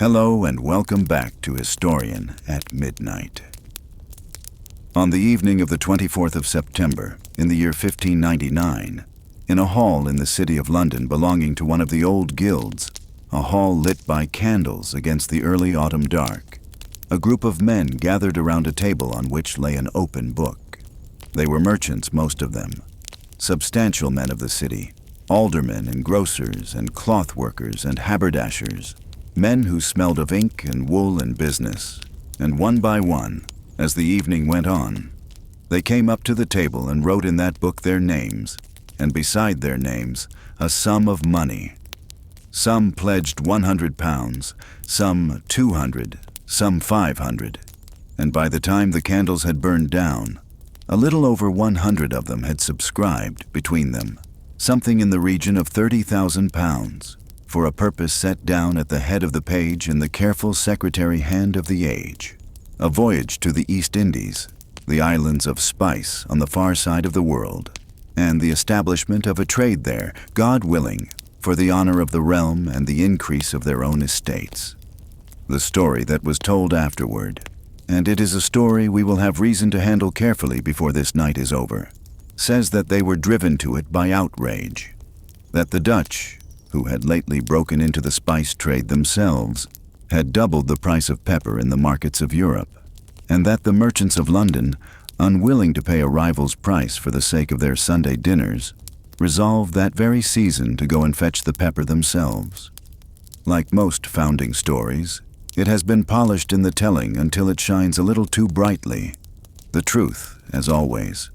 Hello and welcome back to Historian at Midnight. On the evening of the 24th of September, in the year 1599, in a hall in the city of London belonging to one of the old guilds, a hall lit by candles against the early autumn dark, a group of men gathered around a table on which lay an open book. They were merchants, most of them, substantial men of the city, aldermen and grocers and cloth workers and haberdashers, men who smelled of ink and wool and business, and one by one, as the evening went on, they came up to the table and wrote in that book their names, and beside their names, a sum of money. Some pledged £100, some 200, some 500, and by the time the candles had burned down, a little over 100 of them had subscribed, between them, something in the region of £30,000, for a purpose set down at the head of the page in the careful secretary hand of the age: a voyage to the East Indies, the islands of spice on the far side of the world, and the establishment of a trade there, God willing, for the honor of the realm and the increase of their own estates. The story that was told afterward, and it is a story we will have reason to handle carefully before this night is over, says that they were driven to it by outrage, that the Dutch, who had lately broken into the spice trade themselves, had doubled the price of pepper in the markets of Europe, and that the merchants of London, unwilling to pay a rival's price for the sake of their Sunday dinners, resolved that very season to go and fetch the pepper themselves. Like most founding stories, it has been polished in the telling until it shines a little too brightly. The truth, as always,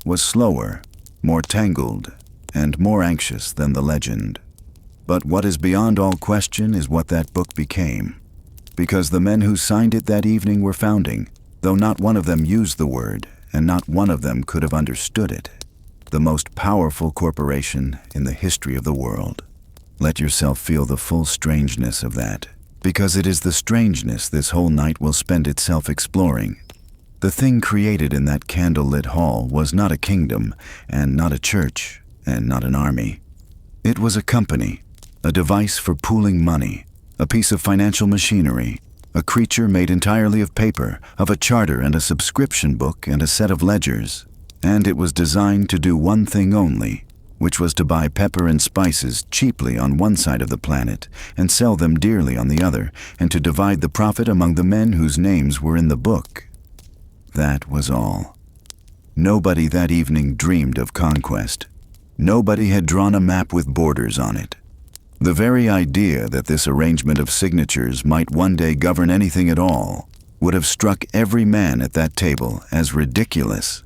was slower, more tangled, and more anxious than the legend. But what is beyond all question is what that book became, because the men who signed it that evening were founding, though not one of them used the word, and not one of them could have understood it, the most powerful corporation in the history of the world. Let yourself feel the full strangeness of that, because it is the strangeness this whole night will spend itself exploring. The thing created in that candle-lit hall was not a kingdom, and not a church, and not an army. It was a company, a device for pooling money, a piece of financial machinery, a creature made entirely of paper, of a charter and a subscription book and a set of ledgers. And it was designed to do one thing only, which was to buy pepper and spices cheaply on one side of the planet and sell them dearly on the other, and to divide the profit among the men whose names were in the book. That was all. Nobody that evening dreamed of conquest. Nobody had drawn a map with borders on it. The very idea that this arrangement of signatures might one day govern anything at all would have struck every man at that table as ridiculous.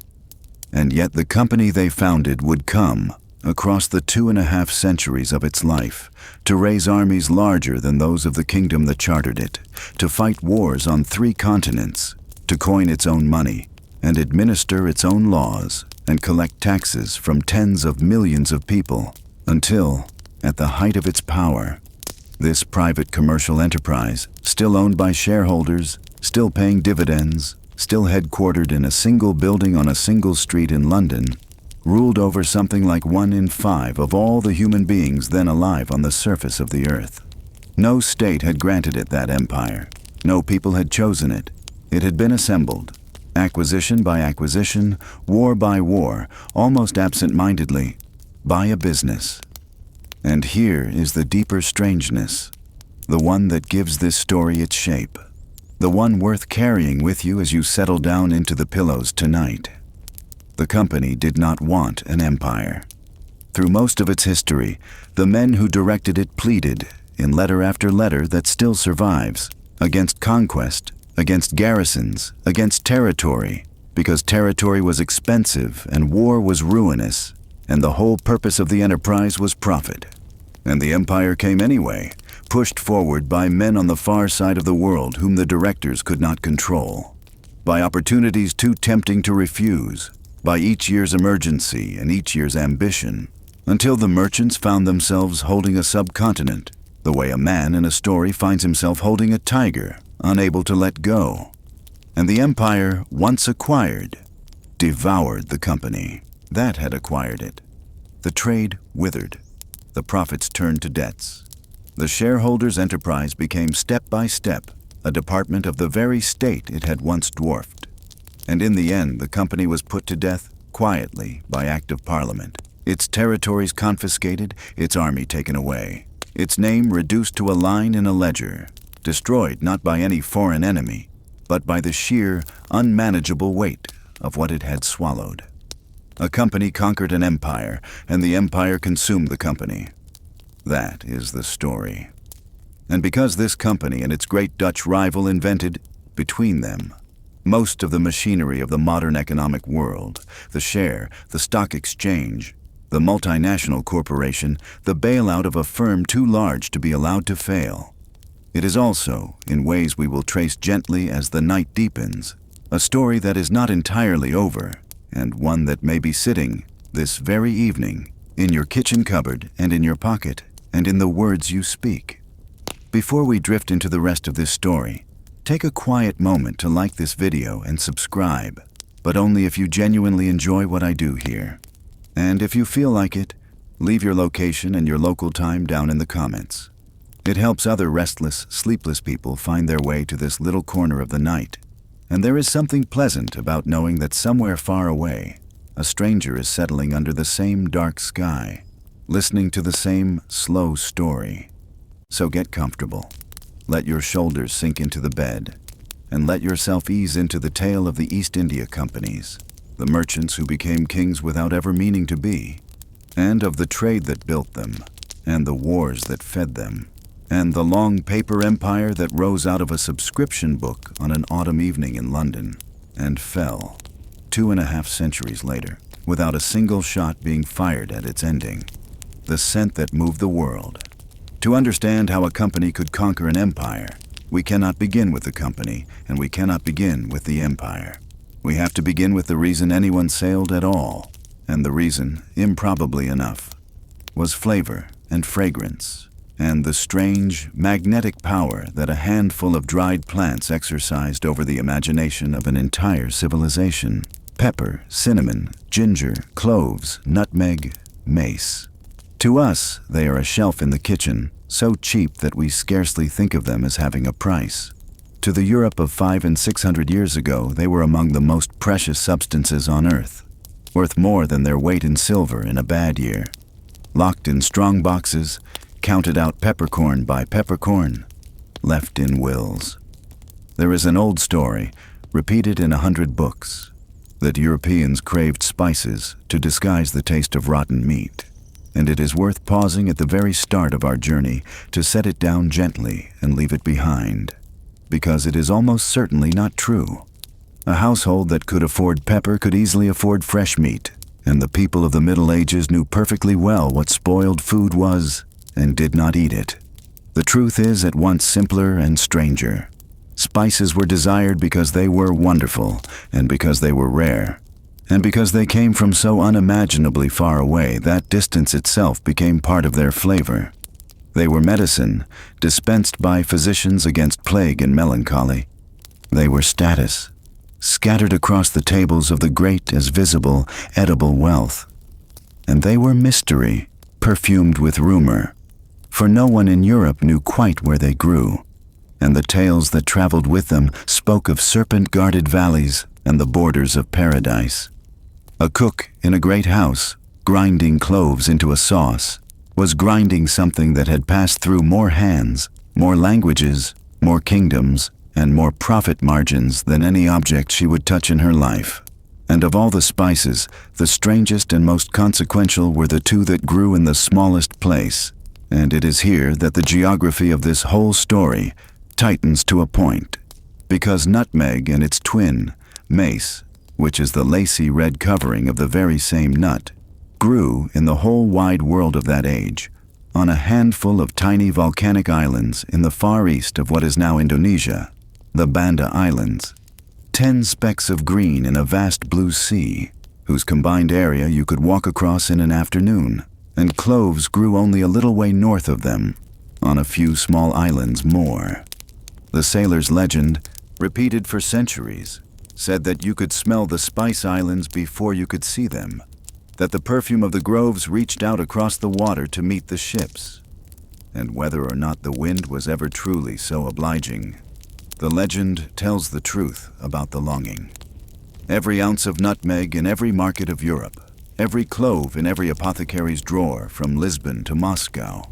And yet the company they founded would come, across the 2.5 centuries of its life, to raise armies larger than those of the kingdom that chartered it, to fight wars on 3 continents, to coin its own money, and administer its own laws, and collect taxes from tens of millions of people, until, at the height of its power, this private commercial enterprise, still owned by shareholders, still paying dividends, still headquartered in a single building on a single street in London, ruled over something like 1 in 5 of all the human beings then alive on the surface of the earth. No state had granted it that empire. No people had chosen it. It had been assembled, acquisition by acquisition, war by war, almost absent-mindedly, by a business. And here is the deeper strangeness, the one that gives this story its shape, the one worth carrying with you as you settle down into the pillows tonight. The company did not want an empire. Through most of its history, the men who directed it pleaded, in letter after letter that still survives, against conquest, against garrisons, against territory, because territory was expensive and war was ruinous, and the whole purpose of the enterprise was profit. And the empire came anyway, pushed forward by men on the far side of the world whom the directors could not control, by opportunities too tempting to refuse, by each year's emergency and each year's ambition, until the merchants found themselves holding a subcontinent, the way a man in a story finds himself holding a tiger, unable to let go. And the empire, once acquired, devoured the company that had acquired it. The trade withered. The profits turned to debts. The shareholders' enterprise became step by step a department of the very state it had once dwarfed. And in the end, the company was put to death quietly by Act of Parliament, its territories confiscated, its army taken away, its name reduced to a line in a ledger, destroyed not by any foreign enemy, but by the sheer, unmanageable weight of what it had swallowed. A company conquered an empire, and the empire consumed the company. That is the story. And because this company and its great Dutch rival invented, between them, most of the machinery of the modern economic world, the share, the stock exchange, the multinational corporation, the bailout of a firm too large to be allowed to fail. It is also, in ways we will trace gently as the night deepens, a story that is not entirely over, and one that may be sitting, this very evening, in your kitchen cupboard and in your pocket and in the words you speak. Before we drift into the rest of this story, take a quiet moment to like this video and subscribe, but only if you genuinely enjoy what I do here. And if you feel like it, leave your location and your local time down in the comments. It helps other restless, sleepless people find their way to this little corner of the night. And there is something pleasant about knowing that somewhere far away, a stranger is settling under the same dark sky, listening to the same slow story. So get comfortable. Let your shoulders sink into the bed, and let yourself ease into the tale of the East India Companies, the merchants who became kings without ever meaning to be, and of the trade that built them, and the wars that fed them, and the long paper empire that rose out of a subscription book on an autumn evening in London, and fell, 2.5 centuries later, without a single shot being fired at its ending. The scent that moved the world. To understand how a company could conquer an empire, we cannot begin with the company, and we cannot begin with the empire. We have to begin with the reason anyone sailed at all, and the reason, improbably enough, was flavor and fragrance, and the strange, magnetic power that a handful of dried plants exercised over the imagination of an entire civilization. Pepper, cinnamon, ginger, cloves, nutmeg, mace. To us, they are a shelf in the kitchen, so cheap that we scarcely think of them as having a price. To the Europe of 500 and 600 years ago, they were among the most precious substances on earth, worth more than their weight in silver in a bad year. Locked in strong boxes, counted out peppercorn by peppercorn, left in wills. There is an old story, repeated in 100 books, that Europeans craved spices to disguise the taste of rotten meat. And it is worth pausing at the very start of our journey to set it down gently and leave it behind, because it is almost certainly not true. A household that could afford pepper could easily afford fresh meat, and the people of the Middle Ages knew perfectly well what spoiled food was and did not eat it. The truth is at once simpler and stranger. Spices were desired because they were wonderful and because they were rare. And because they came from so unimaginably far away, that distance itself became part of their flavor. They were medicine, dispensed by physicians against plague and melancholy. They were status, scattered across the tables of the great as visible, edible wealth. And they were mystery, perfumed with rumor, for no one in Europe knew quite where they grew. And the tales that traveled with them spoke of serpent-guarded valleys and the borders of paradise. A cook in a great house, grinding cloves into a sauce, was grinding something that had passed through more hands, more languages, more kingdoms, and more profit margins than any object she would touch in her life. And of all the spices, the strangest and most consequential were the two that grew in the smallest place. And it is here that the geography of this whole story tightens to a point, because nutmeg and its twin, mace, which is the lacy red covering of the very same nut, grew in the whole wide world of that age, on a handful of tiny volcanic islands in the far east of what is now Indonesia, the Banda Islands. 10 specks of green in a vast blue sea, whose combined area you could walk across in an afternoon, and cloves grew only a little way north of them, on a few small islands more. The sailor's legend, repeated for centuries, said that you could smell the spice islands before you could see them, that the perfume of the groves reached out across the water to meet the ships. and whether or not the wind was ever truly so obliging. The legend tells the truth about the longing. Every ounce of nutmeg in every market of Europe, every clove in every apothecary's drawer from Lisbon to Moscow,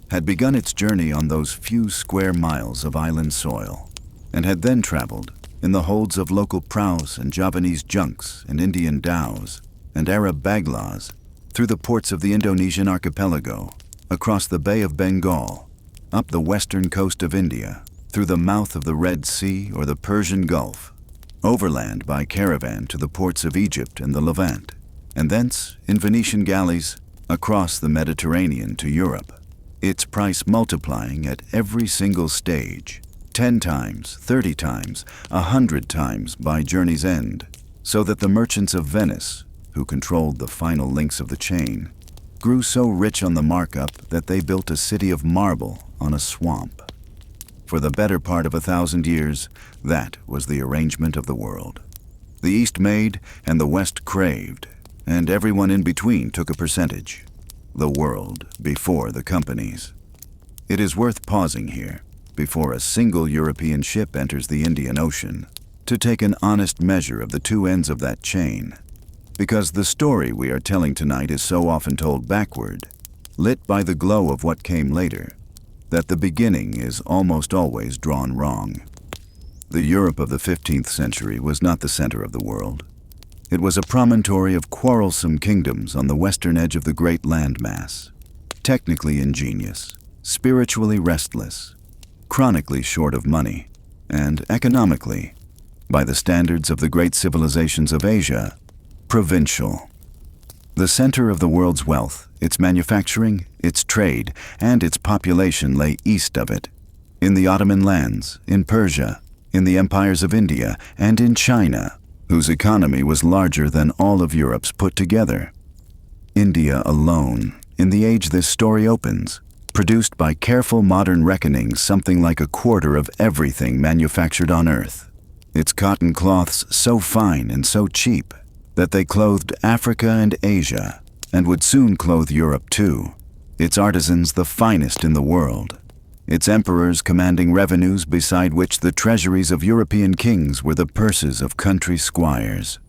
had begun its journey on those few square miles of island soil, and had then traveled in the holds of local praus and Javanese junks and Indian dhows and Arab baglaws, through the ports of the Indonesian archipelago, across the Bay of Bengal, up the western coast of India, through the mouth of the Red Sea or the Persian Gulf, overland by caravan to the ports of Egypt and the Levant, and thence, in Venetian galleys, across the Mediterranean to Europe, its price multiplying at every single stage, 10 times, 30 times, 100 times by journey's end, so that the merchants of Venice, who controlled the final links of the chain, grew so rich on the markup that they built a city of marble on a swamp. For the better part of 1,000 years, that was the arrangement of the world. The East made and the West craved, and everyone in between took a percentage. The world before the companies. It is worth pausing here, before a single European ship enters the Indian Ocean, to take an honest measure of the two ends of that chain, because the story we are telling tonight is so often told backward, lit by the glow of what came later, that the beginning is almost always drawn wrong. The Europe of the 15th century was not the center of the world. It was a promontory of quarrelsome kingdoms on the western edge of the great landmass, technically ingenious, spiritually restless, chronically short of money, and economically, by the standards of the great civilizations of Asia, provincial. The center of the world's wealth, its manufacturing, its trade, and its population lay east of it, in the Ottoman lands, in Persia, in the empires of India, and in China, whose economy was larger than all of Europe's put together. India alone, in the age this story opens, produced by careful modern reckonings something like a quarter of everything manufactured on Earth. Its cotton cloths so fine and so cheap that they clothed Africa and Asia, and would soon clothe Europe too. Its artisans the finest in the world. Its emperors commanding revenues beside which the treasuries of European kings were the purses of country squires.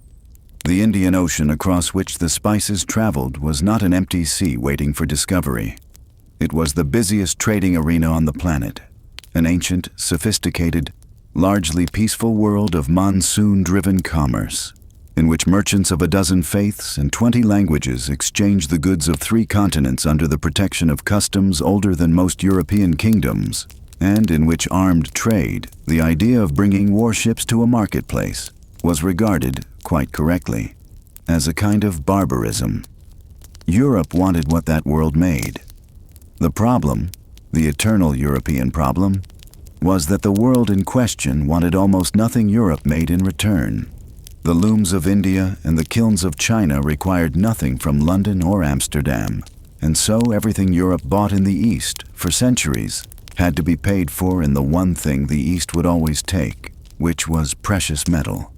The Indian Ocean across which the spices traveled was not an empty sea waiting for discovery. It was the busiest trading arena on the planet, an ancient, sophisticated, largely peaceful world of monsoon-driven commerce, in which merchants of a dozen faiths and 20 languages exchanged the goods of 3 continents under the protection of customs older than most European kingdoms, and in which armed trade, the idea of bringing warships to a marketplace, was regarded, quite correctly, as a kind of barbarism. Europe wanted what that world made. The problem, the eternal European problem, was that the world in question wanted almost nothing Europe made in return. The looms of India and the kilns of China required nothing from London or Amsterdam, and so everything Europe bought in the East, for centuries, had to be paid for in the one thing the East would always take, which was precious metal.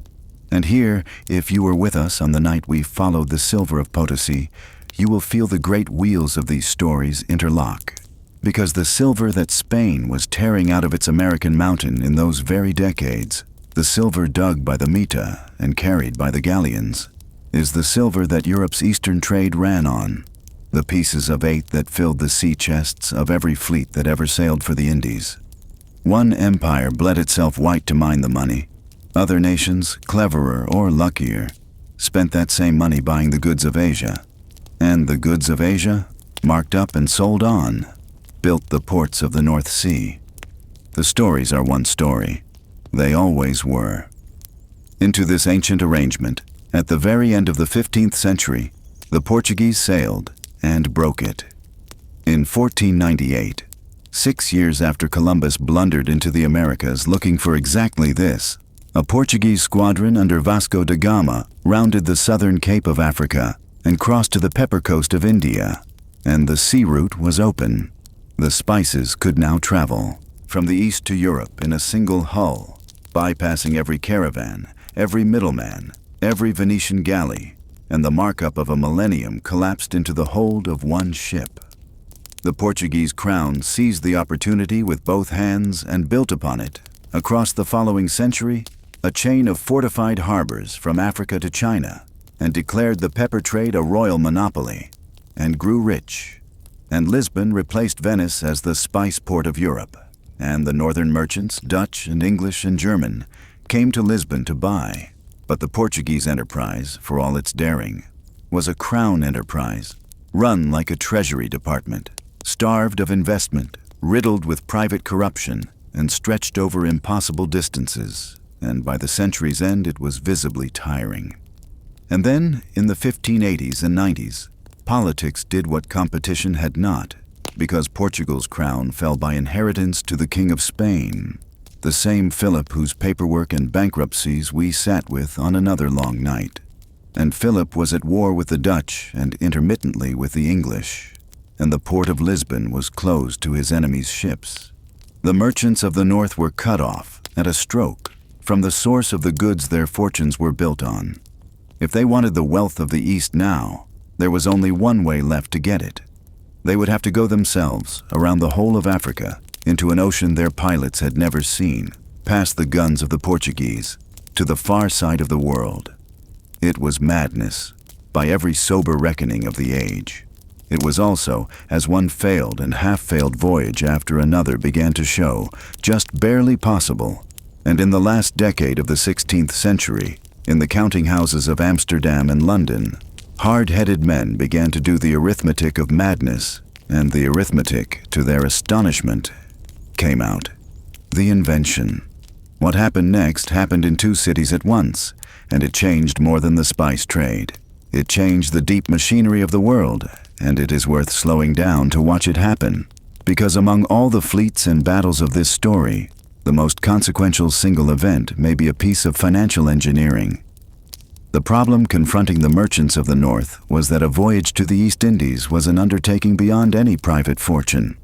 And here, if you were with us on the night we followed the silver of Potosi, you will feel the great wheels of these stories interlock, because the silver that Spain was tearing out of its American mountain in those very decades, the silver dug by the Mita and carried by the galleons, is the silver that Europe's eastern trade ran on, the pieces of 8 that filled the sea chests of every fleet that ever sailed for the Indies. One empire bled itself white to mine the money. Other nations, cleverer or luckier, spent that same money buying the goods of Asia. And the goods of Asia, marked up and sold on, built the ports of the North Sea. The stories are one story. They always were. Into this ancient arrangement, at the very end of the 15th century, the Portuguese sailed and broke it. In 1498, 6 years after Columbus blundered into the Americas looking for exactly this, a Portuguese squadron under Vasco da Gama rounded the southern Cape of Africa and crossed to the pepper coast of India, and the sea route was open. The spices could now travel from the east to Europe in a single hull, bypassing every caravan, every middleman, every Venetian galley, and the markup of a millennium collapsed into the hold of one ship. The Portuguese crown seized the opportunity with both hands and built upon it, across the following century, a chain of fortified harbors from Africa to China, and declared the pepper trade a royal monopoly, and grew rich. And Lisbon replaced Venice as the spice port of Europe, and the northern merchants, Dutch and English and German, came to Lisbon to buy. But the Portuguese enterprise, for all its daring, was a crown enterprise, run like a treasury department, starved of investment, riddled with private corruption, and stretched over impossible distances, and by the century's end it was visibly tiring. And then, in the 1580s and 90s, politics did what competition had not, because Portugal's crown fell by inheritance to the King of Spain, the same Philip whose paperwork and bankruptcies we sat with on another long night. And Philip was at war with the Dutch and intermittently with the English, and the port of Lisbon was closed to his enemies' ships. The merchants of the north were cut off, at a stroke, from the source of the goods their fortunes were built on. If they wanted the wealth of the East now, there was only one way left to get it. They would have to go themselves, around the whole of Africa, into an ocean their pilots had never seen, past the guns of the Portuguese, to the far side of the world. It was madness, by every sober reckoning of the age. It was also, as one failed and half-failed voyage after another began to show, just barely possible. And in the last decade of the 16th century, in the counting houses of Amsterdam and London, hard-headed men began to do the arithmetic of madness, and the arithmetic, to their astonishment, came out. The invention. What happened next happened in two cities at once, and it changed more than the spice trade. It changed the deep machinery of the world, and it is worth slowing down to watch it happen, because among all the fleets and battles of this story, the most consequential single event may be a piece of financial engineering. The problem confronting the merchants of the North was that a voyage to the East Indies was an undertaking beyond any private fortune.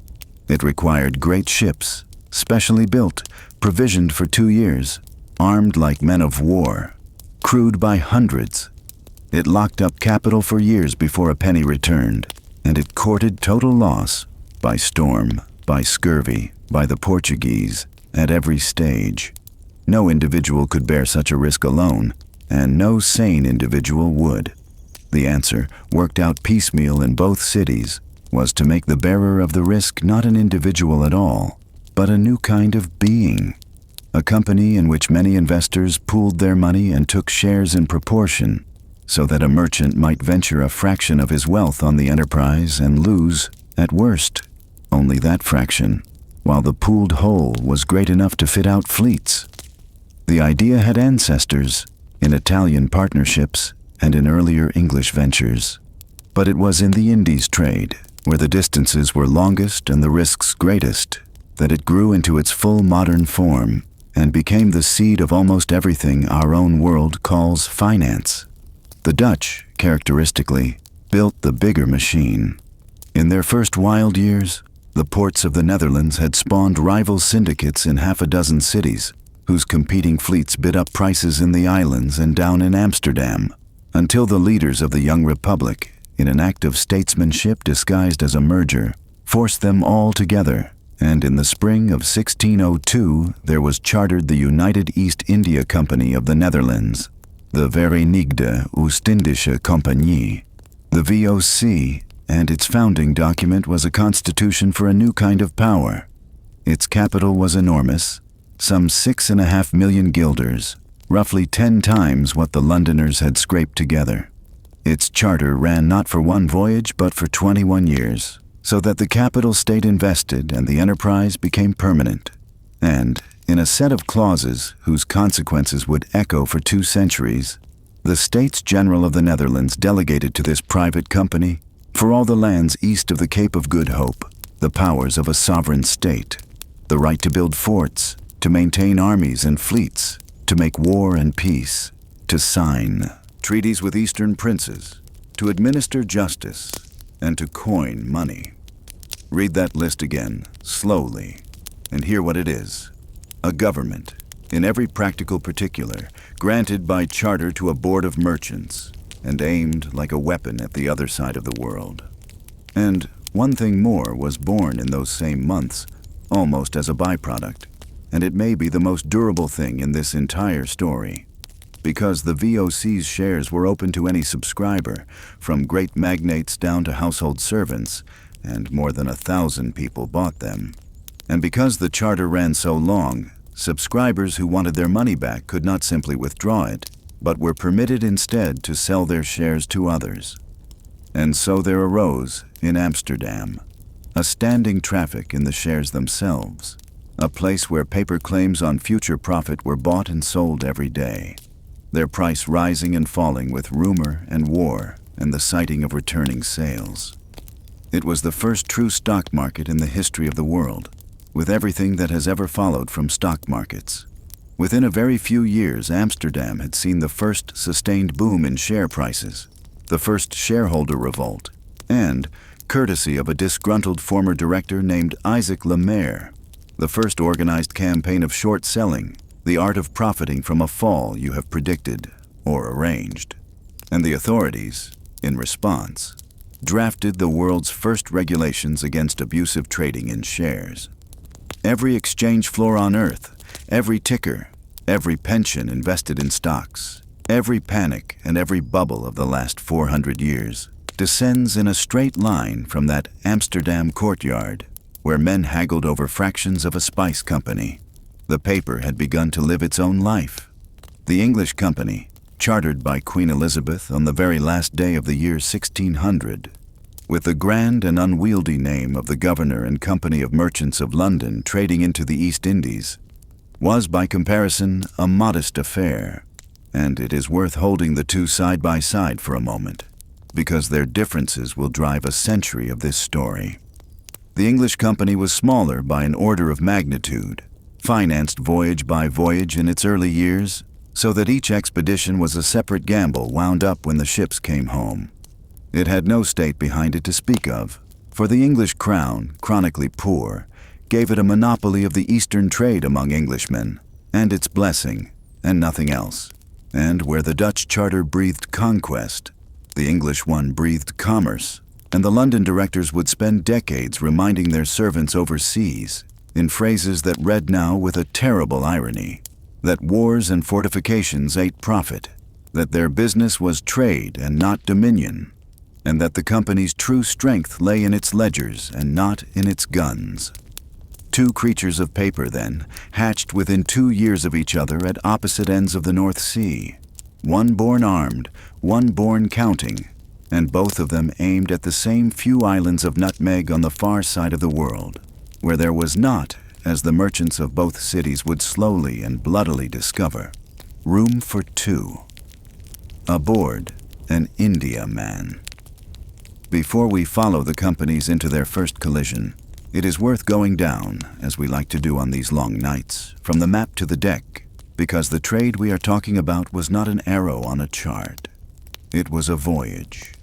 It required great ships, specially built, provisioned for 2 years, armed like men of war, crewed by hundreds. It locked up capital for years before a penny returned, and it courted total loss by storm, by scurvy, by the Portuguese, at every stage. No individual could bear such a risk alone, and no sane individual would. The answer, worked out piecemeal in both cities, was to make the bearer of the risk not an individual at all, but a new kind of being. A company in which many investors pooled their money and took shares in proportion, so that a merchant might venture a fraction of his wealth on the enterprise and lose, at worst, only that fraction, while the pooled whole was great enough to fit out fleets. The idea had ancestors in Italian partnerships and in earlier English ventures, but it was in the Indies trade, where the distances were longest and the risks greatest, that it grew into its full modern form and became the seed of almost everything our own world calls finance. The Dutch, characteristically, built the bigger machine. In their first wild years, the ports of the Netherlands had spawned rival syndicates in half a dozen cities, whose competing fleets bid up prices in the islands and down in Amsterdam, until the leaders of the young republic, in an act of statesmanship disguised as a merger, forced them all together, and in the spring of 1602 there was chartered the United East India Company of the Netherlands, the Verenigde Oostindische Compagnie, the VOC, and its founding document was a constitution for a new kind of power. Its capital was enormous, some 6.5 million guilders, roughly 10 times what the Londoners had scraped together. Its charter ran not for one voyage but for 21 years, so that the capital stayed invested and the enterprise became permanent. And, in a set of clauses whose consequences would echo for 2 centuries, the States General of the Netherlands delegated to this private company, for all the lands east of the Cape of Good Hope, the powers of a sovereign state, the right to build forts, to maintain armies and fleets, to make war and peace, to sign treaties with Eastern princes, to administer justice, and to coin money. Read that list again, slowly, and hear what it is. A government, in every practical particular, granted by charter to a board of merchants, and aimed like a weapon at the other side of the world. And One thing more was born in those same months, almost as a byproduct, and it may be the most durable thing in this entire story. Because the VOC's shares were open to any subscriber, from great magnates down to household servants, and more than 1,000 people bought them. And because the charter ran so long, subscribers who wanted their money back could not simply withdraw it, but were permitted instead to sell their shares to others. And so there arose, in Amsterdam, a standing traffic in the shares themselves, a place where paper claims on future profit were bought and sold every day, their price rising and falling with rumor and war and the sighting of returning sales. It was the first true stock market in the history of the world, with everything that has ever followed from stock markets. Within a very few years, Amsterdam had seen the first sustained boom in share prices, the first shareholder revolt, and, courtesy of a disgruntled former director named Isaac Lemaire, the first organized campaign of short selling, the art of profiting from a fall you have predicted or arranged. And the authorities, in response, drafted the world's first regulations against abusive trading in shares. Every exchange floor on Earth, every ticker, every pension invested in stocks, every panic and every bubble of the last 400 years descends in a straight line from that Amsterdam courtyard where men haggled over fractions of a spice company. The paper had begun to live its own life. The English company, chartered by Queen Elizabeth on the very last day of the year 1600, with the grand and unwieldy name of the Governor and Company of Merchants of London trading into the East Indies, was by comparison a modest affair, and it is worth holding the two side by side for a moment, because their differences will drive a century of this story. The English company was smaller by an order of magnitude, financed voyage by voyage in its early years, so that each expedition was a separate gamble wound up when the ships came home. It had no state behind it to speak of, for the English crown, chronically poor, gave it a monopoly of the eastern trade among Englishmen, and its blessing, and nothing else. And where the Dutch charter breathed conquest, the English one breathed commerce, and the London directors would spend decades reminding their servants overseas, in phrases that read now with a terrible irony, that wars and fortifications ate profit, that their business was trade and not dominion, and that the company's true strength lay in its ledgers and not in its guns. Two creatures of paper, then, hatched within 2 years of each other at opposite ends of the North Sea, one born armed, one born counting, and both of them aimed at the same few islands of nutmeg on the far side of the world, where there was not, as the merchants of both cities would slowly and bloodily discover, room for two. Aboard an India man. Before we follow the companies into their first collision, it is worth going down, as we like to do on these long nights, from the map to the deck, because the trade we are talking about was not an arrow on a chart. It was a voyage,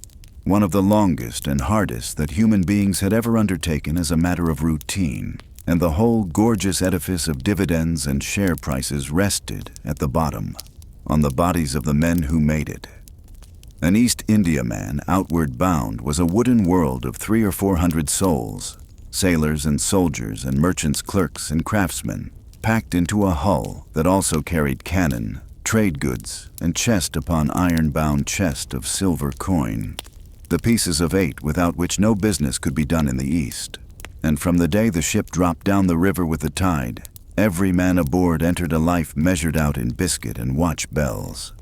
one of the longest and hardest that human beings had ever undertaken as a matter of routine, and the whole gorgeous edifice of dividends and share prices rested at the bottom, on the bodies of the men who made it. An East India man outward bound was a wooden world of 300 or 400 souls, sailors and soldiers and merchants' clerks and craftsmen, packed into a hull that also carried cannon, trade goods, and chest upon iron-bound chest of silver coin, the pieces of 8 without which no business could be done in the East. And from the day the ship dropped down the river with the tide, every man aboard entered a life measured out in biscuit and watch bells.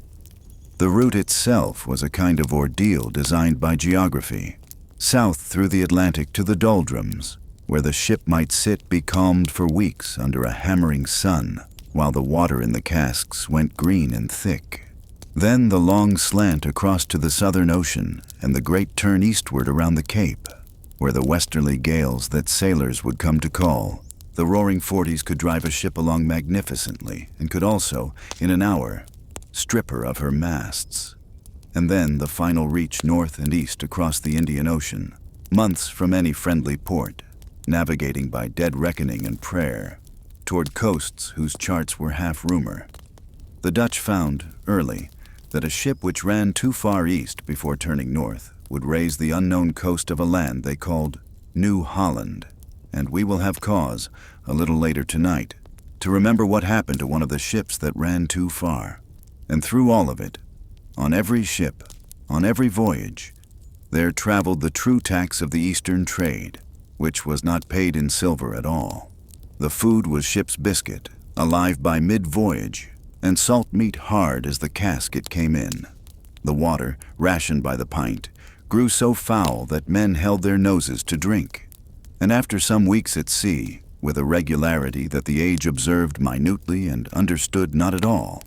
The route itself was a kind of ordeal designed by geography, south through the Atlantic to the doldrums, where the ship might sit becalmed for weeks under a hammering sun, while the water in the casks went green and thick. Then the long slant across to the Southern Ocean and the great turn eastward around the Cape, where the westerly gales that sailors would come to call. The roaring 40s could drive a ship along magnificently and could also, in an hour, strip her of her masts. And then the final reach north and east across the Indian Ocean, months from any friendly port, navigating by dead reckoning and prayer, toward coasts whose charts were half rumor. The Dutch found, early, that a ship which ran too far east before turning north would raise the unknown coast of a land they called New Holland, and we will have cause, a little later tonight, to remember what happened to one of the ships that ran too far. And through all of it, on every ship, on every voyage, there traveled the true tax of the Eastern trade, which was not paid in silver at all. The food was ship's biscuit, alive by mid-voyage, and salt meat hard as the cask it came in. The water, rationed by the pint, grew so foul that men held their noses to drink. And after some weeks at sea, with a regularity that the age observed minutely and understood not at all,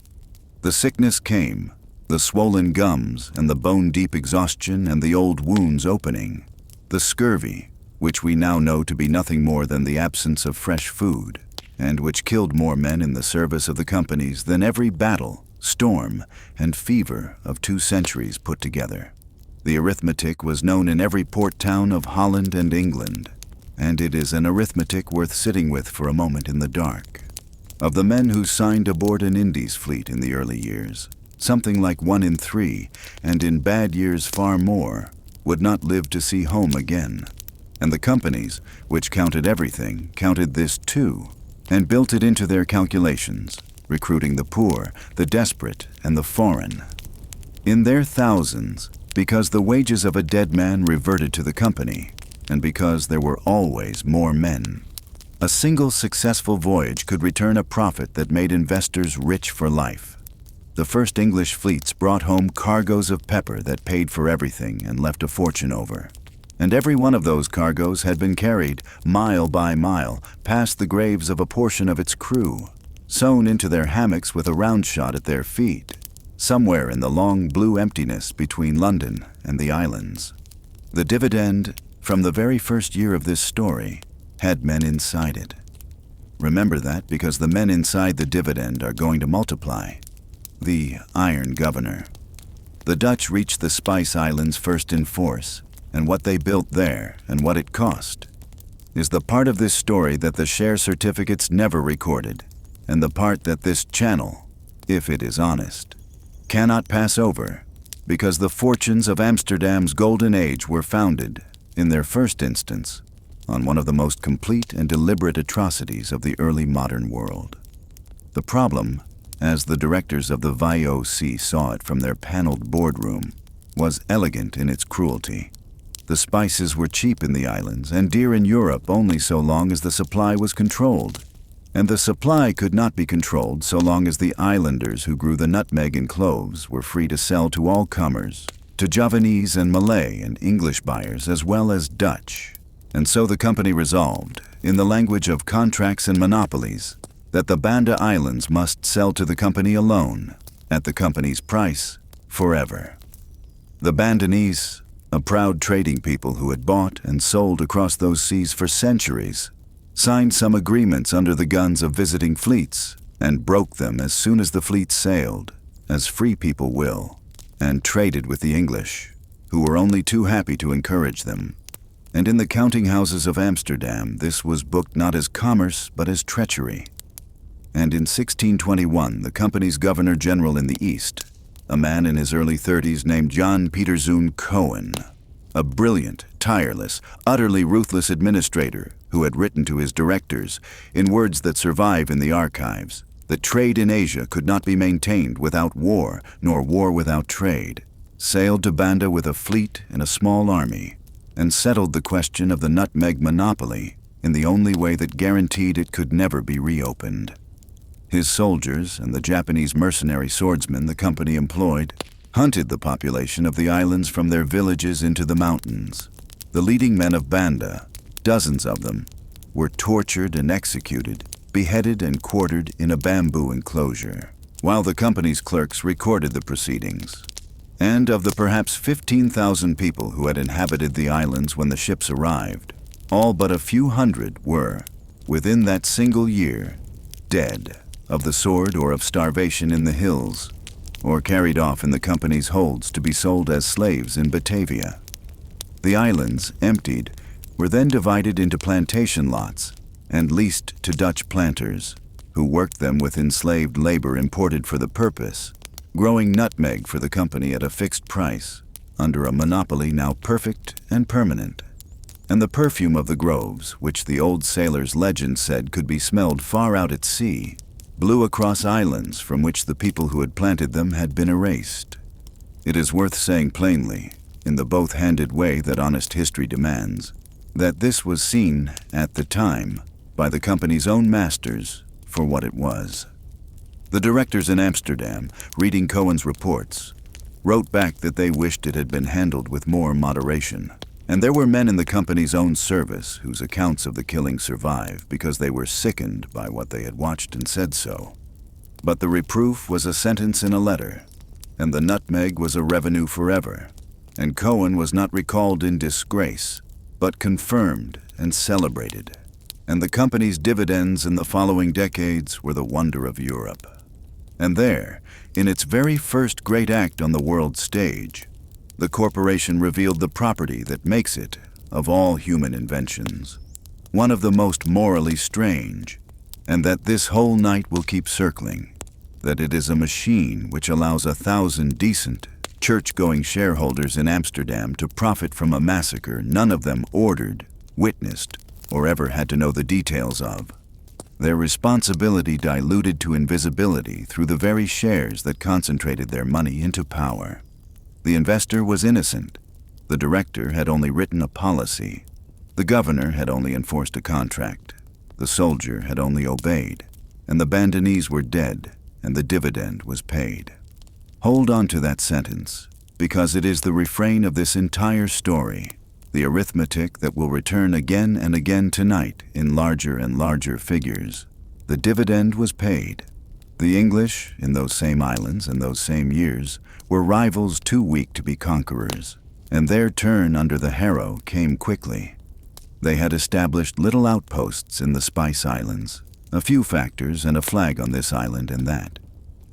the sickness came, the swollen gums and the bone-deep exhaustion and the old wounds opening, the scurvy, which we now know to be nothing more than the absence of fresh food, and which killed more men in the service of the companies than every battle, storm, and fever of 2 centuries put together. The arithmetic was known in every port town of Holland and England, and it is an arithmetic worth sitting with for a moment in the dark. Of the men who signed aboard an Indies fleet in the early years, something like 1 in 3, and in bad years far more, would not live to see home again. And the companies, which counted everything, counted this too, and built it into their calculations, recruiting the poor, the desperate, and the foreign. In their thousands, because the wages of a dead man reverted to the company, and because there were always more men. A single successful voyage could return a profit that made investors rich for life. The first English fleets brought home cargoes of pepper that paid for everything and left a fortune over. And every one of those cargoes had been carried, mile by mile, past the graves of a portion of its crew, sewn into their hammocks with a round shot at their feet, somewhere in the long blue emptiness between London and the islands. The dividend, from the very first year of this story, had men inside it. Remember that, because the men inside the dividend are going to multiply. The Iron Governor. The Dutch reached the Spice Islands first in force, and what they built there and what it cost is the part of this story that the share certificates never recorded, and the part that this channel, if it is honest, cannot pass over, because the fortunes of Amsterdam's golden age were founded, in their first instance, on one of the most complete and deliberate atrocities of the early modern world. The problem, as the directors of the VOC saw it from their paneled boardroom, was elegant in its cruelty. The spices were cheap in the islands and dear in Europe only so long as the supply was controlled. And the supply could not be controlled so long as the islanders who grew the nutmeg and cloves were free to sell to all comers, to Javanese and Malay and English buyers as well as Dutch. And so the company resolved, in the language of contracts and monopolies, that the Banda Islands must sell to the company alone, at the company's price, forever. The Bandanese, a proud trading people who had bought and sold across those seas for centuries, signed some agreements under the guns of visiting fleets and broke them as soon as the fleets sailed, as free people will, and traded with the English, who were only too happy to encourage them. And in the counting houses of Amsterdam, this was booked not as commerce but as treachery. And in 1621, the company's governor-general in the East, a man in his early 30s named John Pieterzoon Cohen, a brilliant, tireless, utterly ruthless administrator who had written to his directors, in words that survive in the archives, that trade in Asia could not be maintained without war, nor war without trade, sailed to Banda with a fleet and a small army, and settled the question of the nutmeg monopoly in the only way that guaranteed it could never be reopened. His soldiers and the Japanese mercenary swordsmen the company employed hunted the population of the islands from their villages into the mountains. The leading men of Banda, dozens of them, were tortured and executed, beheaded and quartered in a bamboo enclosure, while the company's clerks recorded the proceedings. And of the perhaps 15,000 people who had inhabited the islands when the ships arrived, all but a few hundred were, within that single year, dead of the sword or of starvation in the hills, or carried off in the company's holds to be sold as slaves in Batavia. The islands, emptied, were then divided into plantation lots and leased to Dutch planters, who worked them with enslaved labor imported for the purpose, growing nutmeg for the company at a fixed price, under a monopoly now perfect and permanent. and the perfume of the groves, which the old sailor's legend said could be smelled far out at sea, blew across islands from which the people who had planted them had been erased. It is worth saying plainly, in the both-handed way that honest history demands, that this was seen, at the time, by the company's own masters for what it was. The directors in Amsterdam, reading Cohen's reports, wrote back that they wished it had been handled with more moderation. And there were men in the company's own service whose accounts of the killing survive because they were sickened by what they had watched and said so. But the reproof was a sentence in a letter, and the nutmeg was a revenue forever, and Cohen was not recalled in disgrace, but confirmed and celebrated. And the company's dividends in the following decades were the wonder of Europe. And there, in its very first great act on the world stage, the corporation revealed the property that makes it, of all human inventions, one of the most morally strange, and that this whole night will keep circling, that it is a machine which allows 1,000 decent, church-going shareholders in Amsterdam to profit from a massacre none of them ordered, witnessed, or ever had to know the details of. Their responsibility diluted to invisibility through the very shares that concentrated their money into power. The investor was innocent. The director had only written a policy. The governor had only enforced a contract. The soldier had only obeyed. And the Bandanese were dead, and the dividend was paid. Hold on to that sentence, because it is the refrain of this entire story, the arithmetic that will return again and again tonight in larger and larger figures. The dividend was paid. The English, in those same islands and those same years, were rivals too weak to be conquerors, and their turn under the harrow came quickly. They had established little outposts in the Spice Islands, a few factors and a flag on this island and that,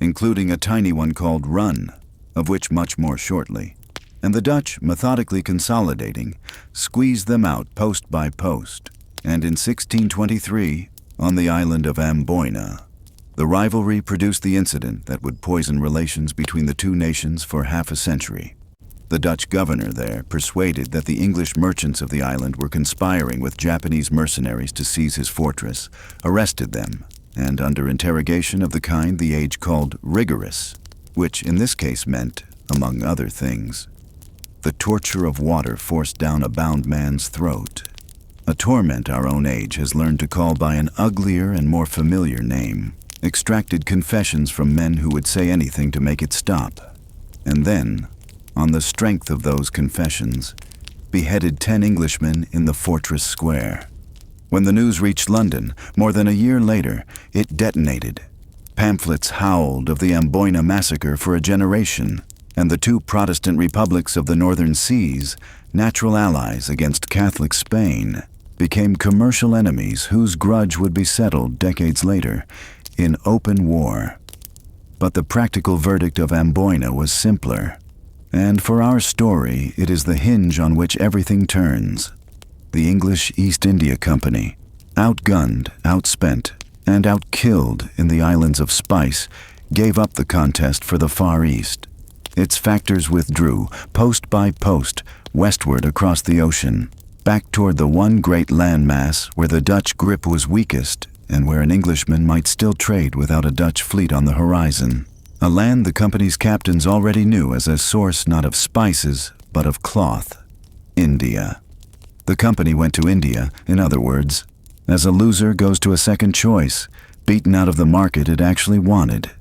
including a tiny one called Run, of which much more shortly, and the Dutch, methodically consolidating, squeezed them out post by post, and in 1623, on the island of Amboina, the rivalry produced the incident that would poison relations between the two nations for half a century. The Dutch governor there, persuaded that the English merchants of the island were conspiring with Japanese mercenaries to seize his fortress, arrested them, and under interrogation of the kind the age called rigorous, which in this case meant, among other things, the torture of water forced down a bound man's throat, a torment our own age has learned to call by an uglier and more familiar name, extracted confessions from men who would say anything to make it stop, and then, on the strength of those confessions, beheaded 10 Englishmen in the fortress square. When the news reached London, more than a year later, it detonated. Pamphlets howled of the Amboina massacre for a generation, and the two Protestant republics of the northern seas, natural allies against Catholic Spain, became commercial enemies whose grudge would be settled decades later in open war. But the practical verdict of Amboina was simpler, and for our story it is the hinge on which everything turns. The English East India Company, outgunned, outspent, and outkilled in the islands of Spice, gave up the contest for the Far East. Its factors withdrew, post by post, westward across the ocean, back toward the one great landmass where the Dutch grip was weakest and where an Englishman might still trade without a Dutch fleet on the horizon. A land the company's captains already knew as a source not of spices, but of cloth. India. The company went to India, in other words, as a loser goes to a second choice, beaten out of the market it actually wanted.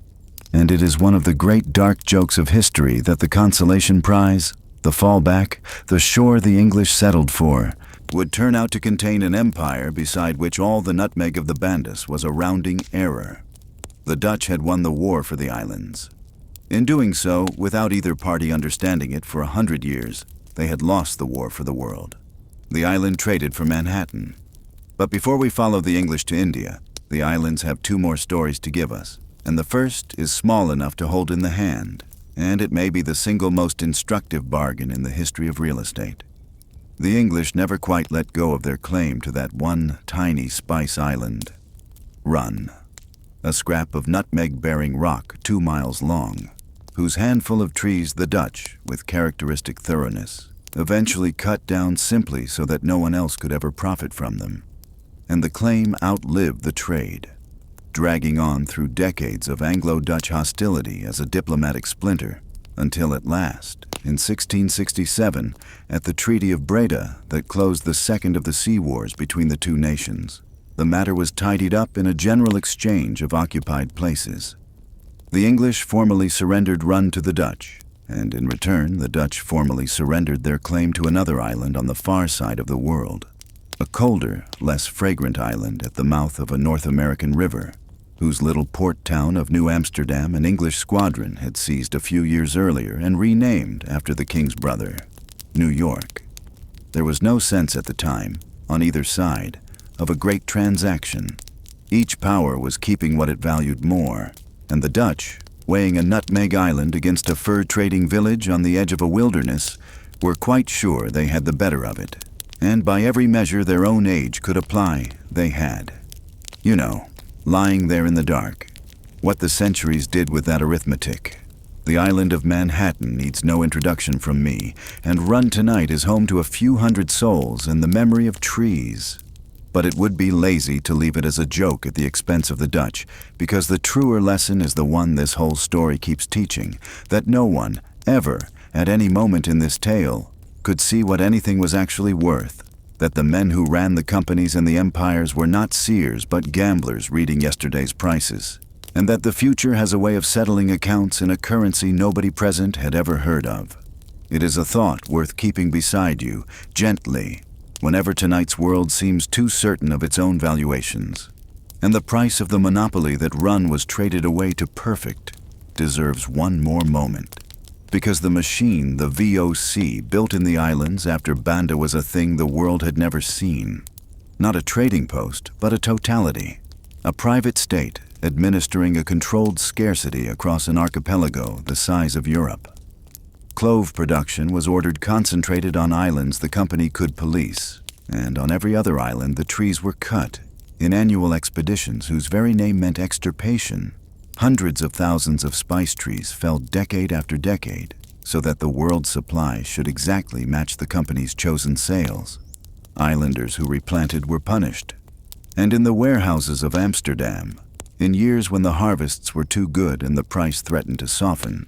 And it is one of the great dark jokes of history that the consolation prize, the fallback, the shore the English settled for, would turn out to contain an empire beside which all the nutmeg of the Bandas was a rounding error. The Dutch had won the war for the islands. In doing so, without either party understanding it for 100 years, they had lost the war for the world. The island traded for Manhattan. But before we follow the English to India, the islands have 2 more stories to give us, and the first is small enough to hold in the hand, and it may be the single most instructive bargain in the history of real estate. The English never quite let go of their claim to that one tiny spice island. Run, a scrap of nutmeg-bearing rock 2 miles long, whose handful of trees the Dutch, with characteristic thoroughness, eventually cut down simply so that no one else could ever profit from them. And the claim outlived the trade, dragging on through decades of Anglo-Dutch hostility as a diplomatic splinter, until at last, in 1667, at the Treaty of Breda that closed the second of the sea wars between the two nations, the matter was tidied up in a general exchange of occupied places. The English formally surrendered Run to the Dutch, and in return the Dutch formally surrendered their claim to another island on the far side of the world, a colder, less fragrant island at the mouth of a North American river, whose little port town of New Amsterdam an English squadron had seized a few years earlier and renamed after the king's brother, New York. There was no sense at the time, on either side, of a great transaction. Each power was keeping what it valued more, and the Dutch, weighing a nutmeg island against a fur-trading village on the edge of a wilderness, were quite sure they had the better of it, and by every measure their own age could apply, they had. You know, lying there in the dark, what the centuries did with that arithmetic. The island of Manhattan needs no introduction from me, and Run tonight is home to a few hundred souls and the memory of trees. But it would be lazy to leave it as a joke at the expense of the Dutch, because the truer lesson is the one this whole story keeps teaching, that no one, ever, at any moment in this tale, could see what anything was actually worth, that the men who ran the companies and the empires were not seers but gamblers reading yesterday's prices, and that the future has a way of settling accounts in a currency nobody present had ever heard of. It is a thought worth keeping beside you, gently, whenever tonight's world seems too certain of its own valuations. And the price of the monopoly that Run was traded away to perfect deserves one more moment. Because the machine, the VOC, built in the islands after Banda was a thing the world had never seen. Not a trading post, but a totality. A private state administering a controlled scarcity across an archipelago the size of Europe. Clove production was ordered concentrated on islands the company could police, and on every other island the trees were cut in annual expeditions whose very name meant extirpation. Hundreds of thousands of spice trees fell decade after decade so that the world's supply should exactly match the company's chosen sales. Islanders who replanted were punished. And in the warehouses of Amsterdam, in years when the harvests were too good and the price threatened to soften,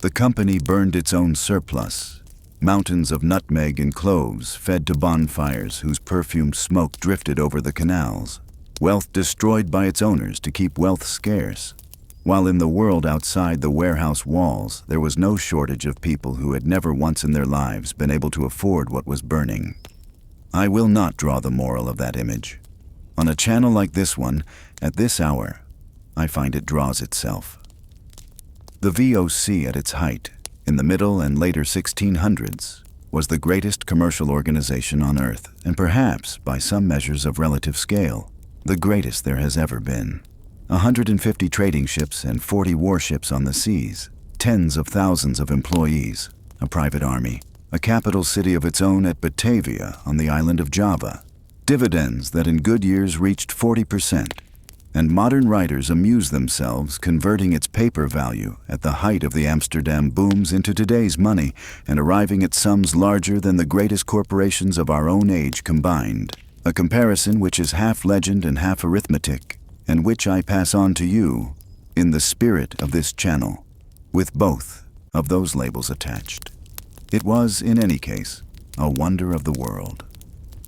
the company burned its own surplus. Mountains of nutmeg and cloves fed to bonfires whose perfumed smoke drifted over the canals. Wealth destroyed by its owners to keep wealth scarce. While in the world outside the warehouse walls, there was no shortage of people who had never once in their lives been able to afford what was burning. I will not draw the moral of that image. On a channel like this one, at this hour, I find it draws itself. The VOC at its height, in the middle and later 1600s, was the greatest commercial organization on Earth, and perhaps, by some measures of relative scale, the greatest there has ever been. 150 trading ships and 40 warships on the seas, tens of thousands of employees, a private army, a capital city of its own at Batavia on the island of Java, dividends that in good years reached 40%, and modern writers amuse themselves converting its paper value at the height of the Amsterdam booms into today's money and arriving at sums larger than the greatest corporations of our own age combined, a comparison which is half legend and half arithmetic, and which I pass on to you in the spirit of this channel, with both of those labels attached. It was, in any case, a wonder of the world.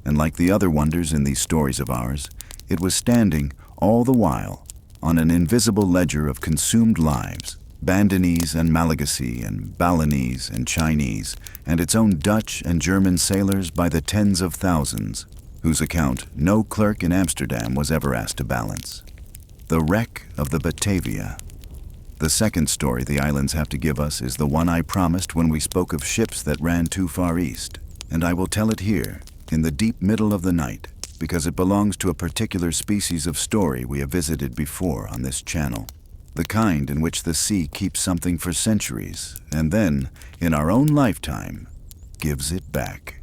And like the other wonders in these stories of ours, it was standing, all the while, on an invisible ledger of consumed lives, Bandanese and Malagasy and Balinese and Chinese, and its own Dutch and German sailors by the tens of thousands, whose account no clerk in Amsterdam was ever asked to balance. The wreck of the Batavia. The second story the islands have to give us is the one I promised when we spoke of ships that ran too far east, and I will tell it here, in the deep middle of the night, because it belongs to a particular species of story we have visited before on this channel, the kind in which the sea keeps something for centuries, and then, in our own lifetime, gives it back.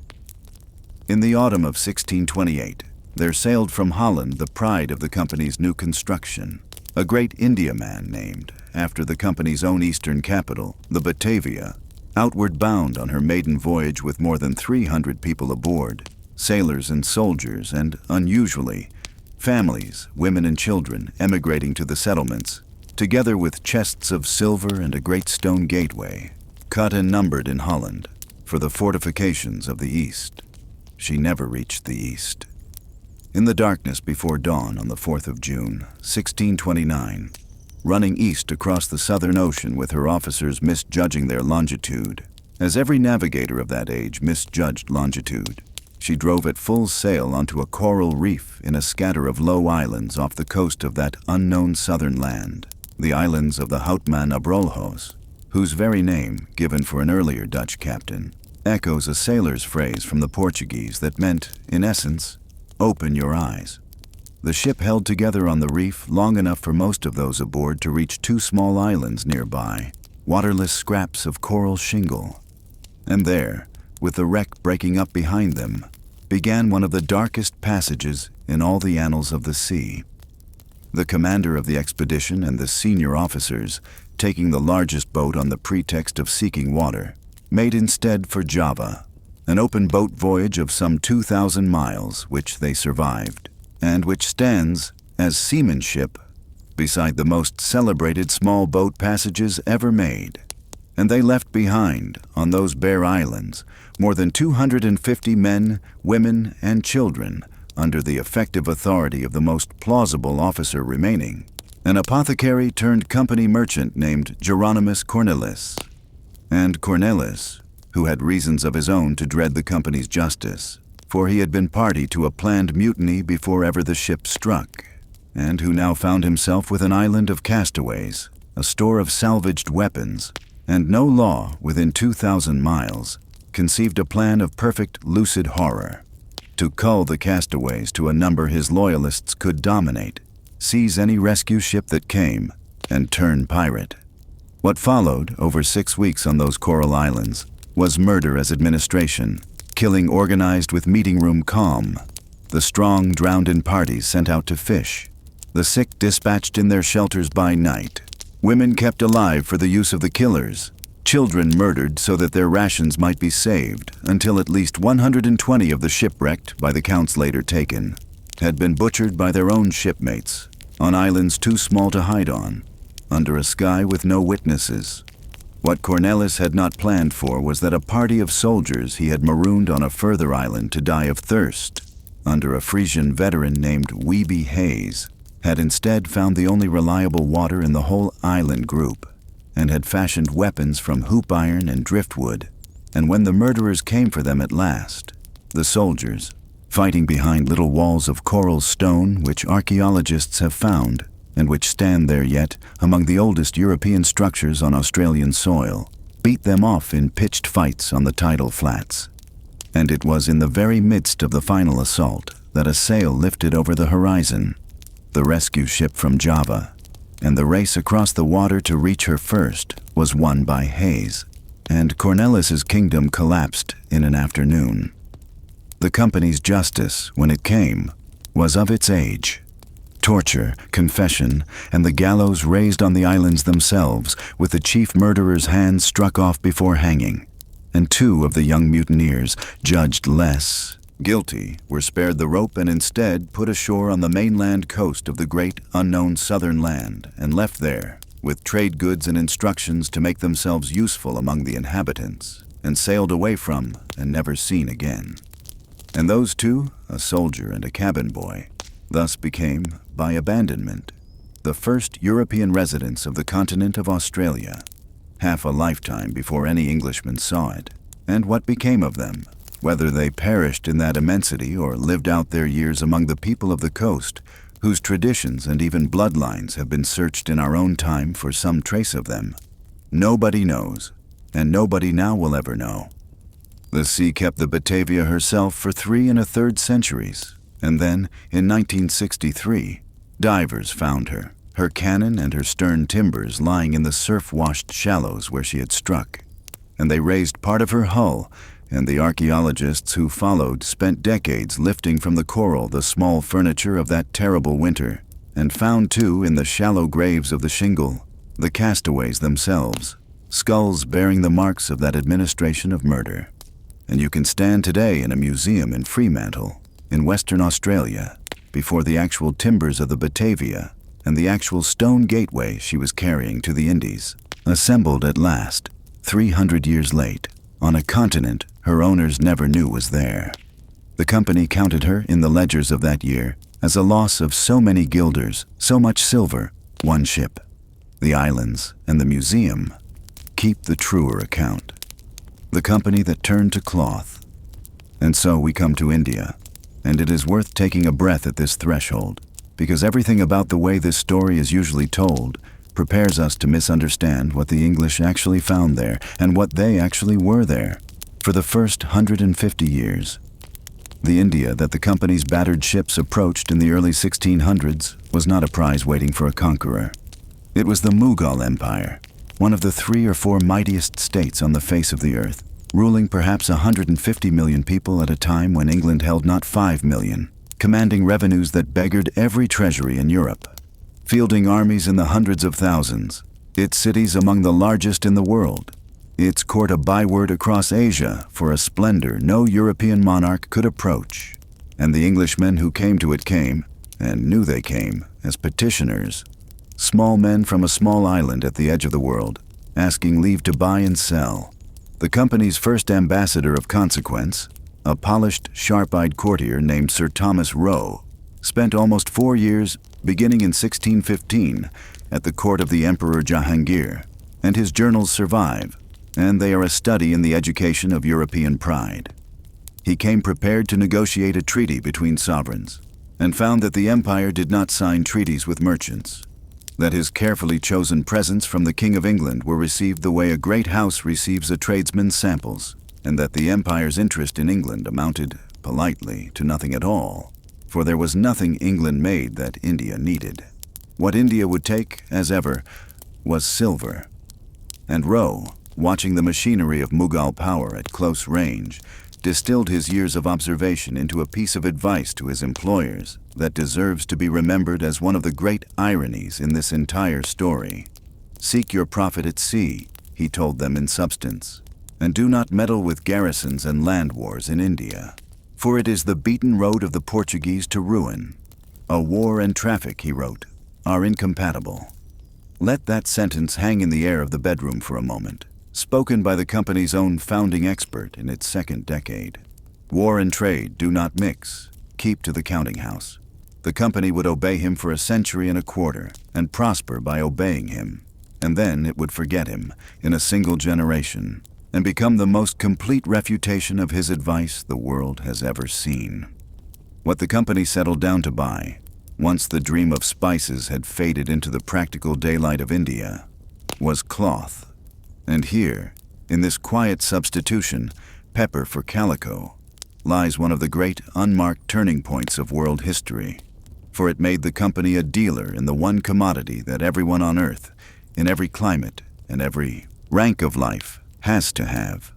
In the autumn of 1628, there sailed from Holland the pride of the company's new construction, a great Indiaman named, after the company's own eastern capital, the Batavia, Outward bound on her maiden voyage with more than 300 people aboard, sailors and soldiers, and, unusually, families, women and children emigrating to the settlements, together with chests of silver and a great stone gateway, cut and numbered in Holland, for the fortifications of the East. She never reached the East. In the darkness before dawn on the 4th of June, 1629, running east across the Southern Ocean with her officers misjudging their longitude, as every navigator of that age misjudged longitude, she drove at full sail onto a coral reef in a scatter of low islands off the coast of that unknown southern land, the islands of the Houtman Abrolhos, whose very name, given for an earlier Dutch captain, echoes a sailor's phrase from the Portuguese that meant, in essence, open your eyes. The ship held together on the reef long enough for most of those aboard to reach two small islands nearby, waterless scraps of coral shingle. And there, with the wreck breaking up behind them, began one of the darkest passages in all the annals of the sea. The commander of the expedition and the senior officers, taking the largest boat on the pretext of seeking water, made instead for Java, an open boat voyage of some 2,000 miles, which they survived, and which stands, as seamanship, beside the most celebrated small boat passages ever made. And they left behind, on those bare islands, more than 250 men, women, and children, under the effective authority of the most plausible officer remaining, an apothecary turned company merchant named Geronimus Cornelis. And Cornelis, who had reasons of his own to dread the company's justice, for he had been party to a planned mutiny before ever the ship struck, and who now found himself with an island of castaways, a store of salvaged weapons, and no law within 2,000 miles, conceived a plan of perfect lucid horror. To cull the castaways to a number his loyalists could dominate, seize any rescue ship that came, and turn pirate. What followed, over 6 weeks on those coral islands, was murder as administration, killing organized with meeting room calm, the strong drowned in parties sent out to fish, the sick dispatched in their shelters by night, women kept alive for the use of the killers, children murdered so that their rations might be saved, until at least 120 of the shipwrecked, by the counts later taken, had been butchered by their own shipmates, on islands too small to hide on, under a sky with no witnesses. What Cornelis had not planned for was that a party of soldiers he had marooned on a further island to die of thirst, under a Frisian veteran named Wiebe Hayes, had instead found the only reliable water in the whole island group, and had fashioned weapons from hoop iron and driftwood. And when the murderers came for them at last, the soldiers, fighting behind little walls of coral stone which archaeologists have found, and which stand there yet among the oldest European structures on Australian soil, beat them off in pitched fights on the tidal flats. And it was in the very midst of the final assault that a sail lifted over the horizon, the rescue ship from Java, and the race across the water to reach her first was won by Hayes, and Cornelis's kingdom collapsed in an afternoon. The company's justice, when it came, was of its age. Torture, confession, and the gallows raised on the islands themselves, with the chief murderer's hands struck off before hanging, and 2 of the young mutineers, judged less guilty, were spared the rope and instead put ashore on the mainland coast of the great unknown southern land, and left there, with trade goods and instructions to make themselves useful among the inhabitants, and sailed away from and never seen again. And those 2, a soldier and a cabin boy, thus became, by abandonment, the first European residents of the continent of Australia, half a lifetime before any Englishman saw it. And what became of them, whether they perished in that immensity or lived out their years among the people of the coast, whose traditions and even bloodlines have been searched in our own time for some trace of them, nobody knows, and nobody now will ever know. The sea kept the Batavia herself for 3 1/3 centuries, and then, in 1963, divers found her, her cannon and her stern timbers lying in the surf-washed shallows where she had struck, and they raised part of her hull, and the archaeologists who followed spent decades lifting from the coral the small furniture of that terrible winter, and found too in the shallow graves of the shingle the castaways themselves, skulls bearing the marks of that administration of murder. And you can stand today in a museum in Fremantle, in Western Australia, before the actual timbers of the Batavia and the actual stone gateway she was carrying to the Indies, assembled at last, 300 years late, on a continent her owners never knew was there. The company counted her in the ledgers of that year as a loss of so many guilders, so much silver, one ship. The islands and the museum keep the truer account. The company that turned to cloth. And so we come to India, and it is worth taking a breath at this threshold, because everything about the way this story is usually told prepares us to misunderstand what the English actually found there and what they actually were there for the first 150 years. The India that the company's battered ships approached in the early 1600s was not a prize waiting for a conqueror. It was the Mughal Empire, one of the 3 or 4 mightiest states on the face of the earth, ruling perhaps 150 million people at a time when England held not 5 million, commanding revenues that beggared every treasury in Europe, fielding armies in the hundreds of thousands, its cities among the largest in the world, its court a byword across Asia for a splendor no European monarch could approach. And the Englishmen who came to it came, and knew they came, as petitioners, small men from a small island at the edge of the world, asking leave to buy and sell. The company's first ambassador of consequence, a polished, sharp-eyed courtier named Sir Thomas Roe, spent almost 4 years, beginning in 1615, at the court of the Emperor Jahangir, and his journals survive, and they are a study in the education of European pride. He came prepared to negotiate a treaty between sovereigns, and found that the empire did not sign treaties with merchants, that his carefully chosen presents from the King of England were received the way a great house receives a tradesman's samples, and that the empire's interest in England amounted, politely, to nothing at all, for there was nothing England made that India needed. What India would take, as ever, was silver. And Roe, watching the machinery of Mughal power at close range, distilled his years of observation into a piece of advice to his employers that deserves to be remembered as one of the great ironies in this entire story. Seek your profit at sea, he told them in substance, and do not meddle with garrisons and land wars in India, for it is the beaten road of the Portuguese to ruin. A war and traffic, he wrote, are incompatible. Let that sentence hang in the air of the bedroom for a moment, spoken by the company's own founding expert in its second decade. War and trade do not mix. Keep to the counting house. The company would obey him for a century and a quarter, and prosper by obeying him. And then it would forget him in a single generation, and become the most complete refutation of his advice the world has ever seen. What the company settled down to buy, once the dream of spices had faded into the practical daylight of India, was cloth. And here, in this quiet substitution, pepper for calico, lies one of the great unmarked turning points of world history, for it made the company a dealer in the one commodity that everyone on earth, in every climate and every rank of life, has to have.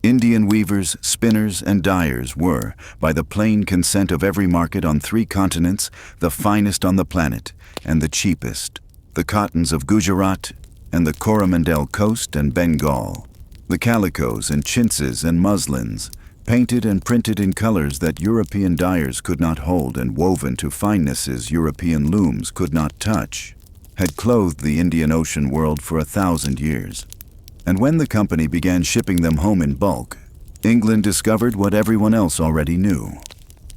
Indian weavers, spinners, and dyers were, by the plain consent of every market on 3 continents, the finest on the planet and the cheapest, the cottons of Gujarat and the Coromandel coast and Bengal, the calicos and chintzes and muslins, painted and printed in colors that European dyers could not hold and woven to finenesses European looms could not touch, had clothed the Indian Ocean world for 1,000 years. And when the company began shipping them home in bulk, England discovered what everyone else already knew.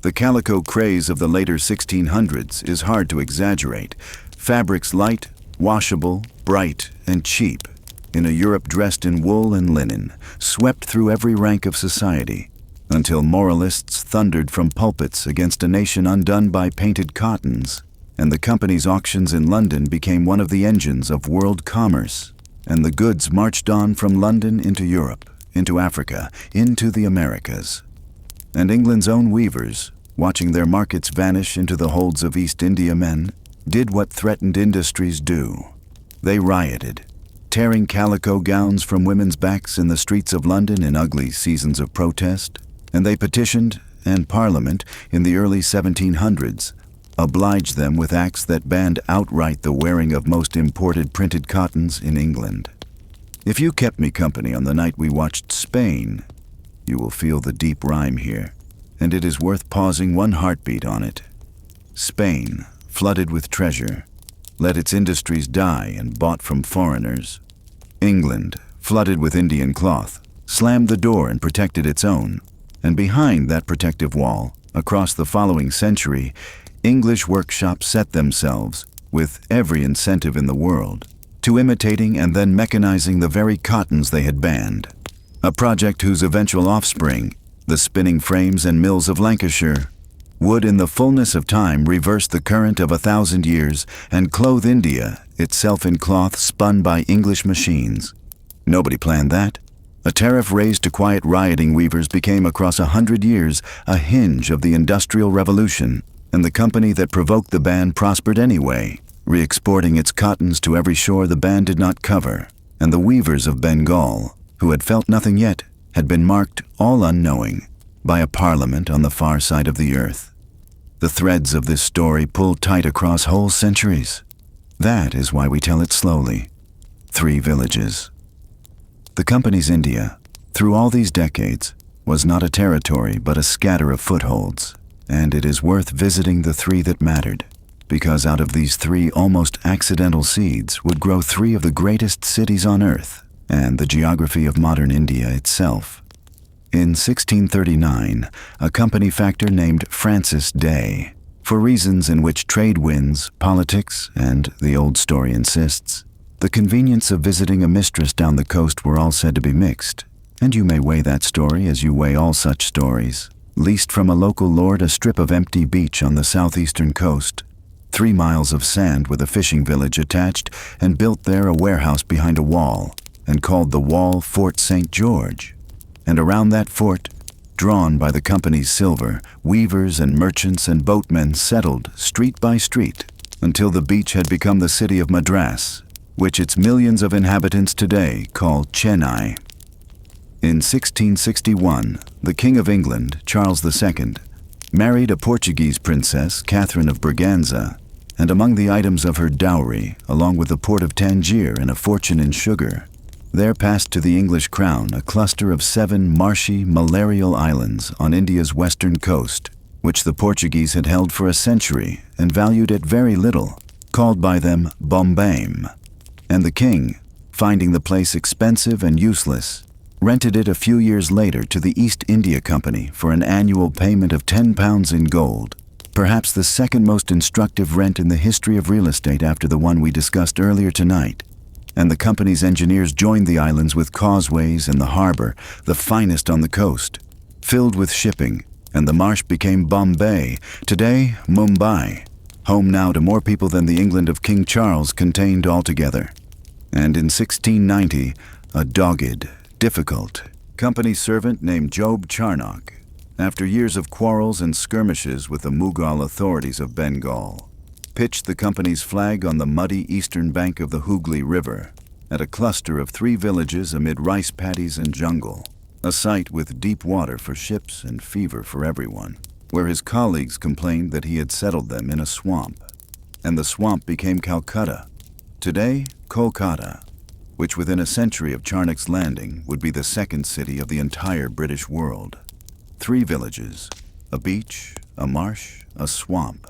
The calico craze of the later 1600s is hard to exaggerate. Fabrics light, washable, bright, and cheap, in a Europe dressed in wool and linen, swept through every rank of society, until moralists thundered from pulpits against a nation undone by painted cottons, and the company's auctions in London became one of the engines of world commerce, and the goods marched on from London into Europe, into Africa, into the Americas. And England's own weavers, watching their markets vanish into the holds of East India men, did what threatened industries do. They rioted, tearing calico gowns from women's backs in the streets of London in ugly seasons of protest, and they petitioned, and Parliament, in the early 1700s, obliged them with acts that banned outright the wearing of most imported printed cottons in England. If you kept me company on the night we watched Spain, you will feel the deep rhyme here, and it is worth pausing one heartbeat on it. Spain, flooded with treasure, let its industries die and bought from foreigners. England, flooded with Indian cloth, slammed the door and protected its own. And behind that protective wall, across the following century, English workshops set themselves, with every incentive in the world, to imitating and then mechanizing the very cottons they had banned. A project whose eventual offspring, the spinning frames and mills of Lancashire, would in the fullness of time reverse the current of 1,000 years and clothe India, itself in cloth spun by English machines. Nobody planned that. A tariff raised to quiet rioting weavers became across 100 years a hinge of the Industrial Revolution, and the company that provoked the ban prospered anyway, re-exporting its cottons to every shore the ban did not cover, and the weavers of Bengal, who had felt nothing yet, had been marked, all unknowing, by a parliament on the far side of the earth. The threads of this story pull tight across whole centuries. That is why we tell it slowly. 3 villages. The company's India, through all these decades, was not a territory but a scatter of footholds, and it is worth visiting the 3 that mattered, because out of these 3 almost accidental seeds would grow 3 of the greatest cities on earth, and the geography of modern India itself. In 1639, a company factor named Francis Day, for reasons in which trade wins, politics, and, the old story insists, the convenience of visiting a mistress down the coast were all said to be mixed, and you may weigh that story as you weigh all such stories, leased from a local lord a strip of empty beach on the southeastern coast, 3 miles of sand with a fishing village attached, and built there a warehouse behind a wall, and called the wall Fort St. George. And around that fort, drawn by the company's silver, weavers and merchants and boatmen settled street by street until the beach had become the city of Madras, which its millions of inhabitants today call Chennai. In 1661, the King of England, Charles II, married a Portuguese princess, Catherine of Braganza, and among the items of her dowry, along with the port of Tangier and a fortune in sugar, there passed to the English crown a cluster of 7 marshy, malarial islands on India's western coast, which the Portuguese had held for a century and valued at very little, called by them Bombay. And the king, finding the place expensive and useless, rented it a few years later to the East India Company for an annual payment of £10 in gold, perhaps the second most instructive rent in the history of real estate after the one we discussed earlier tonight. And the company's engineers joined the islands with causeways and the harbor, the finest on the coast, filled with shipping, and the marsh became Bombay, today Mumbai, home now to more people than the England of King Charles contained altogether. And in 1690, a dogged, difficult company servant named Job Charnock, after years of quarrels and skirmishes with the Mughal authorities of Bengal, pitched the company's flag on the muddy eastern bank of the Hooghly River, at a cluster of 3 villages amid rice paddies and jungle, a site with deep water for ships and fever for everyone, where his colleagues complained that he had settled them in a swamp. And the swamp became Calcutta, today Kolkata, which within a century of Charnock's landing would be the second city of the entire British world. 3 villages, a beach, a marsh, a swamp.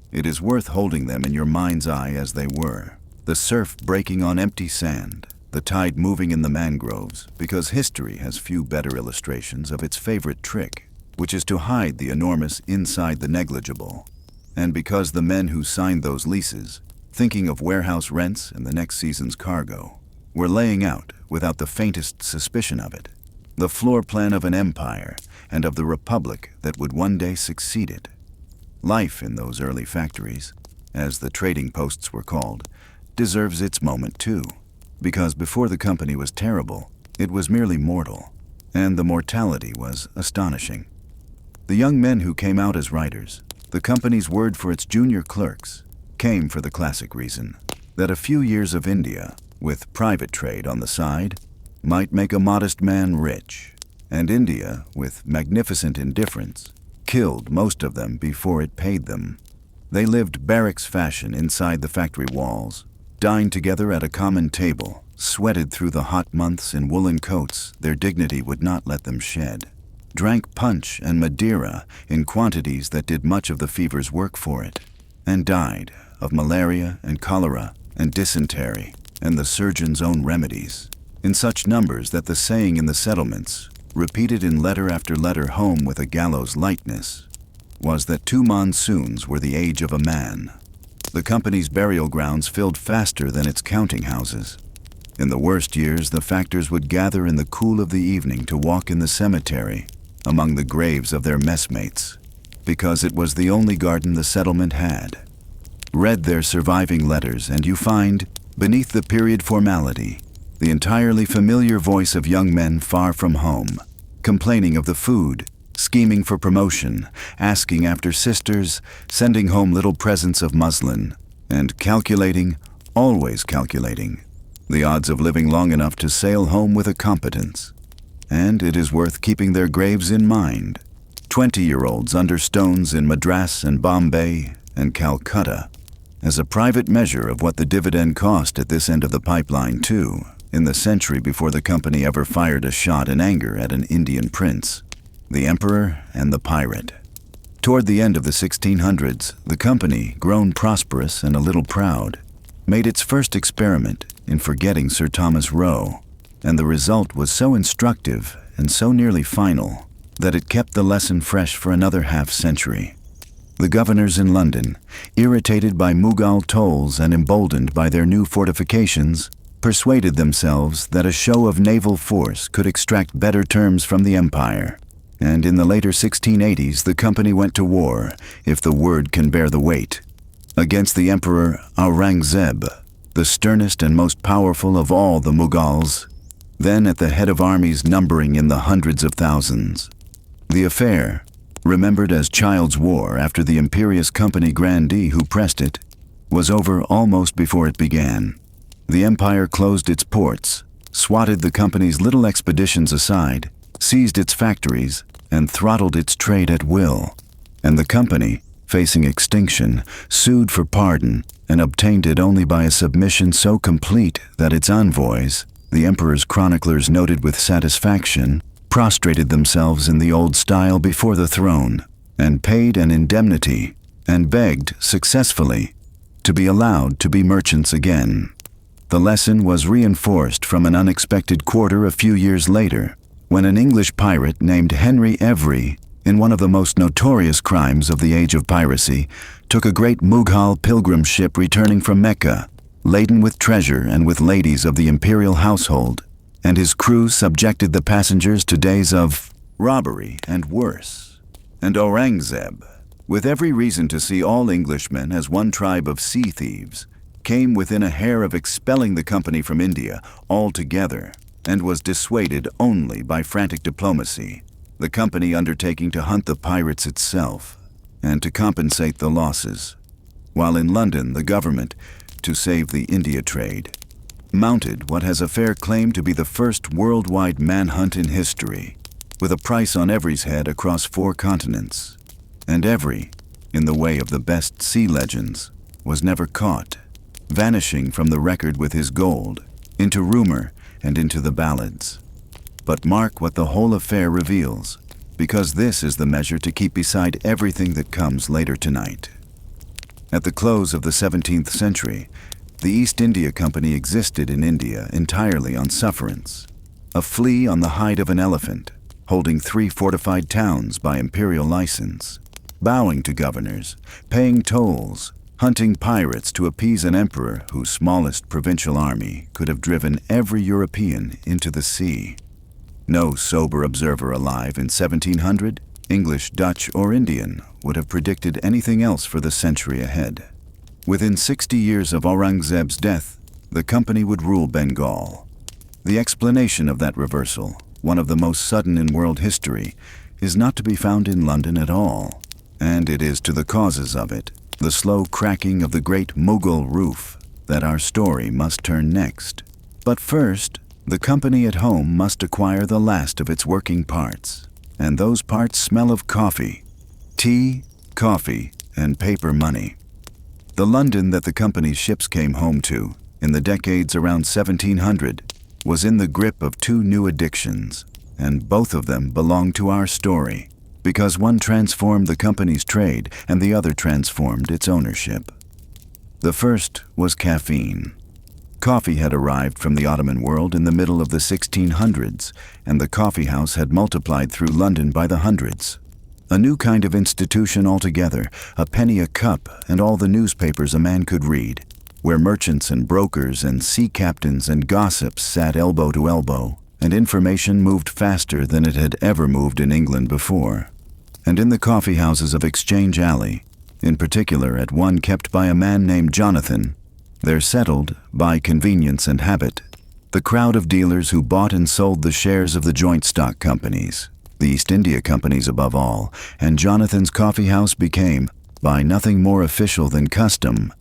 It is worth holding them in your mind's eye as they were, the surf breaking on empty sand, the tide moving in the mangroves, because history has few better illustrations of its favorite trick, which is to hide the enormous inside the negligible, and because the men who signed those leases, thinking of warehouse rents and the next season's cargo, were laying out, without the faintest suspicion of it, the floor plan of an empire and of the republic that would one day succeed it. Life in those early factories, as the trading posts were called, deserves its moment too, because before the company was terrible, it was merely mortal, and the mortality was astonishing. The young men who came out as writers, the company's word for its junior clerks, came for the classic reason that a few years of India, with private trade on the side, might make a modest man rich, and India, with magnificent indifference, killed most of them before it paid them. They lived barracks fashion inside the factory walls, dined together at a common table, sweated through the hot months in woolen coats their dignity would not let them shed, drank punch and Madeira in quantities that did much of the fever's work for it, and died of malaria and cholera and dysentery and the surgeon's own remedies, in such numbers that the saying in the settlements, repeated in letter after letter home with a gallows lightness, was that 2 monsoons were the age of a man. The company's burial grounds filled faster than its counting houses. In the worst years, the factors would gather in the cool of the evening to walk in the cemetery among the graves of their messmates, because it was the only garden the settlement had. Read their surviving letters, and you find, beneath the period formality, the entirely familiar voice of young men far from home, complaining of the food, scheming for promotion, asking after sisters, sending home little presents of muslin, and calculating, always calculating, the odds of living long enough to sail home with a competence. And it is worth keeping their graves in mind. 20-year-olds under stones in Madras and Bombay and Calcutta, as a private measure of what the dividend cost at this end of the pipeline too, in the century before the company ever fired a shot in anger at an Indian prince, the emperor and the pirate. Toward the end of the 1600s, the company, grown prosperous and a little proud, made its first experiment in forgetting Sir Thomas Roe, and the result was so instructive and so nearly final that it kept the lesson fresh for another half-century. The governors in London, irritated by Mughal tolls and emboldened by their new fortifications, persuaded themselves that a show of naval force could extract better terms from the empire, and in the later 1680s the company went to war, if the word can bear the weight, against the Emperor Aurangzeb, the sternest and most powerful of all the Mughals, then at the head of armies numbering in the hundreds of thousands. The affair, remembered as Child's War after the imperious company grandee who pressed it, was over almost before it began. The empire closed its ports, swatted the company's little expeditions aside, seized its factories, and throttled its trade at will. And the company, facing extinction, sued for pardon and obtained it only by a submission so complete that its envoys, the emperor's chroniclers noted with satisfaction, prostrated themselves in the old style before the throne, and paid an indemnity, and begged, successfully, to be allowed to be merchants again. The lesson was reinforced from an unexpected quarter a few years later, when an English pirate named Henry Every, in one of the most notorious crimes of the age of piracy, took a great Mughal pilgrim ship returning from Mecca, laden with treasure and with ladies of the imperial household, and his crew subjected the passengers to days of robbery and worse. And Aurangzeb, with every reason to see all Englishmen as one tribe of sea thieves, came within a hair of expelling the company from India altogether, and was dissuaded only by frantic diplomacy, the company undertaking to hunt the pirates itself, and to compensate the losses, while in London the government, to save the India trade, mounted what has a fair claim to be the first worldwide manhunt in history, with a price on Every's head across 4 continents. And Every, in the way of the best sea legends, was never caught, vanishing from the record with his gold, into rumor and into the ballads. But mark what the whole affair reveals, because this is the measure to keep beside everything that comes later tonight. At the close of the 17th century, the East India Company existed in India entirely on sufferance, a flea on the hide of an elephant, holding 3 fortified towns by imperial license, bowing to governors, paying tolls, hunting pirates to appease an emperor whose smallest provincial army could have driven every European into the sea. No sober observer alive in 1700, English, Dutch, or Indian, would have predicted anything else for the century ahead. Within 60 years of Aurangzeb's death, the company would rule Bengal. The explanation of that reversal, one of the most sudden in world history, is not to be found in London at all, and it is to the causes of it, the slow cracking of the great Mughal roof, that our story must turn next. But first, the company at home must acquire the last of its working parts, and those parts smell of coffee, tea, coffee, and paper money. The London that the company's ships came home to, in the decades around 1700, was in the grip of two new addictions, and both of them belong to our story, because one transformed the company's trade and the other transformed its ownership. The first was caffeine. Coffee had arrived from the Ottoman world in the middle of the 1600s, and the coffee house had multiplied through London by the hundreds. A new kind of institution altogether, a penny a cup and all the newspapers a man could read, where merchants and brokers and sea captains and gossips sat elbow to elbow, and information moved faster than it had ever moved in England before. And in the coffee houses of Exchange Alley, in particular at one kept by a man named Jonathan, there settled, by convenience and habit, the crowd of dealers who bought and sold the shares of the joint stock companies, the East India companies above all, and Jonathan's coffee house became, by nothing more official than custom,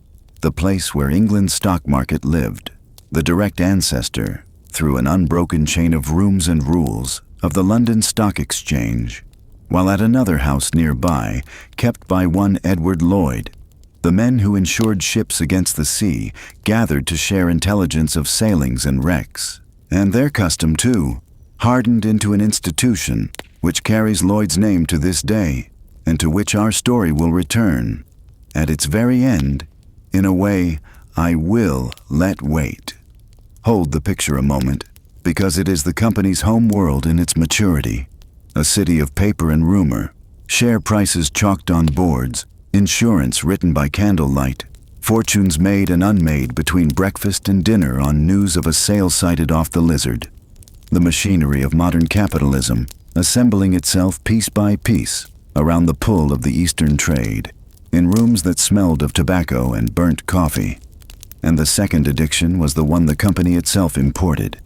the place where England's stock market lived, the direct ancestor, through an unbroken chain of rooms and rules, of the London Stock Exchange, while at another house nearby, kept by one Edward Lloyd, the men who insured ships against the sea gathered to share intelligence of sailings and wrecks, and their custom, too, hardened into an institution which carries Lloyd's name to this day, and to which our story will return. At its very end, in a way, I will let wait. Hold the picture a moment, because it is the company's home world in its maturity, a city of paper and rumor, share prices chalked on boards, insurance written by candlelight, fortunes made and unmade between breakfast and dinner on news of a sail sighted off the Lizard. The machinery of modern capitalism, assembling itself piece by piece around the pull of the Eastern trade, in rooms that smelled of tobacco and burnt coffee. And the second addiction was the one the company itself imported.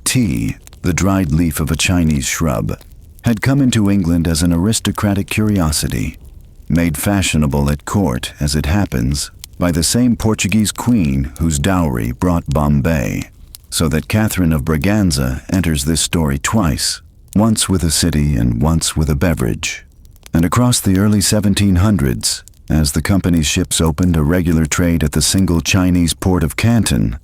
Tea, the dried leaf of a Chinese shrub, had come into England as an aristocratic curiosity, made fashionable at court, as it happens, by the same Portuguese queen whose dowry brought Bombay, so that Catherine of Braganza enters this story twice, once with a city and once with a beverage. And across the early 1700s, as the company's ships opened a regular trade at the single Chinese port of Canton,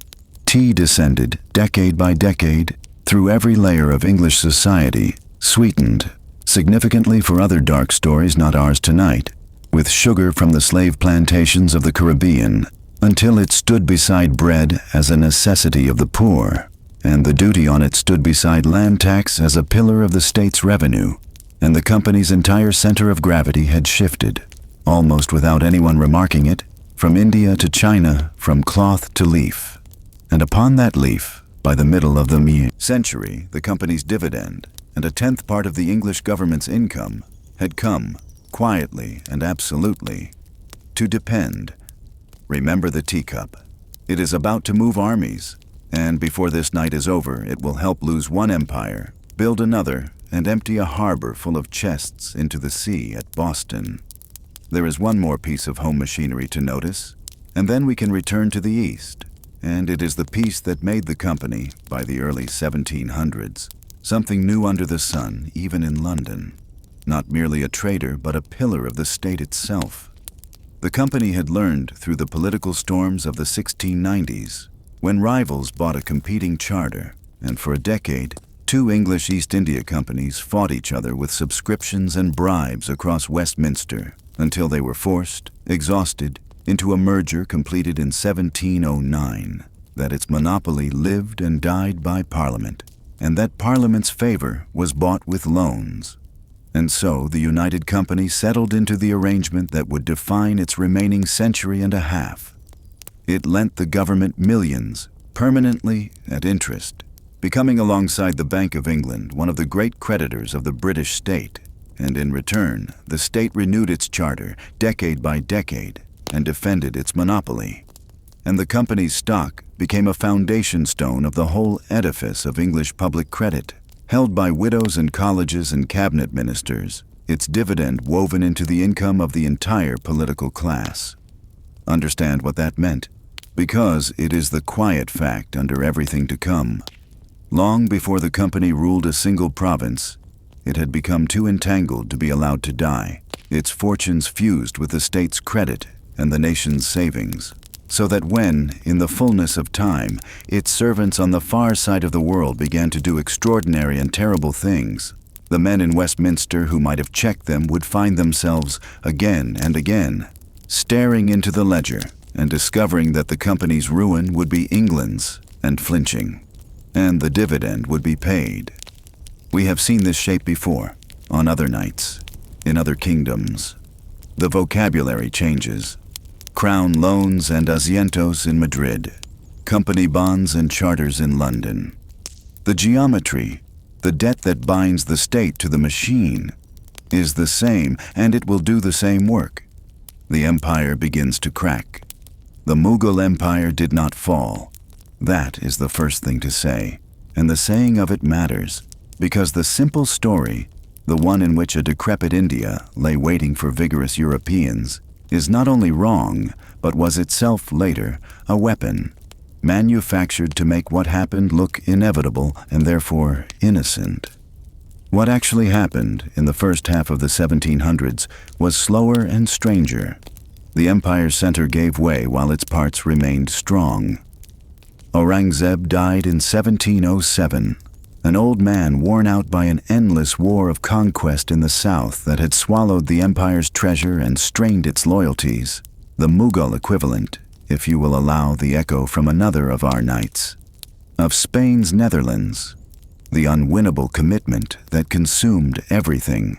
tea descended, decade by decade, through every layer of English society, sweetened, significantly for other dark stories not ours tonight, with sugar from the slave plantations of the Caribbean, until it stood beside bread as a necessity of the poor, and the duty on it stood beside land tax as a pillar of the state's revenue, and the company's entire center of gravity had shifted, almost without anyone remarking it, from India to China, from cloth to leaf. And upon that leaf, by the middle of the century, the company's dividend, and a tenth part of the English government's income, had come, quietly and absolutely, to depend. Remember the teacup. It is about to move armies, and before this night is over, it will help lose one empire, build another, and empty a harbor full of chests into the sea at Boston. There is one more piece of home machinery to notice, and then we can return to the East, and it is the piece that made the company, by the early 1700s, something new under the sun, even in London. Not merely a trader, but a pillar of the state itself. The company had learned through the political storms of the 1690s, when rivals bought a competing charter, and for a decade, two English East India companies fought each other with subscriptions and bribes across Westminster, until they were forced, exhausted, into a merger completed in 1709, that its monopoly lived and died by Parliament, and that Parliament's favor was bought with loans. And so the United Company settled into the arrangement that would define its remaining century and a half. It lent the government millions, permanently at interest, becoming alongside the Bank of England one of the great creditors of the British state, and in return, the state renewed its charter decade by decade and defended its monopoly. And the company's stock became a foundation stone of the whole edifice of English public credit, held by widows and colleges and cabinet ministers, its dividend woven into the income of the entire political class. Understand what that meant, because it is the quiet fact under everything to come. Long before the company ruled a single province, it had become too entangled to be allowed to die, its fortunes fused with the state's credit and the nation's savings. so that when, in the fullness of time, its servants on the far side of the world began to do extraordinary and terrible things, the men in Westminster who might have checked them would find themselves again and again staring into the ledger and discovering that the company's ruin would be England's and flinching, and the dividend would be paid. We have seen this shape before, on other nights, in other kingdoms. The vocabulary changes. Crown loans and asientos in Madrid, company bonds and charters in London. The geometry, the debt that binds the state to the machine, is the same, and it will do the same work. The empire begins to crack. The Mughal Empire did not fall. That is the first thing to say, and the saying of it matters, because the simple story, the one in which a decrepit India lay waiting for vigorous Europeans, is not only wrong, but was itself later a weapon, manufactured to make what happened look inevitable and therefore innocent. What actually happened in the first half of the 1700s was slower and stranger. The empire's center gave way while its parts remained strong. Aurangzeb died in 1707, an old man worn out by an endless war of conquest in the south that had swallowed the empire's treasure and strained its loyalties, the Mughal equivalent, if you will allow the echo from another of our nights, of Spain's Netherlands, the unwinnable commitment that consumed everything.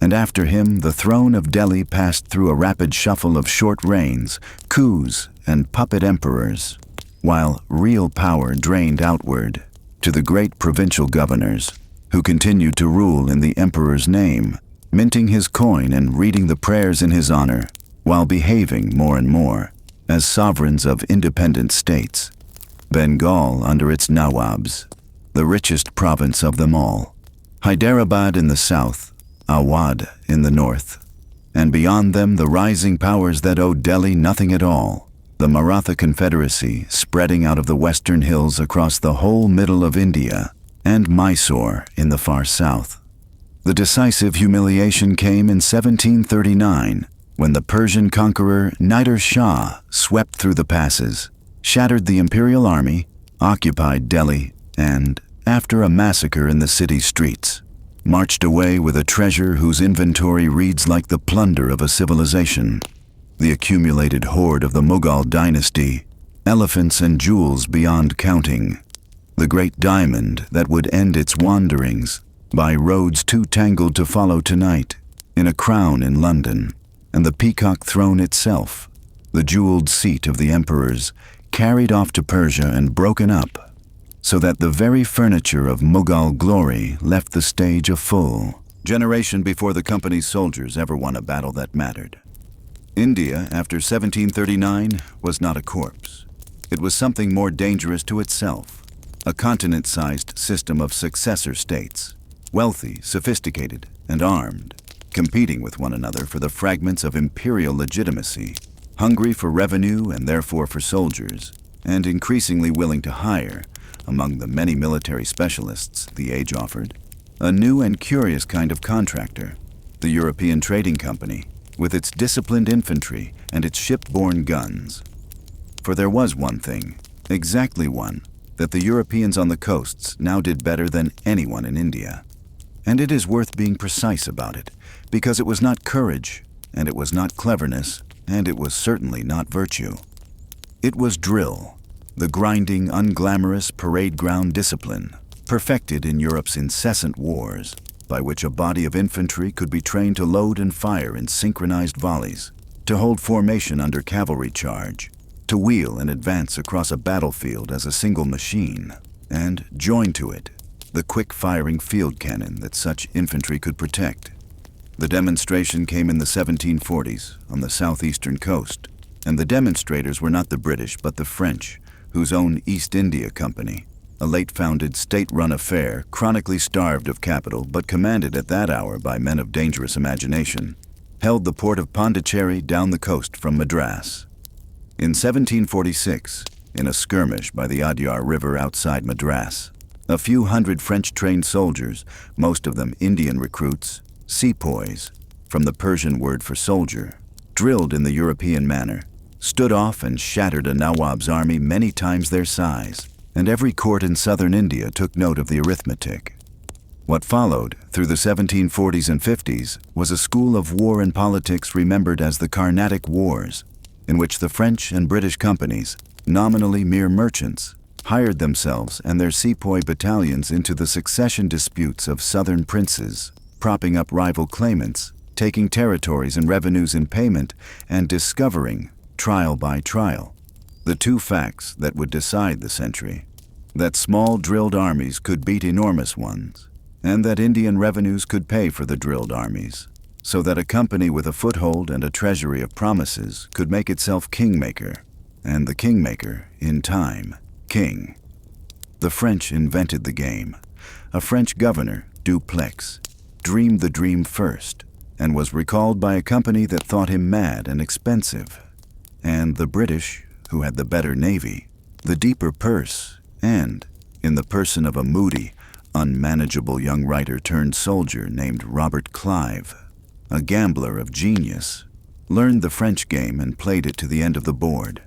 And after him, the throne of Delhi passed through a rapid shuffle of short reigns, coups, and puppet emperors, while real power drained outward to the great provincial governors, who continued to rule in the emperor's name, minting his coin and reading the prayers in his honor, while behaving more and more as sovereigns of independent states. Bengal under its nawabs, the richest province of them all, Hyderabad in the south, Awadh in the north, and beyond them the rising powers that owed Delhi nothing at all, the Maratha Confederacy spreading out of the western hills across the whole middle of India, and Mysore in the far south. The decisive humiliation came in 1739, when the Persian conqueror Nader Shah swept through the passes, shattered the imperial army, occupied Delhi, and, after a massacre in the city streets, marched away with a treasure whose inventory reads like the plunder of a civilization. The accumulated hoard of the Mughal dynasty, elephants and jewels beyond counting, the great diamond that would end its wanderings by roads too tangled to follow tonight, in a crown in London, and the peacock throne itself, the jeweled seat of the emperors, carried off to Persia and broken up, so that the very furniture of Mughal glory left the stage a full generation before the company's soldiers ever won a battle that mattered. India, after 1739, was not a corpse. It was something more dangerous to itself, a continent-sized system of successor states, wealthy, sophisticated, and armed, competing with one another for the fragments of imperial legitimacy, hungry for revenue and therefore for soldiers, and increasingly willing to hire, among the many military specialists the age offered, a new and curious kind of contractor, the European Trading Company, with its disciplined infantry and its ship-borne guns. For there was one thing, exactly one, that the Europeans on the coasts now did better than anyone in India. And it is worth being precise about it, because it was not courage, and it was not cleverness, and it was certainly not virtue. It was drill, the grinding, unglamorous parade ground discipline, perfected in Europe's incessant wars, by which a body of infantry could be trained to load and fire in synchronized volleys, to hold formation under cavalry charge, to wheel and advance across a battlefield as a single machine, and join to it the quick-firing field cannon that such infantry could protect. The demonstration came in the 1740s on the southeastern coast, and the demonstrators were not the British but the French, whose own East India Company, a late-founded state-run affair chronically starved of capital but commanded at that hour by men of dangerous imagination, held the port of Pondicherry down the coast from Madras. In 1746, in a skirmish by the Adyar River outside Madras, a few hundred French-trained soldiers, most of them Indian recruits, sepoys, from the Persian word for soldier, drilled in the European manner, stood off and shattered a Nawab's army many times their size, and every court in southern India took note of the arithmetic. What followed, through the 1740s and 50s, was a school of war and politics remembered as the Carnatic Wars, in which the French and British companies, nominally mere merchants, hired themselves and their sepoy battalions into the succession disputes of southern princes, propping up rival claimants, taking territories and revenues in payment, and discovering, trial by trial, the two facts that would decide the century: that small drilled armies could beat enormous ones, and that Indian revenues could pay for the drilled armies, so that a company with a foothold and a treasury of promises could make itself kingmaker, and the kingmaker, in time, king. The French invented the game. A French governor, Dupleix, dreamed the dream first, and was recalled by a company that thought him mad and expensive. And the British, who had the better navy, the deeper purse, and, in the person of a moody, unmanageable young writer turned soldier named Robert Clive, a gambler of genius, learned the French game and played it to the end of the board.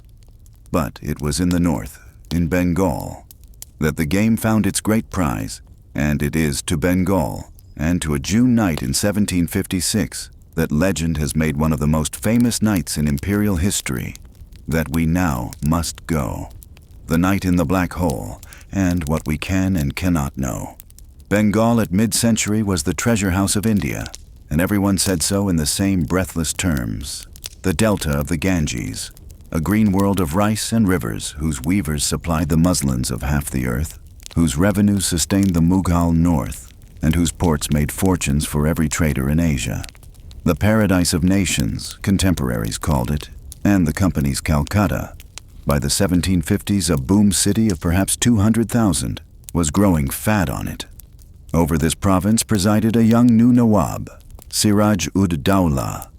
But it was in the north, in Bengal, that the game found its great prize, and it is to Bengal, and to a June night in 1756, that legend has made one of the most famous nights in imperial history, that we now must go. The night in the black hole, and what we can and cannot know. Bengal at mid-century was the treasure house of India, and everyone said so in the same breathless terms. The delta of the Ganges, a green world of rice and rivers whose weavers supplied the muslins of half the earth, whose revenues sustained the Mughal north, and whose ports made fortunes for every trader in Asia. The paradise of nations, contemporaries called it, and the company's Calcutta. By the 1750s, a boom city of perhaps 200,000 was growing fat on it. Over this province presided a young new Nawab, Siraj-ud-Dawla,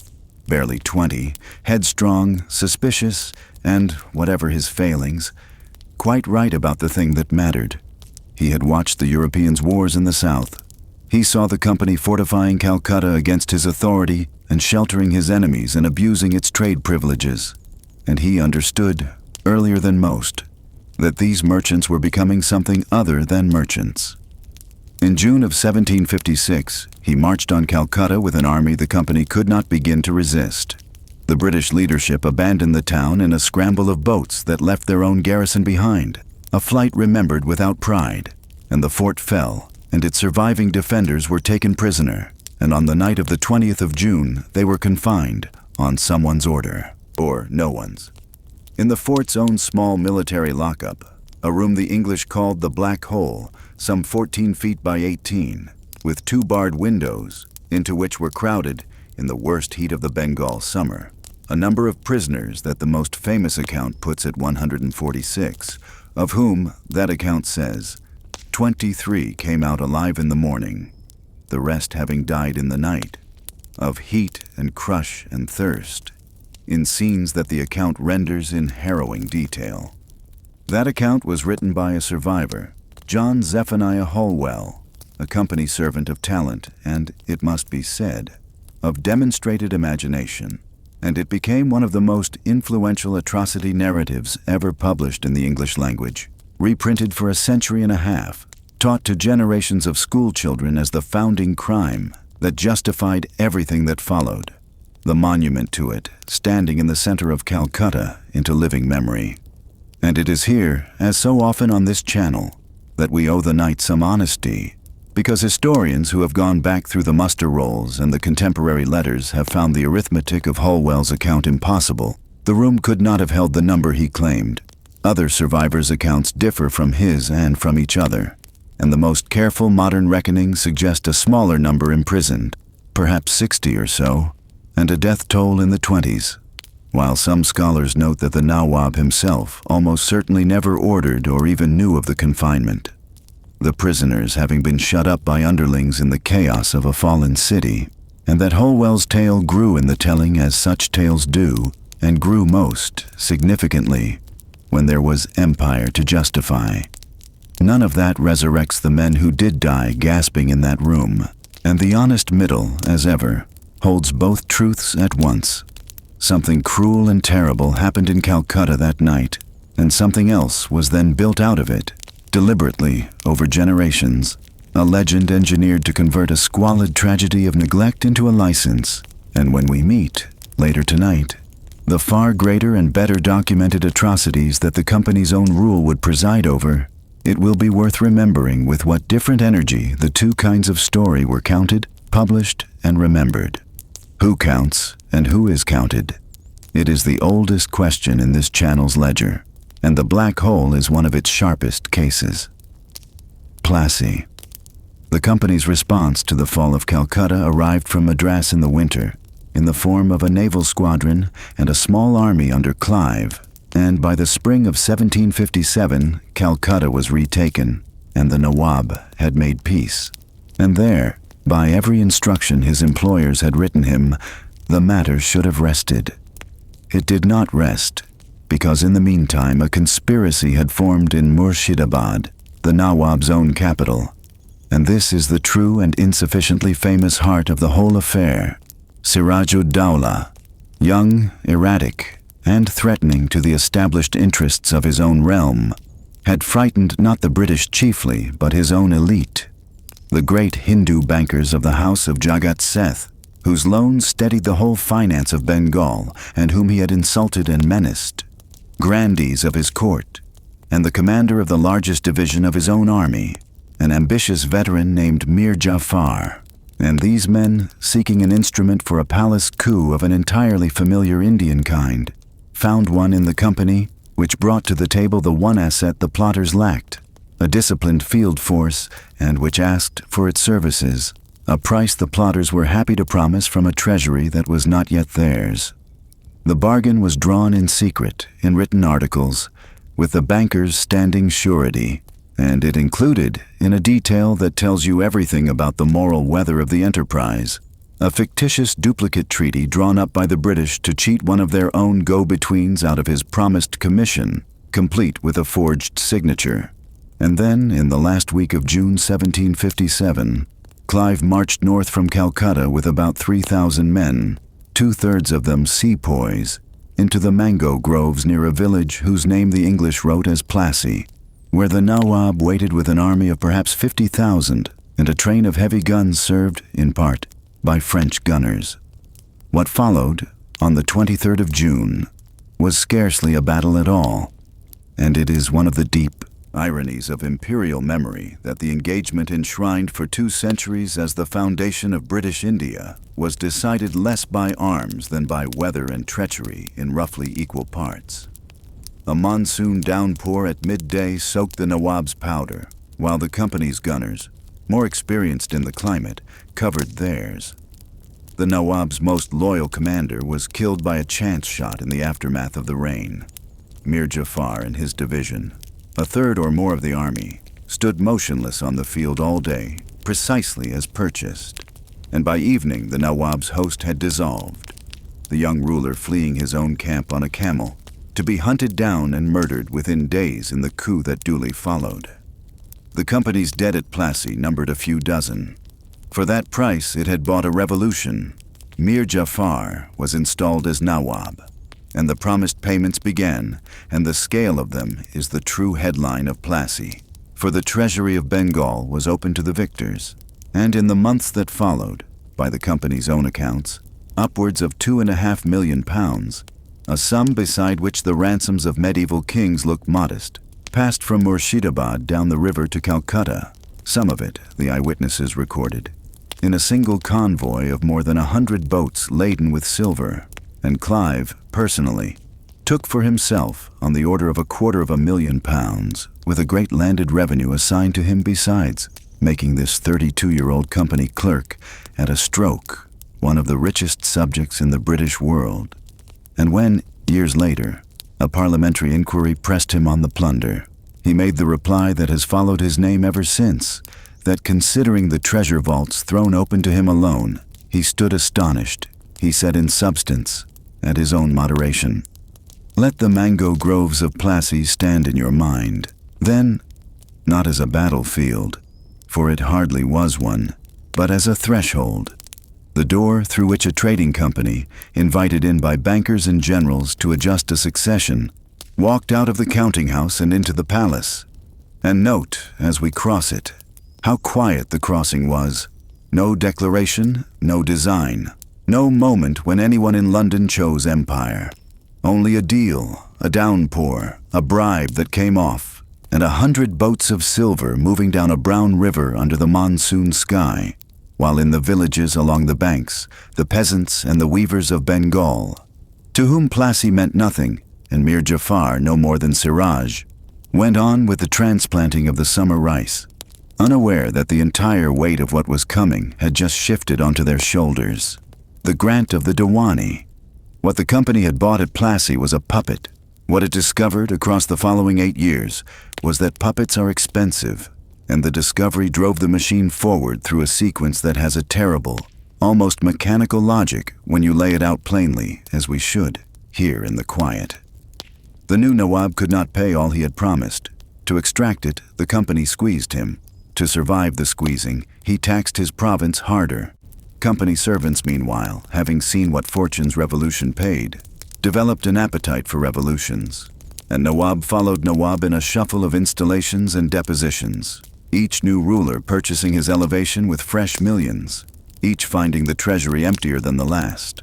barely 20, headstrong, suspicious, and, whatever his failings, quite right about the thing that mattered. He had watched the Europeans' wars in the south. He saw the company fortifying Calcutta against his authority and sheltering his enemies and abusing its trade privileges. And he understood, earlier than most, that these merchants were becoming something other than merchants. In June of 1756, he marched on Calcutta with an army the company could not begin to resist. The British leadership abandoned the town in a scramble of boats that left their own garrison behind, a flight remembered without pride, and the fort fell, and its surviving defenders were taken prisoner, and on the night of the 20th of June, they were confined, on someone's order, or no one's. In the fort's own small military lockup, a room the English called the Black Hole, some 14 feet by 18, with 2 barred windows, into which were crowded, in the worst heat of the Bengal summer, a number of prisoners that the most famous account puts at 146, of whom, that account says, 23 came out alive in the morning, the rest having died in the night, of heat and crush and thirst, in scenes that the account renders in harrowing detail. That account was written by a survivor, John Zephaniah Holwell, a company servant of talent and, it must be said, of demonstrated imagination, and it became one of the most influential atrocity narratives ever published in the English language, reprinted for a century and a half, taught to generations of school children as the founding crime that justified everything that followed, the monument to it standing in the center of Calcutta into living memory. And it is here, as so often on this channel, that we owe the night some honesty, because historians who have gone back through the muster rolls and the contemporary letters have found the arithmetic of Holwell's account impossible. The room could not have held the number he claimed. Other survivors' accounts differ from his and from each other, and the most careful modern reckonings suggest a smaller number imprisoned, perhaps 60 or so, and a death toll in the 20s, while some scholars note that the Nawab himself almost certainly never ordered or even knew of the confinement, the prisoners having been shut up by underlings in the chaos of a fallen city, and that Holwell's tale grew in the telling as such tales do, and grew most significantly when there was empire to justify. None of that resurrects the men who did die gasping in that room, and the honest middle, as ever, holds both truths at once. Something cruel and terrible happened in Calcutta that night, and something else was then built out of it, deliberately, over generations. A legend engineered to convert a squalid tragedy of neglect into a license. And when we meet, later tonight, the far greater and better documented atrocities that the company's own rule would preside over, it will be worth remembering with what different energy the two kinds of story were counted, published, and remembered. Who counts and who is counted? It is the oldest question in this channel's ledger, and the black hole is one of its sharpest cases. Plassey. The company's response to the fall of Calcutta arrived from Madras in the winter, in the form of a naval squadron and a small army under Clive, and by the spring of 1757, Calcutta was retaken, and the Nawab had made peace. And there, by every instruction his employers had written him, the matter should have rested. It did not rest, because in the meantime a conspiracy had formed in Murshidabad, the Nawab's own capital. And this is the true and insufficiently famous heart of the whole affair. Siraj-ud-Dawla, young, erratic, and threatening to the established interests of his own realm, had frightened not the British chiefly, but his own elite, the great Hindu bankers of the house of Jagat Seth, whose loans steadied the whole finance of Bengal and whom he had insulted and menaced, grandees of his court, and the commander of the largest division of his own army, an ambitious veteran named Mir Jafar. And these men, seeking an instrument for a palace coup of an entirely familiar Indian kind, found one in the company which brought to the table the one asset the plotters lacked, a disciplined field force, and which asked for its services, a price the plotters were happy to promise from a treasury that was not yet theirs. The bargain was drawn in secret, in written articles, with the bankers standing surety, and it included, in a detail that tells you everything about the moral weather of the enterprise, a fictitious duplicate treaty drawn up by the British to cheat one of their own go-betweens out of his promised commission, complete with a forged signature. And then, in the last week of June 1757, Clive marched north from Calcutta with about 3,000 men, two-thirds of them sepoys, into the mango groves near a village whose name the English wrote as Plassey, where the Nawab waited with an army of perhaps 50,000 and a train of heavy guns served, in part, by French gunners. What followed, on the 23rd of June, was scarcely a battle at all, and it is one of the deep ironies of imperial memory that the engagement enshrined for 2 centuries as the foundation of British India was decided less by arms than by weather and treachery in roughly equal parts. A monsoon downpour at midday soaked the Nawab's powder, while the company's gunners, more experienced in the climate, covered theirs. The Nawab's most loyal commander was killed by a chance shot in the aftermath of the rain. Mir Jafar and his division, a third or more of the army, stood motionless on the field all day, precisely as purchased. And by evening the Nawab's host had dissolved, the young ruler fleeing his own camp on a camel, to be hunted down and murdered within days in the coup that duly followed. The company's dead at Plassey numbered a few dozen. For that price it had bought a revolution. Mir Jafar was installed as Nawab, and the promised payments began, and the scale of them is the true headline of Plassey. For the treasury of Bengal was open to the victors, and in the months that followed, by the company's own accounts, upwards of £2.5 million, a sum beside which the ransoms of medieval kings look modest, passed from Murshidabad down the river to Calcutta, some of it, the eyewitnesses recorded, in a single convoy of more than 100 boats laden with silver, and Clive, personally, took for himself on the order of £250,000, with a great landed revenue assigned to him besides, making this 32-year-old company clerk, at a stroke, one of the richest subjects in the British world. And when, years later, a parliamentary inquiry pressed him on the plunder, he made the reply that has followed his name ever since, that considering the treasure vaults thrown open to him alone, he stood astonished, he said in substance, at his own moderation. Let the mango groves of Plassey stand in your mind, then, not as a battlefield, for it hardly was one, but as a threshold, the door through which a trading company, invited in by bankers and generals to adjust a succession, walked out of the counting house and into the palace. And note, as we cross it, how quiet the crossing was. No declaration, no design, no moment when anyone in London chose empire. Only a deal, a downpour, a bribe that came off, and 100 boats of silver moving down a brown river under the monsoon sky, while in the villages along the banks, the peasants and the weavers of Bengal, to whom Plassey meant nothing, and Mir Jafar no more than Siraj, went on with the transplanting of the summer rice, unaware that the entire weight of what was coming had just shifted onto their shoulders. The grant of the Diwani. What the company had bought at Plassey was a puppet. What it discovered across the following 8 years was that puppets are expensive, and the discovery drove the machine forward through a sequence that has a terrible, almost mechanical logic when you lay it out plainly, as we should, here in the quiet. The new Nawab could not pay all he had promised. To extract it, the company squeezed him. To survive the squeezing, he taxed his province harder. Company servants, meanwhile, having seen what Fortune's revolution paid, developed an appetite for revolutions. And Nawab followed Nawab in a shuffle of installations and depositions, each new ruler purchasing his elevation with fresh millions, each finding the treasury emptier than the last.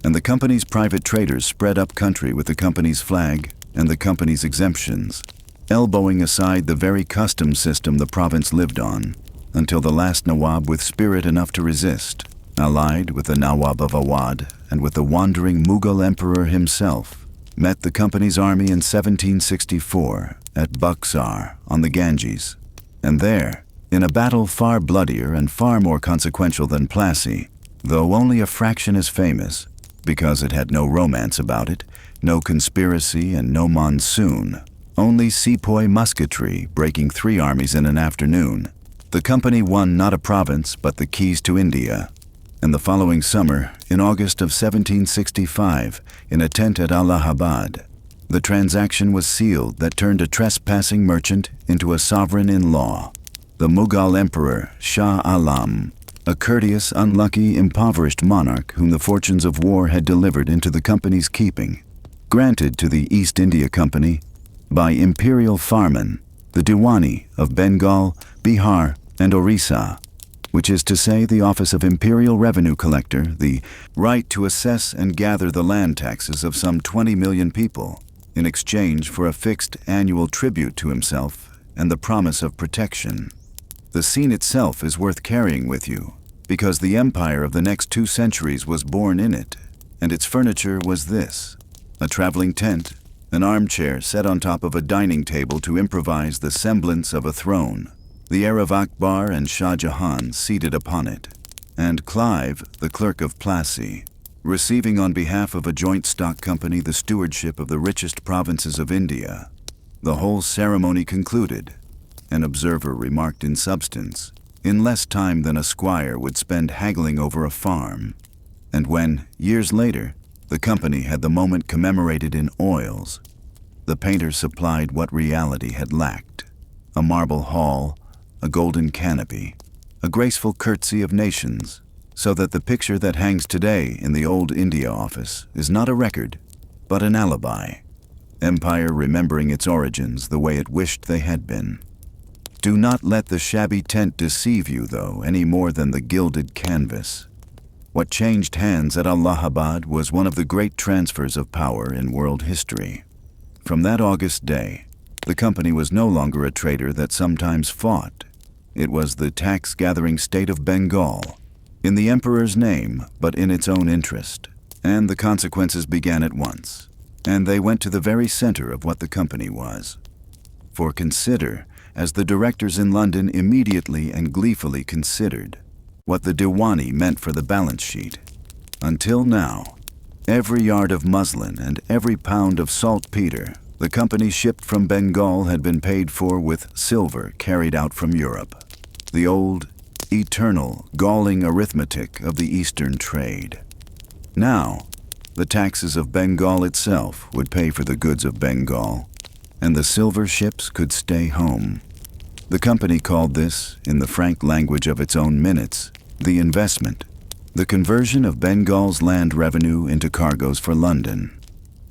And the company's private traders spread up country with the company's flag and the company's exemptions, elbowing aside the very custom system the province lived on, until the last Nawab with spirit enough to resist, allied with the Nawab of Awadh and with the wandering Mughal emperor himself, met the company's army in 1764 at Buxar on the Ganges. And there, in a battle far bloodier and far more consequential than Plassey, though only a fraction as famous, because it had no romance about it, no conspiracy and no monsoon, only sepoy musketry breaking 3 armies in an afternoon, the company won not a province but the keys to India. And the following summer, in August of 1765, in a tent at Allahabad, the transaction was sealed that turned a trespassing merchant into a sovereign-in-law, the Mughal emperor Shah Alam, a courteous, unlucky, impoverished monarch whom the fortunes of war had delivered into the company's keeping, granted to the East India Company by imperial farmen, the Diwani of Bengal, Bihar, and Orissa, which is to say the office of imperial revenue collector, the right to assess and gather the land taxes of some 20 million people, in exchange for a fixed annual tribute to himself and the promise of protection. The scene itself is worth carrying with you, because the empire of the next 2 centuries was born in it, and its furniture was this: a traveling tent, an armchair set on top of a dining table to improvise the semblance of a throne, the heir of Akbar and Shah Jahan seated upon it, and Clive, the clerk of Plassey, receiving on behalf of a joint stock company the stewardship of the richest provinces of India. The whole ceremony concluded, an observer remarked in substance, in less time than a squire would spend haggling over a farm. And when, years later, the company had the moment commemorated in oils, the painter supplied what reality had lacked: a marble hall, a golden canopy, a graceful curtsy of nations, so that the picture that hangs today in the old India office is not a record, but an alibi. Empire remembering its origins the way it wished they had been. Do not let the shabby tent deceive you, though, any more than the gilded canvas. What changed hands at Allahabad was one of the great transfers of power in world history. From that August day, the company was no longer a trader that sometimes fought. It was the tax-gathering state of Bengal, in the emperor's name, but in its own interest. And the consequences began at once, and they went to the very center of what the company was. For consider, as the directors in London immediately and gleefully considered, what the Diwani meant for the balance sheet. Until now, every yard of muslin and every pound of saltpeter the company shipped from Bengal had been paid for with silver carried out from Europe. The old, eternal, galling arithmetic of the Eastern trade. Now, the taxes of Bengal itself would pay for the goods of Bengal, and the silver ships could stay home. The company called this, in the frank language of its own minutes, the investment, the conversion of Bengal's land revenue into cargoes for London.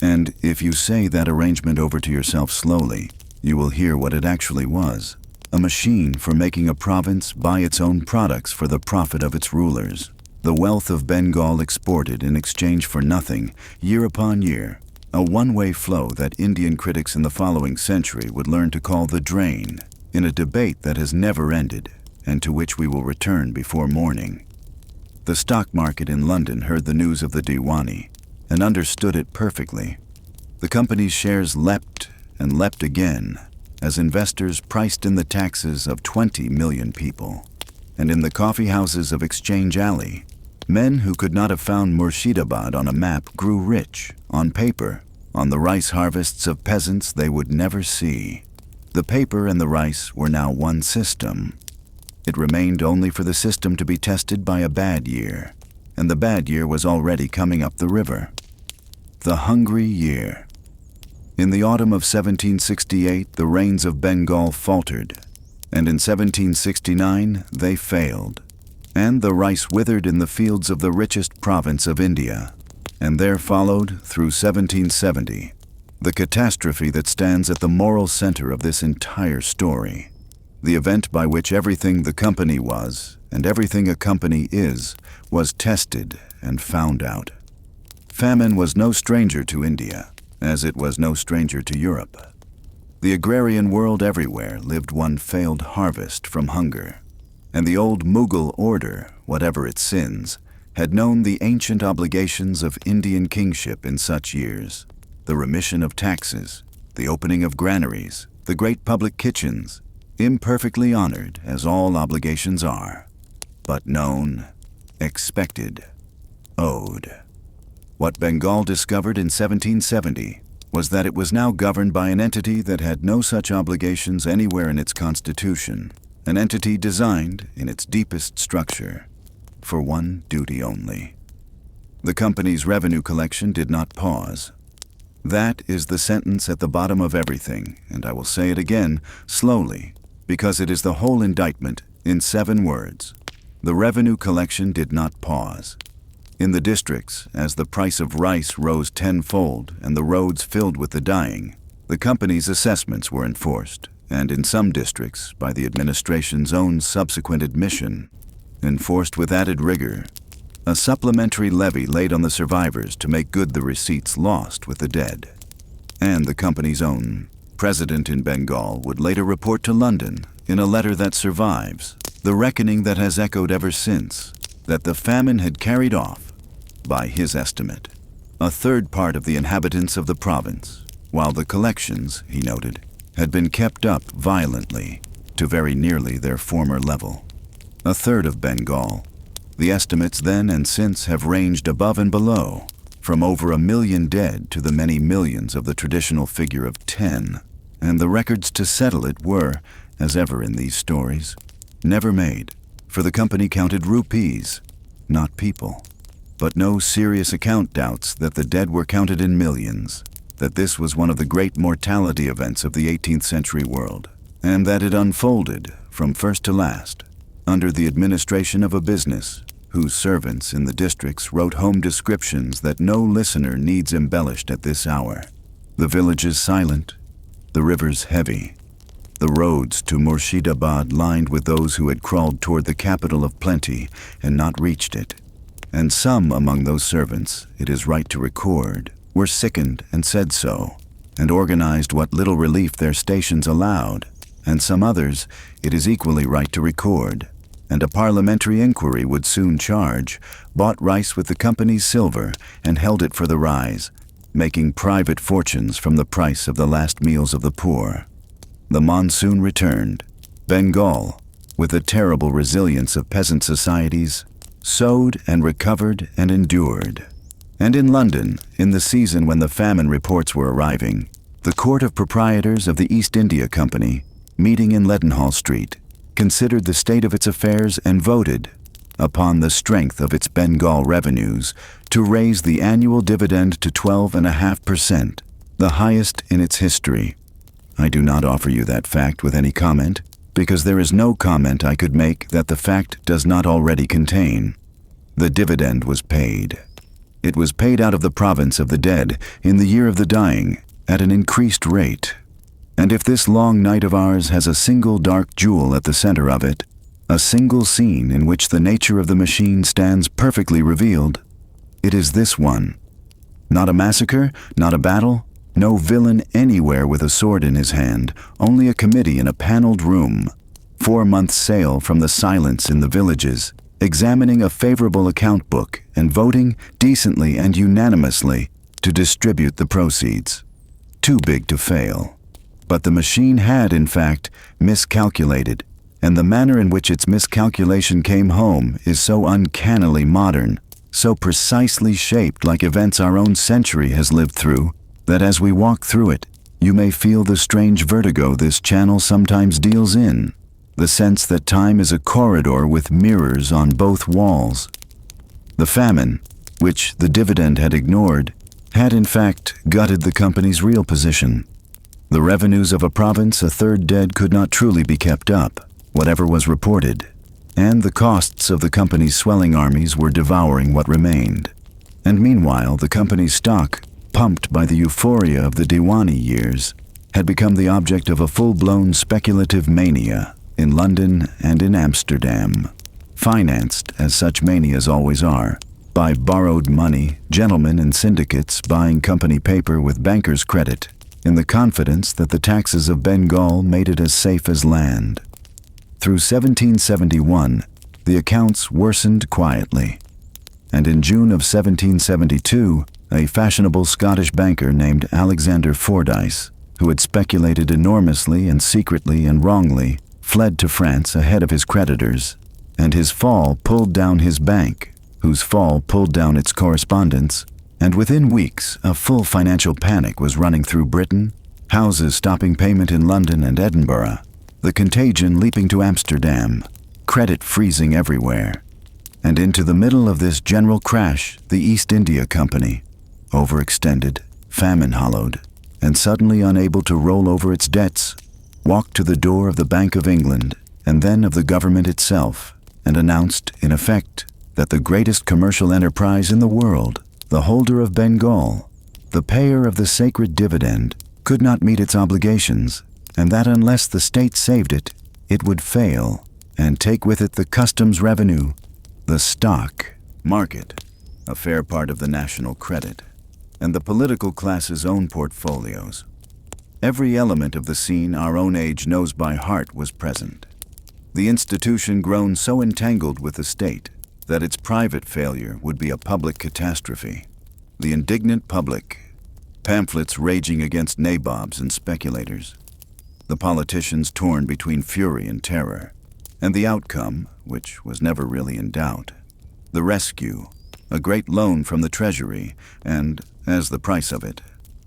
And if you say that arrangement over to yourself slowly, you will hear what it actually was: a machine for making a province buy its own products for the profit of its rulers. The wealth of Bengal exported in exchange for nothing, year upon year, a one-way flow that Indian critics in the following century would learn to call the drain, in a debate that has never ended, and to which we will return before morning. The stock market in London heard the news of the Diwani and understood it perfectly. The company's shares leapt and leapt again as investors priced in the taxes of 20 million people. And in the coffee houses of Exchange Alley, men who could not have found Murshidabad on a map grew rich, on paper, on the rice harvests of peasants they would never see. The paper and the rice were now one system. It remained only for the system to be tested by a bad year, and the bad year was already coming up the river. The hungry year. In the autumn of 1768, the rains of Bengal faltered, and in 1769 they failed, and the rice withered in the fields of the richest province of India. And there followed, through 1770, the catastrophe that stands at the moral center of this entire story. The event by which everything the company was, and everything a company is, was tested and found out. Famine was no stranger to India, as it was no stranger to Europe. The agrarian world everywhere lived one failed harvest from hunger, and the old Mughal order, whatever its sins, had known the ancient obligations of Indian kingship in such years: the remission of taxes, the opening of granaries, the great public kitchens, imperfectly honored as all obligations are, but known, expected, owed. What Bengal discovered in 1770 was that it was now governed by an entity that had no such obligations anywhere in its constitution, an entity designed, in its deepest structure, for one duty only. The company's revenue collection did not pause. That is the sentence at the bottom of everything, and I will say it again, slowly, because it is the whole indictment in 7 words. The revenue collection did not pause. In the districts, as the price of rice rose tenfold and the roads filled with the dying, the company's assessments were enforced, and in some districts, by the administration's own subsequent admission, enforced with added rigor, a supplementary levy laid on the survivors to make good the receipts lost with the dead. And the company's own president in Bengal would later report to London, in a letter that survives, the reckoning that has echoed ever since, that the famine had carried off, by his estimate, a third part of the inhabitants of the province, while the collections, he noted, had been kept up violently to very nearly their former level. A third of Bengal. The estimates then and since have ranged above and below, from over 1 million dead to the many millions of the traditional figure of 10, and the records to settle it were, as ever in these stories, never made, for the company counted rupees, not people. But no serious account doubts that the dead were counted in millions, that this was one of the great mortality events of the 18th century world, and that it unfolded, from first to last, under the administration of a business whose servants in the districts wrote home descriptions that no listener needs embellished at this hour. The villages silent, the rivers heavy, the roads to Murshidabad lined with those who had crawled toward the capital of plenty and not reached it. And some among those servants, it is right to record, were sickened and said so, and organized what little relief their stations allowed, and some others, it is equally right to record, and a parliamentary inquiry would soon charge, bought rice with the company's silver and held it for the rise, making private fortunes from the price of the last meals of the poor. The monsoon returned. Bengal, with the terrible resilience of peasant societies, sowed and recovered and endured. And in London, in the season when the famine reports were arriving, the Court of Proprietors of the East India Company, meeting in Leadenhall Street, considered the state of its affairs and voted, upon the strength of its Bengal revenues, to raise the annual dividend to 12.5%, the highest in its history. I do not offer you that fact with any comment, because there is no comment I could make that the fact does not already contain. The dividend was paid. It was paid out of the province of the dead in the year of the dying at an increased rate. And if this long night of ours has a single dark jewel at the center of it, a single scene in which the nature of the machine stands perfectly revealed, it is this one. Not a massacre, not a battle, no villain anywhere with a sword in his hand, only a committee in a paneled room, 4 months' sail from the silence in the villages, examining a favorable account book and voting decently and unanimously to distribute the proceeds. Too big to fail. But the machine had, in fact, miscalculated, and the manner in which its miscalculation came home is so uncannily modern, so precisely shaped like events our own century has lived through, that as we walk through it, you may feel the strange vertigo this channel sometimes deals in, the sense that time is a corridor with mirrors on both walls. The famine, which the dividend had ignored, had in fact gutted the company's real position. The revenues of a province a third dead could not truly be kept up, whatever was reported, and the costs of the company's swelling armies were devouring what remained. And meanwhile, the company's stock, pumped by the euphoria of the Diwani years, had become the object of a full-blown speculative mania in London and in Amsterdam, financed, as such manias always are, by borrowed money, gentlemen and syndicates buying company paper with bankers' credit, in the confidence that the taxes of Bengal made it as safe as land. Through 1771, the accounts worsened quietly, and in June of 1772, a fashionable Scottish banker named Alexander Fordyce, who had speculated enormously and secretly and wrongly, fled to France ahead of his creditors, and his fall pulled down his bank, whose fall pulled down its correspondents, and within weeks a full financial panic was running through Britain, houses stopping payment in London and Edinburgh, the contagion leaping to Amsterdam, credit freezing everywhere. And into the middle of this general crash, the East India Company, overextended, famine-hollowed, and suddenly unable to roll over its debts, walked to the door of the Bank of England and then of the government itself, and announced, in effect, that the greatest commercial enterprise in the world, the holder of Bengal, the payer of the sacred dividend, could not meet its obligations, and that unless the state saved it, it would fail, and take with it the customs revenue, the stock market, a fair part of the national credit, and the political class's own portfolios. Every element of the scene our own age knows by heart was present. The institution grown so entangled with the state that its private failure would be a public catastrophe. The indignant public, pamphlets raging against nabobs and speculators, the politicians torn between fury and terror, and the outcome, which was never really in doubt, the rescue, a great loan from the Treasury, and, as the price of it,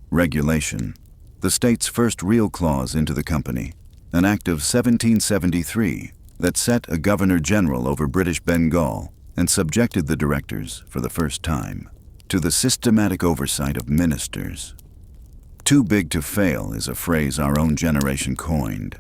regulation, the state's first real clause into the company, an act of 1773 that set a governor-general over British Bengal and subjected the directors, for the first time, to the systematic oversight of ministers. Too big to fail is a phrase our own generation coined.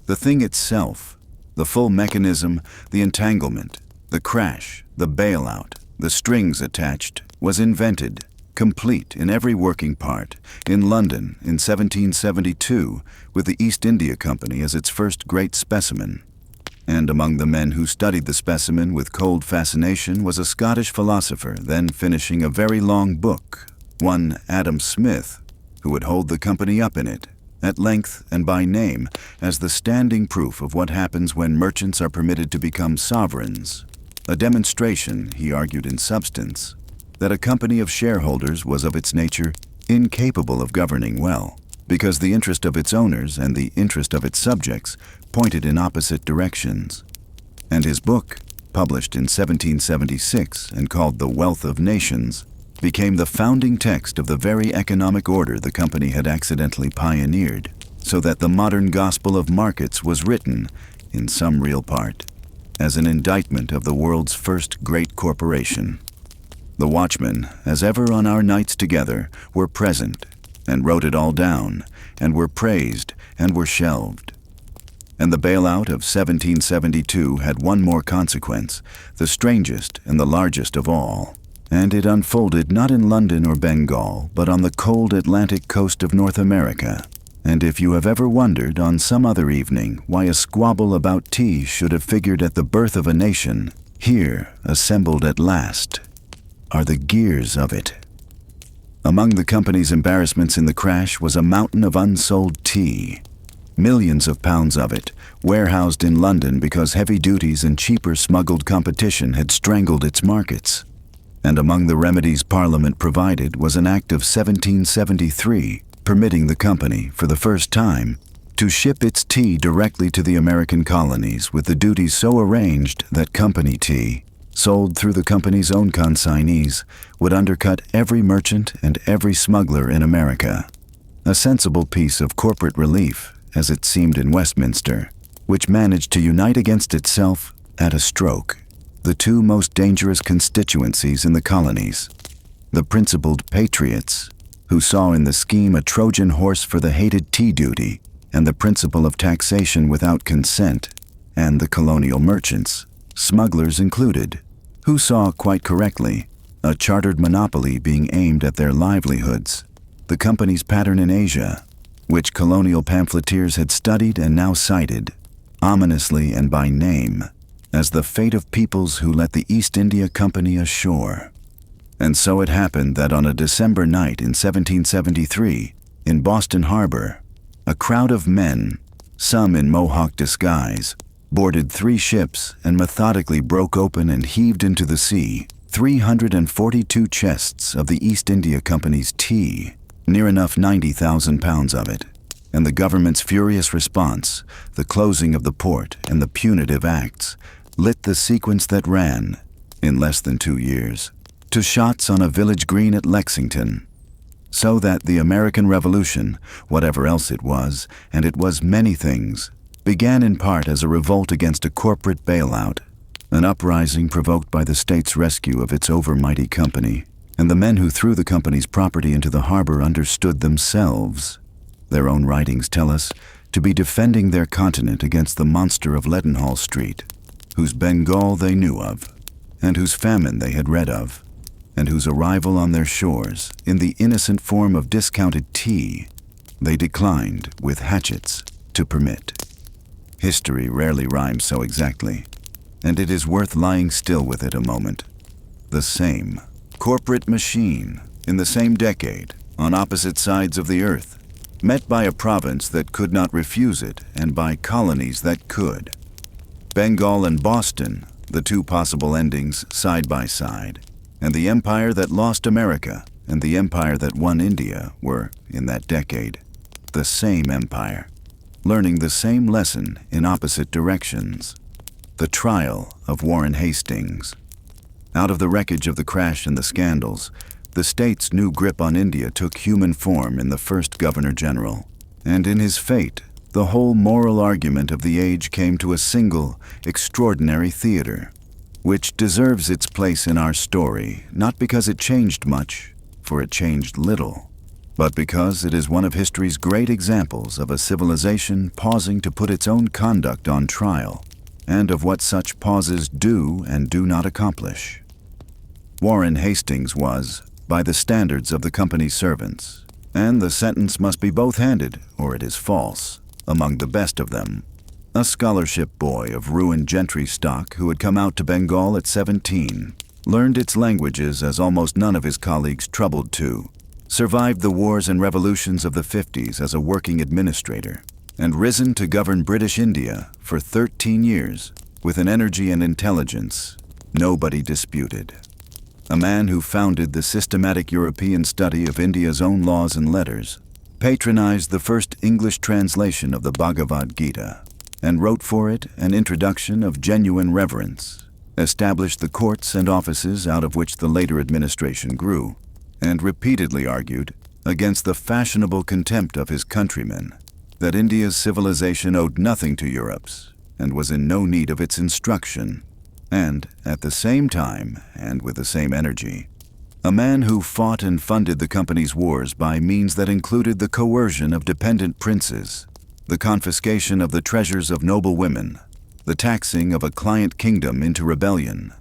The thing itself, the full mechanism, the entanglement, the crash, the bailout, the strings attached, was invented, complete in every working part, in London in 1772, with the East India Company as its first great specimen. And among the men who studied the specimen with cold fascination was a Scottish philosopher then finishing a very long book, one Adam Smith, who would hold the company up in it, at length and by name, as the standing proof of what happens when merchants are permitted to become sovereigns. A demonstration, he argued in substance, that a company of shareholders was of its nature incapable of governing well, because the interest of its owners and the interest of its subjects pointed in opposite directions. And his book, published in 1776 and called The Wealth of Nations, became the founding text of the very economic order the company had accidentally pioneered, so that the modern gospel of markets was written, in some real part, as an indictment of the world's first great corporation. The watchmen, as ever on our nights together, were present, and wrote it all down, and were praised, and were shelved. And the bailout of 1772 had one more consequence, the strangest and the largest of all. And it unfolded not in London or Bengal, but on the cold Atlantic coast of North America. And if you have ever wondered on some other evening why a squabble about tea should have figured at the birth of a nation, here, assembled at last, are the gears of it. Among the company's embarrassments in the crash was a mountain of unsold tea. Millions of pounds of it, warehoused in London because heavy duties and cheaper smuggled competition had strangled its markets. And among the remedies Parliament provided was an Act of 1773 permitting the company, for the first time, to ship its tea directly to the American colonies with the duties so arranged that company tea, sold through the company's own consignees, would undercut every merchant and every smuggler in America. A sensible piece of corporate relief, as it seemed in Westminster, which managed to unite against itself, at a stroke, the two most dangerous constituencies in the colonies, the principled patriots, who saw in the scheme a Trojan horse for the hated tea duty and the principle of taxation without consent, and the colonial merchants, smugglers included, who saw, quite correctly, a chartered monopoly being aimed at their livelihoods, the company's pattern in Asia, which colonial pamphleteers had studied and now cited, ominously and by name, as the fate of peoples who let the East India Company ashore. And so it happened that on a December night in 1773, in Boston Harbor, a crowd of men, some in Mohawk disguise, boarded 3 ships and methodically broke open and heaved into the sea 342 chests of the East India Company's tea, near enough 90,000 pounds of it. And the government's furious response, the closing of the port and the punitive acts, lit the sequence that ran, in less than 2 years, to shots on a village green at Lexington. So that the American Revolution, whatever else it was, and it was many things, began in part as a revolt against a corporate bailout, an uprising provoked by the state's rescue of its overmighty company, and the men who threw the company's property into the harbor understood themselves, their own writings tell us, to be defending their continent against the monster of Leadenhall Street, whose Bengal they knew of, and whose famine they had read of, and whose arrival on their shores, in the innocent form of discounted tea, they declined, with hatchets, to permit. History rarely rhymes so exactly, and it is worth lying still with it a moment. The same corporate machine, in the same decade, on opposite sides of the earth, met by a province that could not refuse it and by colonies that could. Bengal and Boston, the two possible endings side by side, and the empire that lost America and the empire that won India were, in that decade, the same empire, learning the same lesson in opposite directions. The trial of Warren Hastings. Out of the wreckage of the crash and the scandals, the state's new grip on India took human form in the first Governor-General, and in his fate, the whole moral argument of the age came to a single, extraordinary theater, which deserves its place in our story, not because it changed much, for it changed little, but because it is one of history's great examples of a civilization pausing to put its own conduct on trial, and of what such pauses do and do not accomplish. Warren Hastings was, by the standards of the company's servants, and the sentence must be both-handed, or it is false, among the best of them, a scholarship boy of ruined gentry stock who had come out to Bengal at 17, learned its languages as almost none of his colleagues troubled to, survived the wars and revolutions of the 50s as a working administrator, and risen to govern British India for 13 years with an energy and intelligence nobody disputed. A man who founded the systematic European study of India's own laws and letters, patronized the first English translation of the Bhagavad Gita, and wrote for it an introduction of genuine reverence, established the courts and offices out of which the later administration grew, and repeatedly argued, against the fashionable contempt of his countrymen, that India's civilization owed nothing to Europe's, and was in no need of its instruction, and, at the same time, and with the same energy, a man who fought and funded the company's wars by means that included the coercion of dependent princes, the confiscation of the treasures of noble women, the taxing of a client kingdom into rebellion,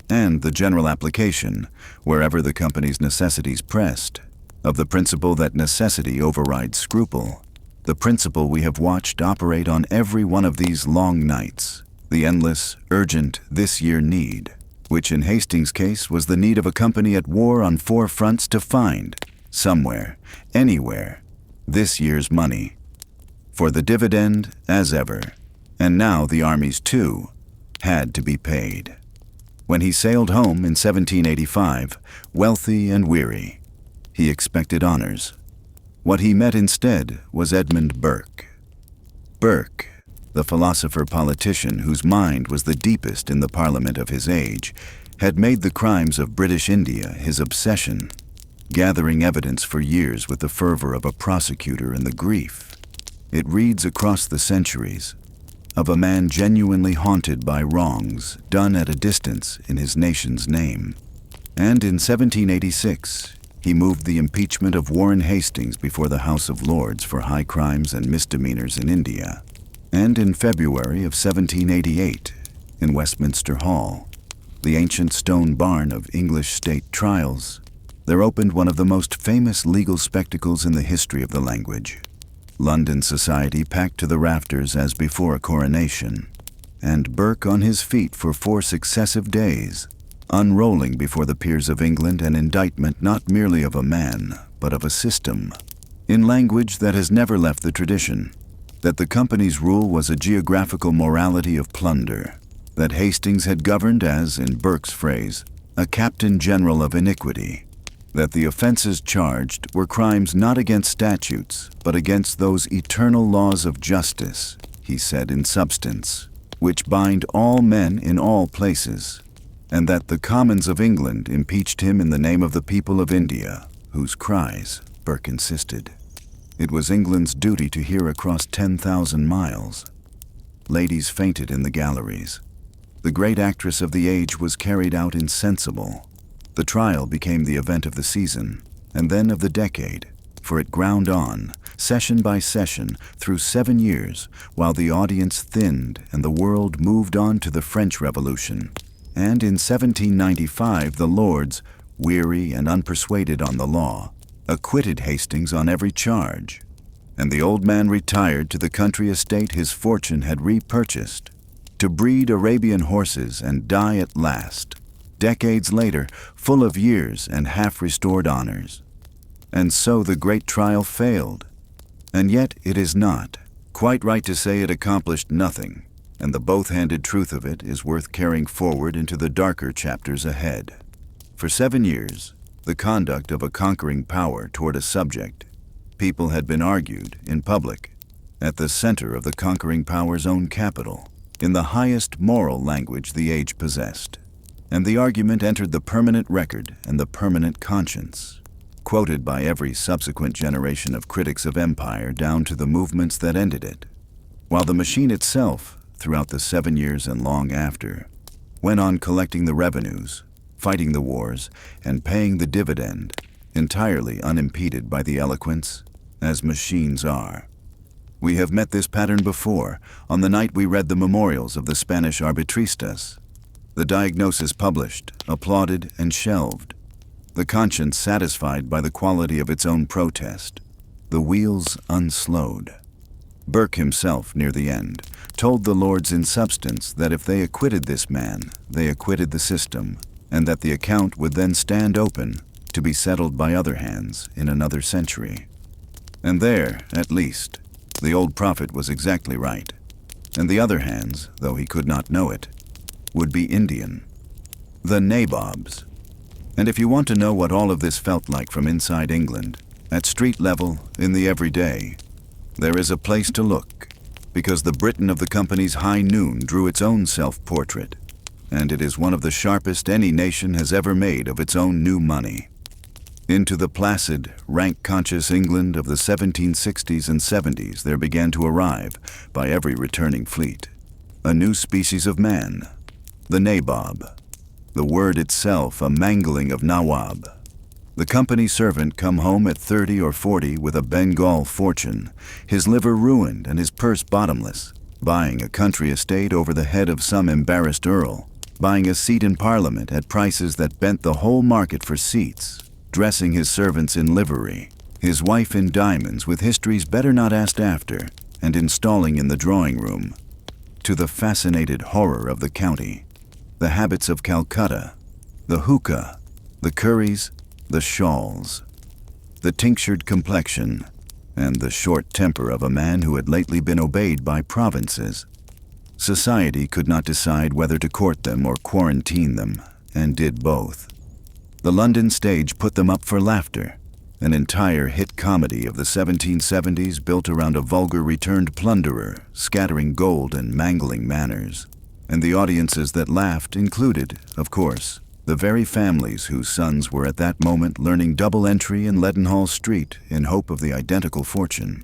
and the general application, wherever the company's necessities pressed, of the principle that necessity overrides scruple, the principle we have watched operate on every one of these long nights, the endless, urgent, this-year need, which in Hastings' case was the need of a company at war on 4 fronts to find, somewhere, anywhere, this year's money. For the dividend, as ever, and now the armies too, had to be paid. When he sailed home in 1785, wealthy and weary, he expected honors. What he met instead was Edmund Burke. Burke, the philosopher-politician whose mind was the deepest in the Parliament of his age, had made the crimes of British India his obsession, gathering evidence for years with the fervor of a prosecutor and the grief, it reads across the centuries, of a man genuinely haunted by wrongs done at a distance in his nation's name. And in 1786, he moved the impeachment of Warren Hastings before the House of Lords for high crimes and misdemeanors in India. And in February of 1788, in Westminster Hall, the ancient stone barn of English state trials, there opened one of the most famous legal spectacles in the history of the language. London society packed to the rafters as before a coronation, and Burke on his feet for 4 successive days, unrolling before the peers of England an indictment not merely of a man, but of a system, in language that has never left the tradition, that the company's rule was a geographical morality of plunder, that Hastings had governed as, in Burke's phrase, a captain general of iniquity, that the offenses charged were crimes not against statutes, but against those eternal laws of justice, he said in substance, which bind all men in all places, and that the Commons of England impeached him in the name of the people of India, whose cries, Burke insisted, it was England's duty to hear across 10,000 miles. Ladies fainted in the galleries. The great actress of the age was carried out insensible. The trial became the event of the season, and then of the decade, for it ground on, session by session, through 7 years, while the audience thinned and the world moved on to the French Revolution. And in 1795 the Lords, weary and unpersuaded on the law, acquitted Hastings on every charge, and the old man retired to the country estate his fortune had repurchased, to breed Arabian horses and die at last, decades later, full of years and half-restored honors. And so the great trial failed. And yet it is not quite right to say it accomplished nothing, and the both-handed truth of it is worth carrying forward into the darker chapters ahead. For 7 years, the conduct of a conquering power toward a subject, people had been argued, in public, at the center of the conquering power's own capital, in the highest moral language the age possessed. And the argument entered the permanent record and the permanent conscience, quoted by every subsequent generation of critics of empire down to the movements that ended it, while the machine itself, throughout the 7 years and long after, went on collecting the revenues, fighting the wars, and paying the dividend, entirely unimpeded by the eloquence, as machines are. We have met this pattern before, on the night we read the memorials of the Spanish arbitristas. The diagnosis published, applauded, and shelved. The conscience satisfied by the quality of its own protest. The wheels unslowed. Burke himself, near the end, told the Lords in substance that if they acquitted this man, they acquitted the system, and that the account would then stand open to be settled by other hands in another century. And there, at least, the old prophet was exactly right, and the other hands, though he could not know it, would be Indian. The nabobs. And if you want to know what all of this felt like from inside England, at street level, in the everyday, there is a place to look, because the Britain of the company's high noon drew its own self-portrait, and it is one of the sharpest any nation has ever made of its own new money. Into the placid, rank-conscious England of the 1760s and 70s there began to arrive, by every returning fleet, a new species of man, the nabob, the word itself a mangling of nawab, The company servant come home at 30 or 40 with a Bengal fortune, his liver ruined and his purse bottomless, buying a country estate over the head of some embarrassed earl, buying a seat in Parliament at prices that bent the whole market for seats, dressing his servants in livery, his wife in diamonds with histories better not asked after, and installing in the drawing room. To the fascinated horror of the county, the habits of Calcutta, the hookah, the curries, the shawls, the tinctured complexion, and the short temper of a man who had lately been obeyed by provinces. Society could not decide whether to court them or quarantine them, and did both. The London stage put them up for laughter, an entire hit comedy of the 1770s built around a vulgar returned plunderer, scattering gold and mangling manners. And the audiences that laughed included, of course, the very families whose sons were at that moment learning double entry in Leadenhall Street in hope of the identical fortune.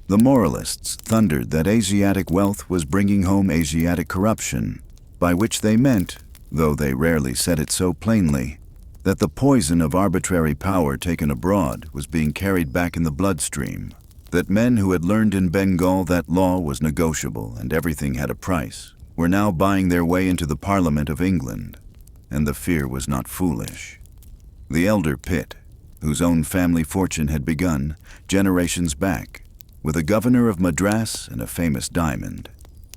The moralists thundered that Asiatic wealth was bringing home Asiatic corruption, by which they meant, though they rarely said it so plainly, that the poison of arbitrary power taken abroad was being carried back in the bloodstream, that men who had learned in Bengal that law was negotiable and everything had a price were now buying their way into the Parliament of England, and the fear was not foolish. The elder Pitt, whose own family fortune had begun, generations back, with a governor of Madras and a famous diamond,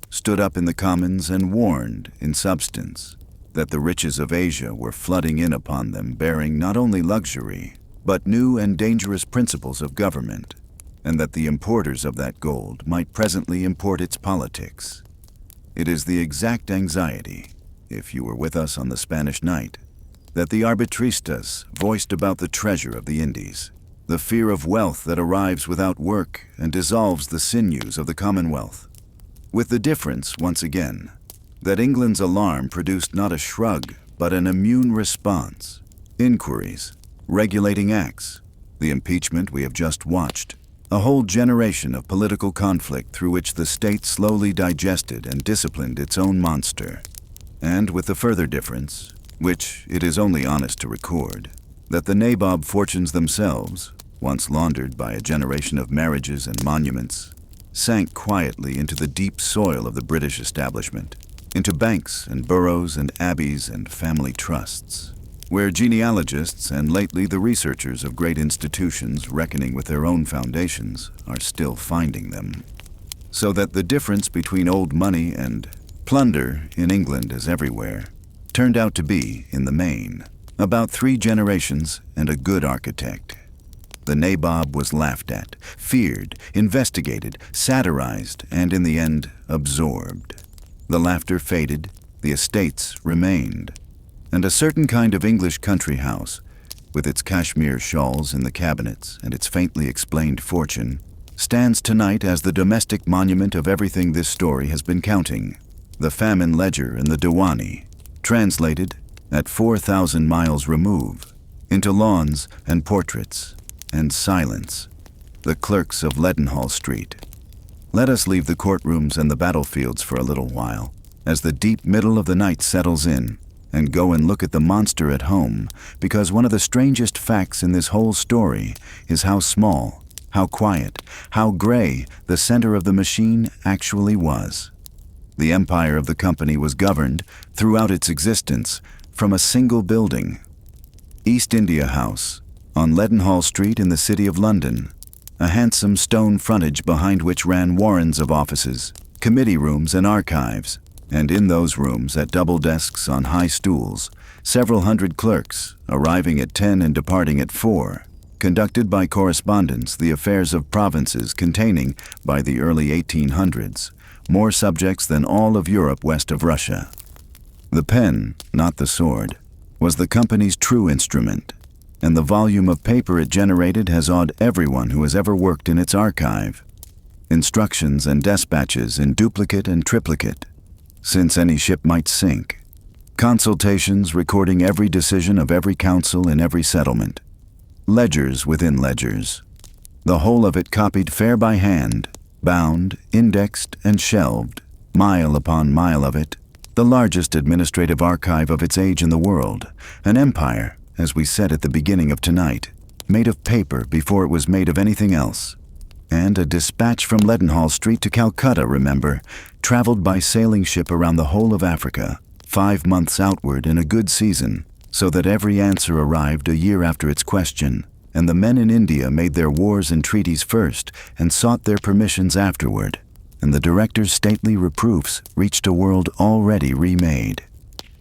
stood up in the Commons and warned, in substance, that the riches of Asia were flooding in upon them bearing not only luxury, but new and dangerous principles of government, and that the importers of that gold might presently import its politics. It is the exact anxiety, if you were with us on the Spanish night, that the arbitristas voiced about the treasure of the Indies, the fear of wealth that arrives without work and dissolves the sinews of the Commonwealth, with the difference, once again, that England's alarm produced not a shrug, but an immune response, inquiries, regulating acts, the impeachment we have just watched, a whole generation of political conflict through which the state slowly digested and disciplined its own monster. And with the further difference, which it is only honest to record, that the nabob fortunes themselves, once laundered by a generation of marriages and monuments, sank quietly into the deep soil of the British establishment, into banks and boroughs and abbeys and family trusts, where genealogists and lately the researchers of great institutions reckoning with their own foundations are still finding them. So that the difference between old money and plunder in England as everywhere turned out to be, in the main, about 3 generations and a good architect. The nabob was laughed at, feared, investigated, satirized, and in the end, absorbed. The laughter faded, the estates remained, and a certain kind of English country house, with its cashmere shawls in the cabinets and its faintly explained fortune, stands tonight as the domestic monument of everything this story has been counting. The famine ledger and the Diwani, translated, at 4,000 miles remove, into lawns and portraits and silence, the clerks of Leadenhall Street. Let us leave the courtrooms and the battlefields for a little while, as the deep middle of the night settles in, and go and look at the monster at home, because one of the strangest facts in this whole story is how small, how quiet, how gray the center of the machine actually was. The empire of the company was governed, throughout its existence, from a single building, East India House, on Leadenhall Street in the City of London, a handsome stone frontage behind which ran warrens of offices, committee rooms and archives, and in those rooms, at double desks on high stools, several hundred clerks, arriving at 10 and departing at 4, conducted by correspondence the affairs of provinces containing, by the early 1800s, more subjects than all of Europe west of Russia. The pen, not the sword, was the company's true instrument, and the volume of paper it generated has awed everyone who has ever worked in its archive. Instructions and dispatches in duplicate and triplicate, since any ship might sink. Consultations recording every decision of every council in every settlement. Ledgers within ledgers. The whole of it copied fair by hand, bound, indexed, and shelved, mile upon mile of it, the largest administrative archive of its age in the world, an empire, as we said at the beginning of tonight, made of paper before it was made of anything else. And a dispatch from Leadenhall Street to Calcutta, remember, traveled by sailing ship around the whole of Africa, 5 months outward in a good season, so that every answer arrived a year after its question, and the men in India made their wars and treaties first and sought their permissions afterward, and the director's stately reproofs reached a world already remade.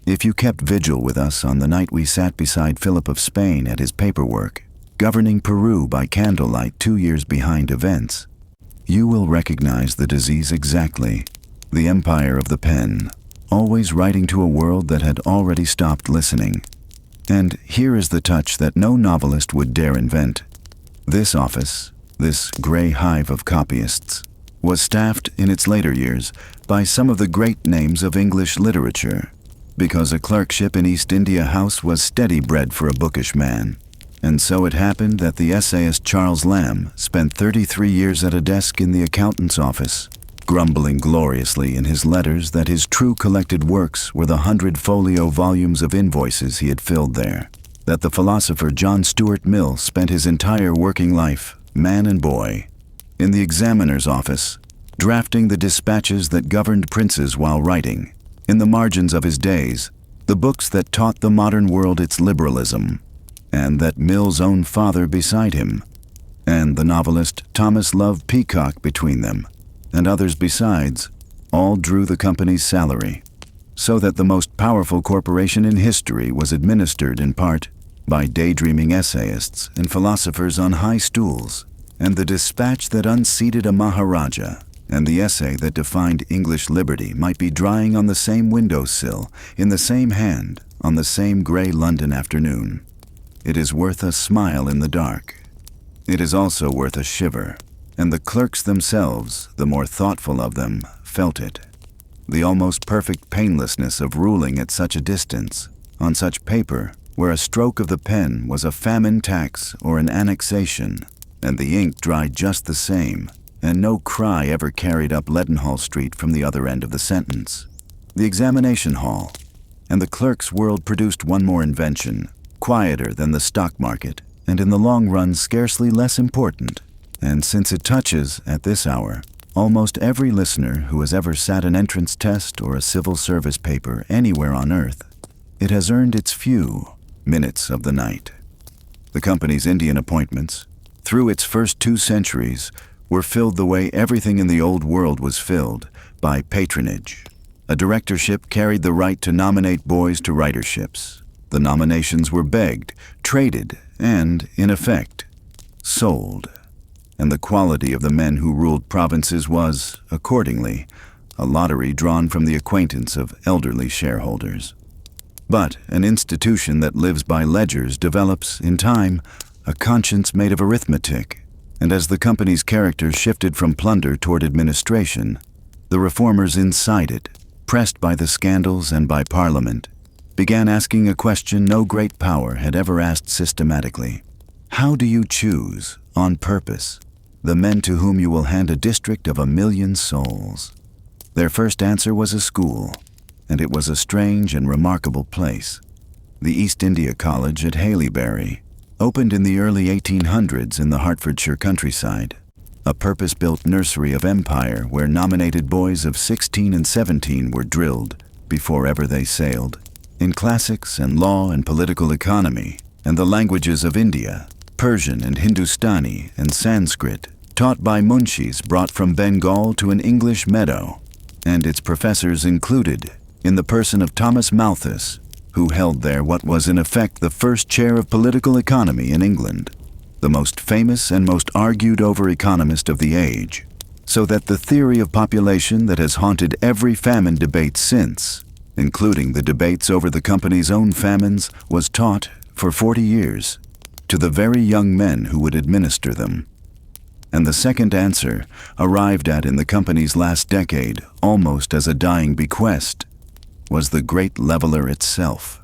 If you kept vigil with us on the night we sat beside Philip of Spain at his paperwork, governing Peru by candlelight 2 years behind events, you will recognize the disease exactly. The empire of the pen, always writing to a world that had already stopped listening. And here is the touch that no novelist would dare invent. This office, this gray hive of copyists, was staffed in its later years by some of the great names of English literature, because a clerkship in East India House was steady bread for a bookish man. And so it happened that the essayist Charles Lamb spent 33 years at a desk in the accountant's office, grumbling gloriously in his letters that his true collected works were the 100-folio volumes of invoices he had filled there, that the philosopher John Stuart Mill spent his entire working life, man and boy, in the examiner's office, drafting the dispatches that governed princes while writing, in the margins of his days, the books that taught the modern world its liberalism, and that Mill's own father beside him, and the novelist Thomas Love Peacock between them, and others besides, all drew the company's salary, so that the most powerful corporation in history was administered in part by daydreaming essayists and philosophers on high stools, and the dispatch that unseated a Maharaja and the essay that defined English liberty might be drying on the same windowsill, in the same hand, on the same gray London afternoon. It is worth a smile in the dark. It is also worth a shiver. And the clerks themselves, the more thoughtful of them, felt it. The almost perfect painlessness of ruling at such a distance, on such paper, where a stroke of the pen was a famine tax or an annexation, and the ink dried just the same, and no cry ever carried up Leadenhall Street from the other end of the sentence. The examination hall, and the clerk's world produced one more invention, quieter than the stock market, and in the long run scarcely less important. And since it touches, at this hour, almost every listener who has ever sat an entrance test or a civil service paper anywhere on earth, it has earned its few minutes of the night. The company's Indian appointments, through its first 2 centuries, were filled the way everything in the old world was filled, by patronage. A directorship carried the right to nominate boys to writerships. The nominations were begged, traded, and, in effect, sold. And the quality of the men who ruled provinces was, accordingly, a lottery drawn from the acquaintance of elderly shareholders. But an institution that lives by ledgers develops, in time, a conscience made of arithmetic, and as the company's character shifted from plunder toward administration, the reformers inside it, pressed by the scandals and by Parliament, began asking a question no great power had ever asked systematically. How do you choose, on purpose, the men to whom you will hand a district of 1,000,000 souls? Their first answer was a school, and it was a strange and remarkable place. The East India College at Haileybury, opened in the early 1800s in the Hertfordshire countryside, a purpose-built nursery of empire where nominated boys of 16 and 17 were drilled, before ever they sailed, in classics and law and political economy, and the languages of India, Persian and Hindustani and Sanskrit, taught by munshis brought from Bengal to an English meadow, and its professors included, in the person of Thomas Malthus, who held there what was in effect the first chair of political economy in England, the most famous and most argued-over economist of the age, so that the theory of population that has haunted every famine debate since, including the debates over the company's own famines, was taught, for 40 years, to the very young men who would administer them. And the second answer, arrived at in the company's last decade almost as a dying bequest, was the great leveller itself.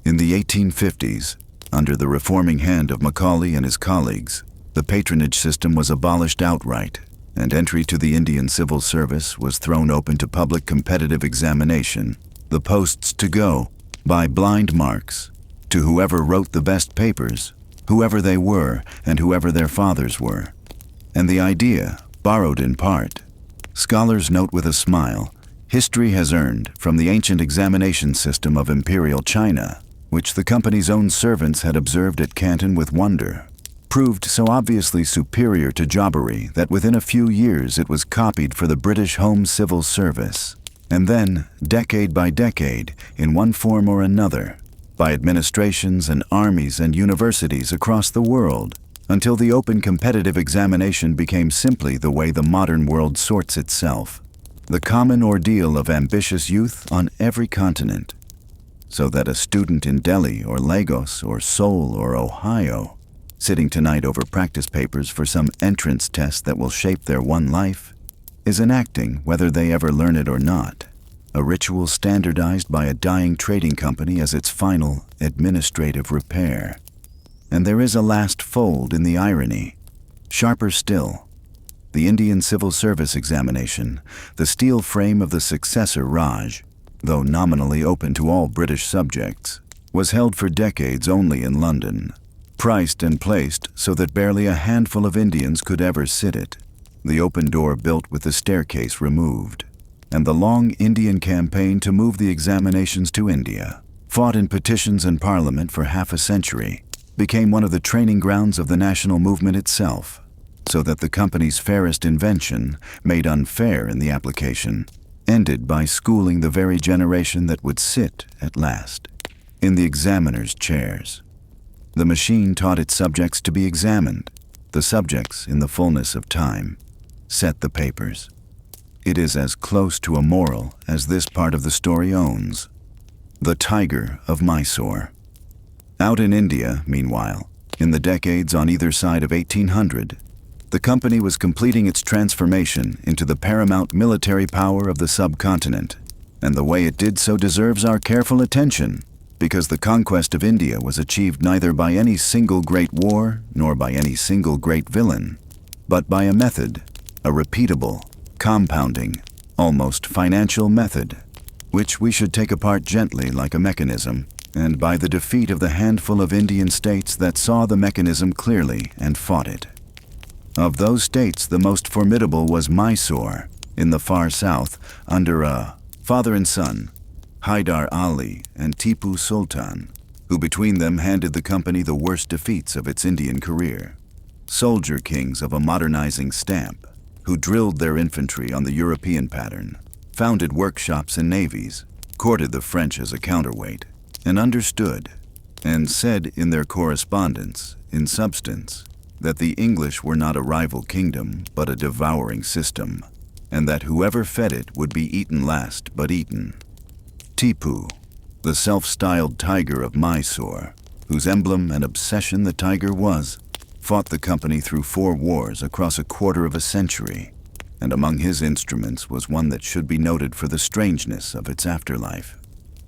In the 1850s, under the reforming hand of Macaulay and his colleagues, the patronage system was abolished outright, and entry to the Indian civil service was thrown open to public competitive examination, the posts to go, by blind marks, to whoever wrote the best papers, whoever they were and whoever their fathers were. And the idea, borrowed in part, scholars note with a smile, history has earned from the ancient examination system of imperial China, which the company's own servants had observed at Canton with wonder, proved so obviously superior to jobbery that within a few years it was copied for the British Home Civil Service, and then, decade by decade, in one form or another, by administrations and armies and universities across the world, until the open competitive examination became simply the way the modern world sorts itself, the common ordeal of ambitious youth on every continent, so that a student in Delhi or Lagos or Seoul or Ohio, sitting tonight over practice papers for some entrance test that will shape their one life, is enacting, whether they ever learn it or not, a ritual standardized by a dying trading company as its final administrative repair. And there is a last fold in the irony. Sharper still, the Indian Civil Service examination, the steel frame of the successor Raj, though nominally open to all British subjects, was held for decades only in London, priced and placed so that barely a handful of Indians could ever sit it, the open door built with the staircase removed. And the long Indian campaign to move the examinations to India, fought in petitions and parliament for half a century, became one of the training grounds of the national movement itself, so that the company's fairest invention, made unfair in the application, ended by schooling the very generation that would sit, at last, in the examiner's chairs. The machine taught its subjects to be examined. The subjects, in the fullness of time, set the papers. It is as close to a moral as this part of the story owns. The Tiger of Mysore. Out in India, meanwhile, in the decades on either side of 1800, the company was completing its transformation into the paramount military power of the subcontinent, and the way it did so deserves our careful attention, because the conquest of India was achieved neither by any single great war nor by any single great villain, but by a method, a repeatable, compounding, almost financial method, which we should take apart gently like a mechanism, and by the defeat of the handful of Indian states that saw the mechanism clearly and fought it. Of those states, the most formidable was Mysore, in the far south, under a father and son, Hyder Ali and Tipu Sultan, who between them handed the company the worst defeats of its Indian career. Soldier kings of a modernizing stamp, who drilled their infantry on the European pattern, founded workshops and navies, courted the French as a counterweight, and understood, and said in their correspondence, in substance, that the English were not a rival kingdom, but a devouring system, and that whoever fed it would be eaten last but eaten. Tipu, the self-styled tiger of Mysore, whose emblem and obsession the tiger was, fought the company through 4 wars across a quarter of a century, and among his instruments was one that should be noted for the strangeness of its afterlife.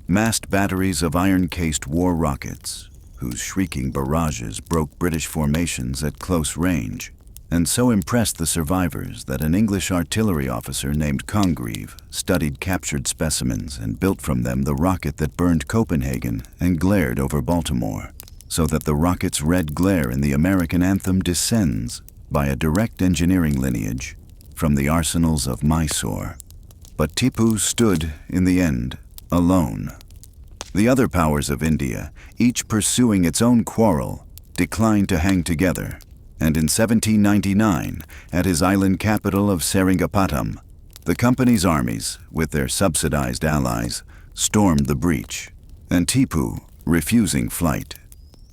Massed batteries of iron-cased war rockets, whose shrieking barrages broke British formations at close range, and so impressed the survivors that an English artillery officer named Congreve studied captured specimens and built from them the rocket that burned Copenhagen and glared over Baltimore, so that the rocket's red glare in the American anthem descends, by a direct engineering lineage, from the arsenals of Mysore. But Tipu stood, in the end, alone. The other powers of India, each pursuing its own quarrel, declined to hang together, and in 1799, at his island capital of Seringapatam, the company's armies, with their subsidized allies, stormed the breach, and Tipu, refusing flight,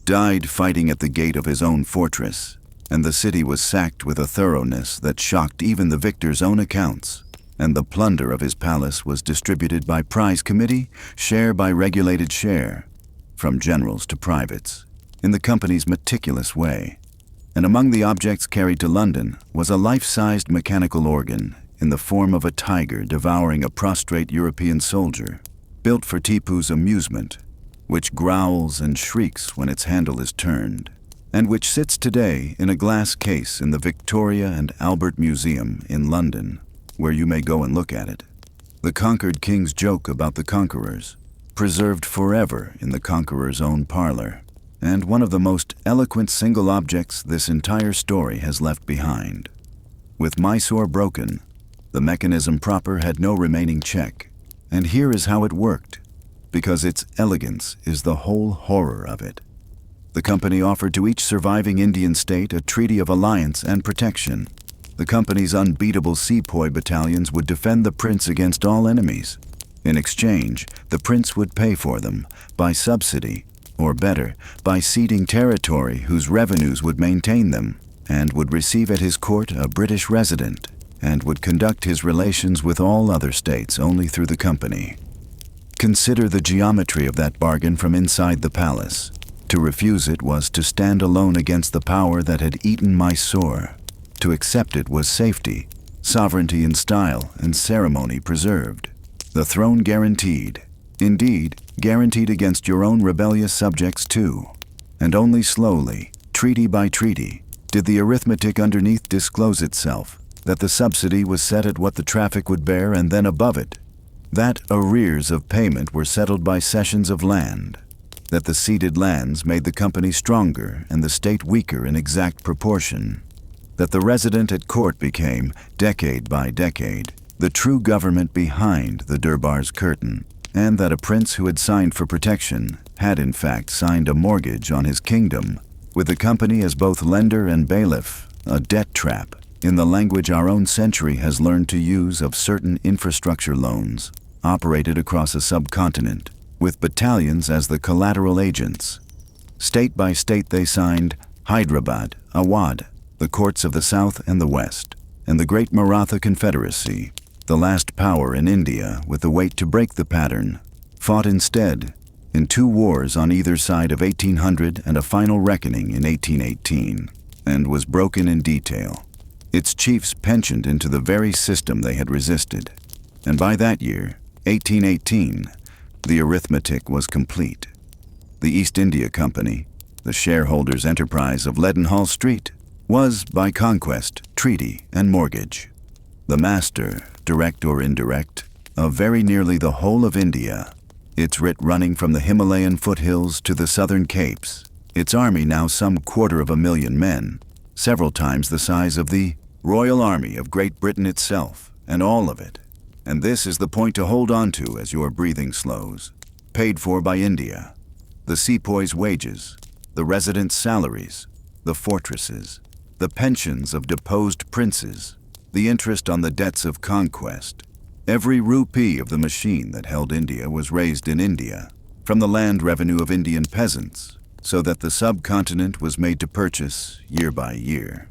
died fighting at the gate of his own fortress, and the city was sacked with a thoroughness that shocked even the victor's own accounts, and the plunder of his palace was distributed by prize committee, share by regulated share, from generals to privates, in the company's meticulous way. And among the objects carried to London was a life-sized mechanical organ in the form of a tiger devouring a prostrate European soldier, built for Tipu's amusement, which growls and shrieks when its handle is turned, and which sits today in a glass case in the Victoria and Albert Museum in London, where you may go and look at it. The conquered king's joke about the conquerors, preserved forever in the conqueror's own parlor, and one of the most eloquent single objects this entire story has left behind. With Mysore broken, the mechanism proper had no remaining check, and here is how it worked, because its elegance is the whole horror of it. The company offered to each surviving Indian state a treaty of alliance and protection. The company's unbeatable sepoy battalions would defend the prince against all enemies. In exchange, the prince would pay for them by subsidy, or better, by ceding territory whose revenues would maintain them, and would receive at his court a British resident, and would conduct his relations with all other states only through the company. Consider the geometry of that bargain from inside the palace. To refuse it was to stand alone against the power that had eaten Mysore. To accept it was safety, sovereignty in style and ceremony preserved. The throne guaranteed, indeed, guaranteed against your own rebellious subjects too. And only slowly, treaty by treaty, did the arithmetic underneath disclose itself, that the subsidy was set at what the traffic would bear, and then above it, that arrears of payment were settled by cessions of land, that the ceded lands made the company stronger and the state weaker in exact proportion, that the resident at court became, decade by decade, the true government behind the Durbar's curtain, and that a prince who had signed for protection had in fact signed a mortgage on his kingdom, with the company as both lender and bailiff, a debt trap, in the language our own century has learned to use of certain infrastructure loans, operated across a subcontinent, with battalions as the collateral agents. State by state they signed Hyderabad, Awadh, the courts of the South and the West, and the great Maratha Confederacy, the last power in India with the weight to break the pattern, fought instead in 2 wars on either side of 1800 and a final reckoning in 1818, and was broken in detail. Its chiefs pensioned into the very system they had resisted, and by that year, 1818, the arithmetic was complete. The East India Company, the shareholders' enterprise of Leadenhall Street, was, by conquest, treaty, and mortgage, the master, direct or indirect, of very nearly the whole of India, its writ running from the Himalayan foothills to the southern capes, its army now some 250,000 men, several times the size of the Royal Army of Great Britain itself, and all of it. And this is the point to hold on to as your breathing slows. Paid for by India. The sepoys' wages, the residents' salaries, the fortresses, the pensions of deposed princes, the interest on the debts of conquest. Every rupee of the machine that held India was raised in India, from the land revenue of Indian peasants, so that the subcontinent was made to purchase, year by year,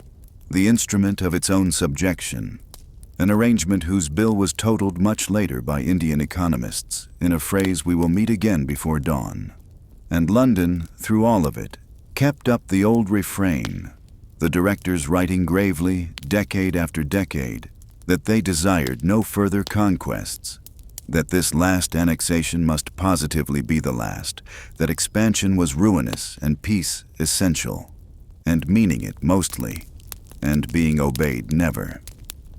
the instrument of its own subjection, an arrangement whose bill was totaled much later by Indian economists in a phrase we will meet again before dawn. And London, through all of it, kept up the old refrain, the directors writing gravely, decade after decade, that they desired no further conquests, that this last annexation must positively be the last, that expansion was ruinous and peace essential, and meaning it mostly, and being obeyed never,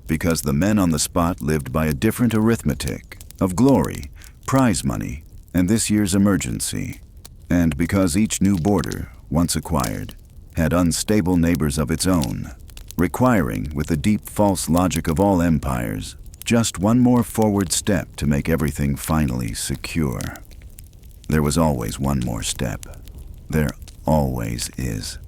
because the men on the spot lived by a different arithmetic of glory, prize money, and this year's emergency, and because each new border, once acquired, had unstable neighbors of its own, requiring, with the deep false logic of all empires, just one more forward step to make everything finally secure. There was always one more step. There always is.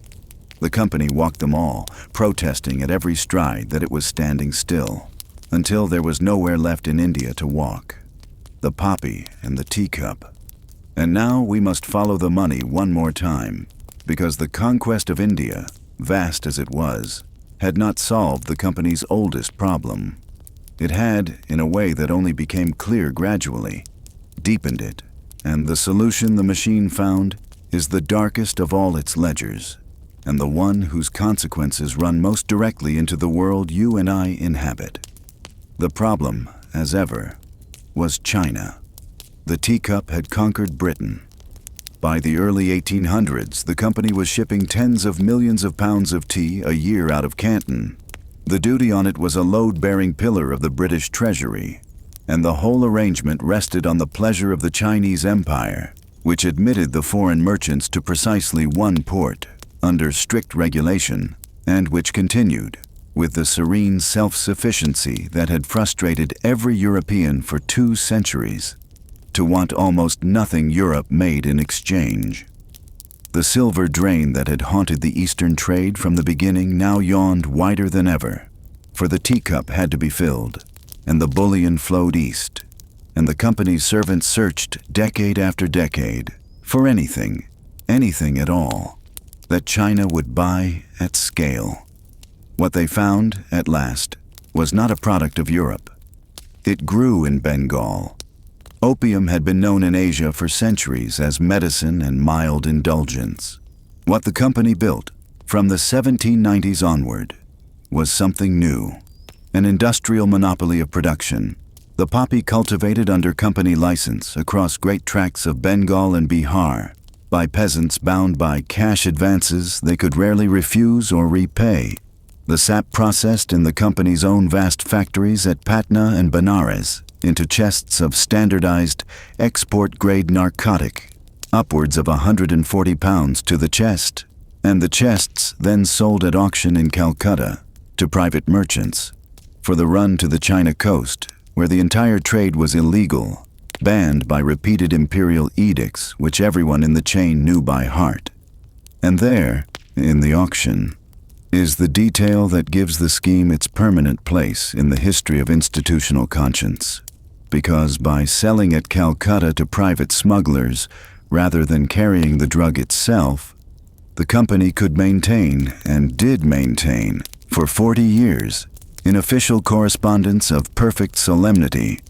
The company walked them all, protesting at every stride that it was standing still, until there was nowhere left in India to walk. The poppy and the teacup. And now we must follow the money one more time, because the conquest of India, vast as it was, had not solved the company's oldest problem. It had, in a way that only became clear gradually, deepened it, and the solution the machine found is the darkest of all its ledgers, and the one whose consequences run most directly into the world you and I inhabit. The problem, as ever, was China. The teacup had conquered Britain. By the early 1800s, the company was shipping tens of millions of pounds of tea a year out of Canton. The duty on it was a load-bearing pillar of the British Treasury. and the whole arrangement rested on the pleasure of the Chinese Empire, which admitted the foreign merchants to precisely one port, under strict regulation, and which continued, with the serene self-sufficiency that had frustrated every European for 2 centuries, to want almost nothing Europe made in exchange. The silver drain that had haunted the Eastern trade from the beginning now yawned wider than ever, for the teacup had to be filled, and the bullion flowed east, and the company's servants searched decade after decade for anything at all, that China would buy at scale. What they found, at last, was not a product of Europe. It grew in Bengal. Opium had been known in Asia for centuries as medicine and mild indulgence. What the company built, from the 1790s onward, was something new, an industrial monopoly of production. The poppy cultivated under company license across great tracts of Bengal and Bihar, by peasants bound by cash advances they could rarely refuse or repay. The sap processed in the company's own vast factories at Patna and Benares into chests of standardized export-grade narcotic, upwards of 140 pounds to the chest, and the chests then sold at auction in Calcutta to private merchants for the run to the China coast, where the entire trade was illegal, banned by repeated imperial edicts which everyone in the chain knew by heart. And there, in the auction, is the detail that gives the scheme its permanent place in the history of institutional conscience. Because by selling at Calcutta to private smugglers, rather than carrying the drug itself, the company could maintain, and did maintain, for 40 years, in official correspondence of perfect solemnity,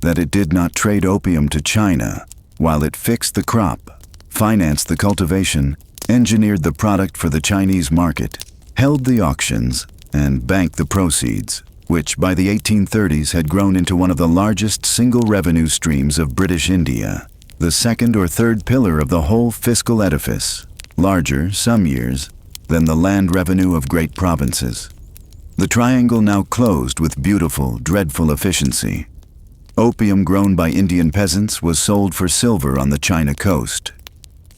that it did not trade opium to China, while it fixed the crop, financed the cultivation, engineered the product for the Chinese market, held the auctions, and banked the proceeds, which by the 1830s had grown into one of the largest single revenue streams of British India, the second or third pillar of the whole fiscal edifice, larger, some years, than the land revenue of great provinces. The triangle now closed with beautiful, dreadful efficiency. Opium grown by Indian peasants was sold for silver on the China coast.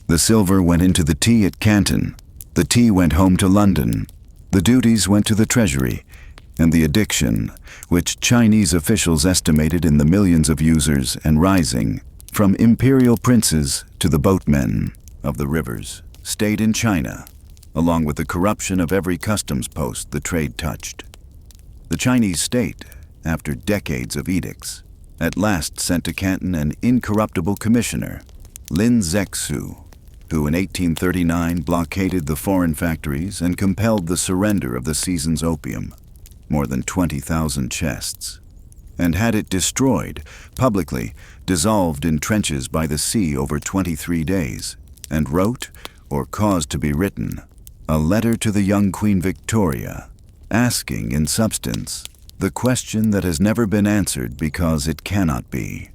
The silver went into the tea at Canton, the tea went home to London, the duties went to the treasury, and the addiction, which Chinese officials estimated in the millions of users and rising, from imperial princes to the boatmen of the rivers, stayed in China, along with the corruption of every customs post the trade touched. The Chinese state, after decades of edicts, at last sent to Canton an incorruptible commissioner, Lin Zexu, who in 1839 blockaded the foreign factories and compelled the surrender of the season's opium, more than 20,000 chests, and had it destroyed, publicly, dissolved in trenches by the sea over 23 days, and wrote, or caused to be written, a letter to the young Queen Victoria, asking, in substance, the question that has never been answered because it cannot be,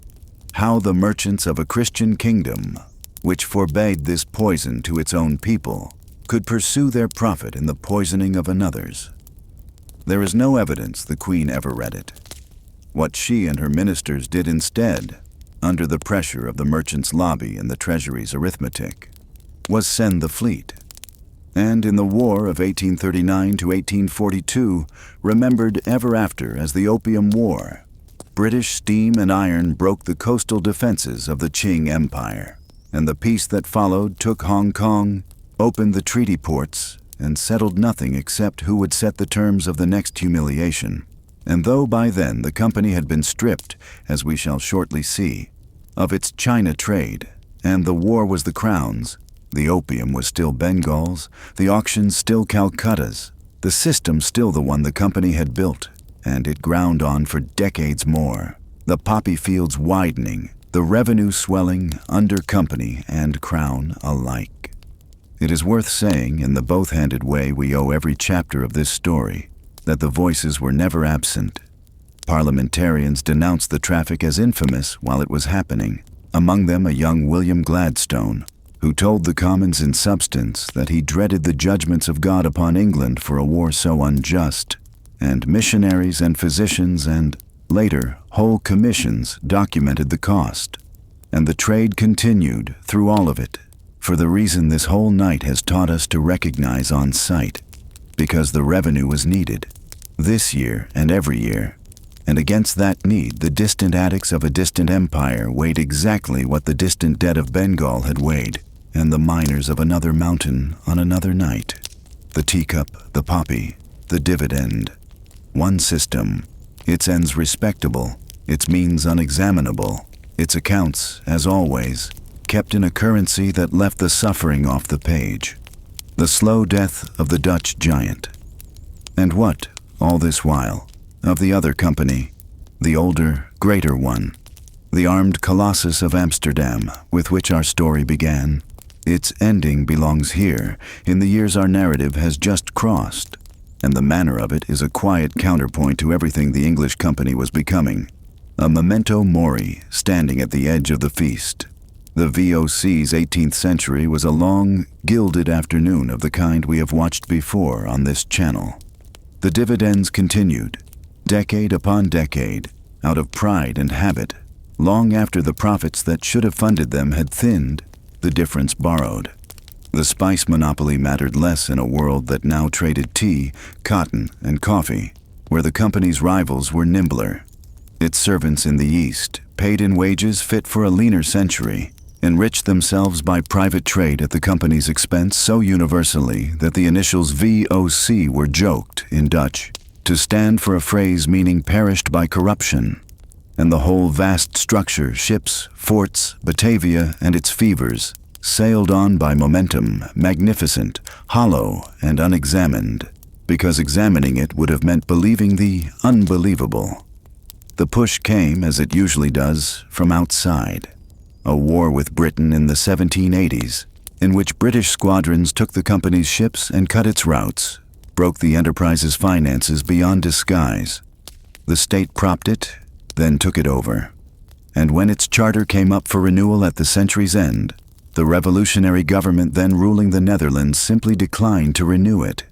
how the merchants of a Christian kingdom, which forbade this poison to its own people, could pursue their profit in the poisoning of another's. There is no evidence the Queen ever read it. What she and her ministers did instead, under the pressure of the merchants' lobby and the Treasury's arithmetic, was send the fleet. And in the War of 1839 to 1842, remembered ever after as the Opium War, British steam and iron broke the coastal defenses of the Qing Empire, and the peace that followed took Hong Kong, opened the treaty ports, and settled nothing except who would set the terms of the next humiliation. And though by then the company had been stripped, as we shall shortly see, of its China trade, and the war was the Crown's, the opium was still Bengal's, the auctions still Calcutta's, the system still the one the company had built, and it ground on for decades more, the poppy fields widening, the revenue swelling under company and Crown alike. It is worth saying, in the both-handed way we owe every chapter of this story, that the voices were never absent. Parliamentarians denounced the traffic as infamous while it was happening, among them a young William Gladstone, who told the Commons in substance that he dreaded the judgments of God upon England for a war so unjust, and missionaries and physicians and, later, whole commissions documented the cost. And the trade continued through all of it, for the reason this whole night has taught us to recognize on sight, because the revenue was needed, this year and every year. And against that need, the distant attics of a distant empire weighed exactly what the distant dead of Bengal had weighed, and the miners of another mountain on another night. The teacup, the poppy, the dividend. One system, its ends respectable, its means unexaminable, its accounts, as always, kept in a currency that left the suffering off the page. The slow death of the Dutch giant. And what, all this while, of the other company, the older, greater one, the armed colossus of Amsterdam, with which our story began? Its ending belongs here, in the years our narrative has just crossed, and the manner of it is a quiet counterpoint to everything the English company was becoming, a memento mori standing at the edge of the feast. The VOC's 18th century was a long, gilded afternoon of the kind we have watched before on this channel. The dividends continued, decade upon decade, out of pride and habit, long after the profits that should have funded them had thinned, the difference borrowed. The spice monopoly mattered less in a world that now traded tea, cotton, and coffee, where the company's rivals were nimbler. Its servants in the East, paid in wages fit for a leaner century, enriched themselves by private trade at the company's expense so universally that the initials VOC were joked, in Dutch, to stand for a phrase meaning perished by corruption. And the whole vast structure, ships, forts, Batavia, and its fevers, sailed on by momentum, magnificent, hollow, and unexamined, because examining it would have meant believing the unbelievable. The push came, as it usually does, from outside. A war with Britain in the 1780s, in which British squadrons took the company's ships and cut its routes, broke the enterprise's finances beyond disguise. The state propped it, then took it over. And when its charter came up for renewal at the century's end, the revolutionary government then ruling the Netherlands simply declined to renew it.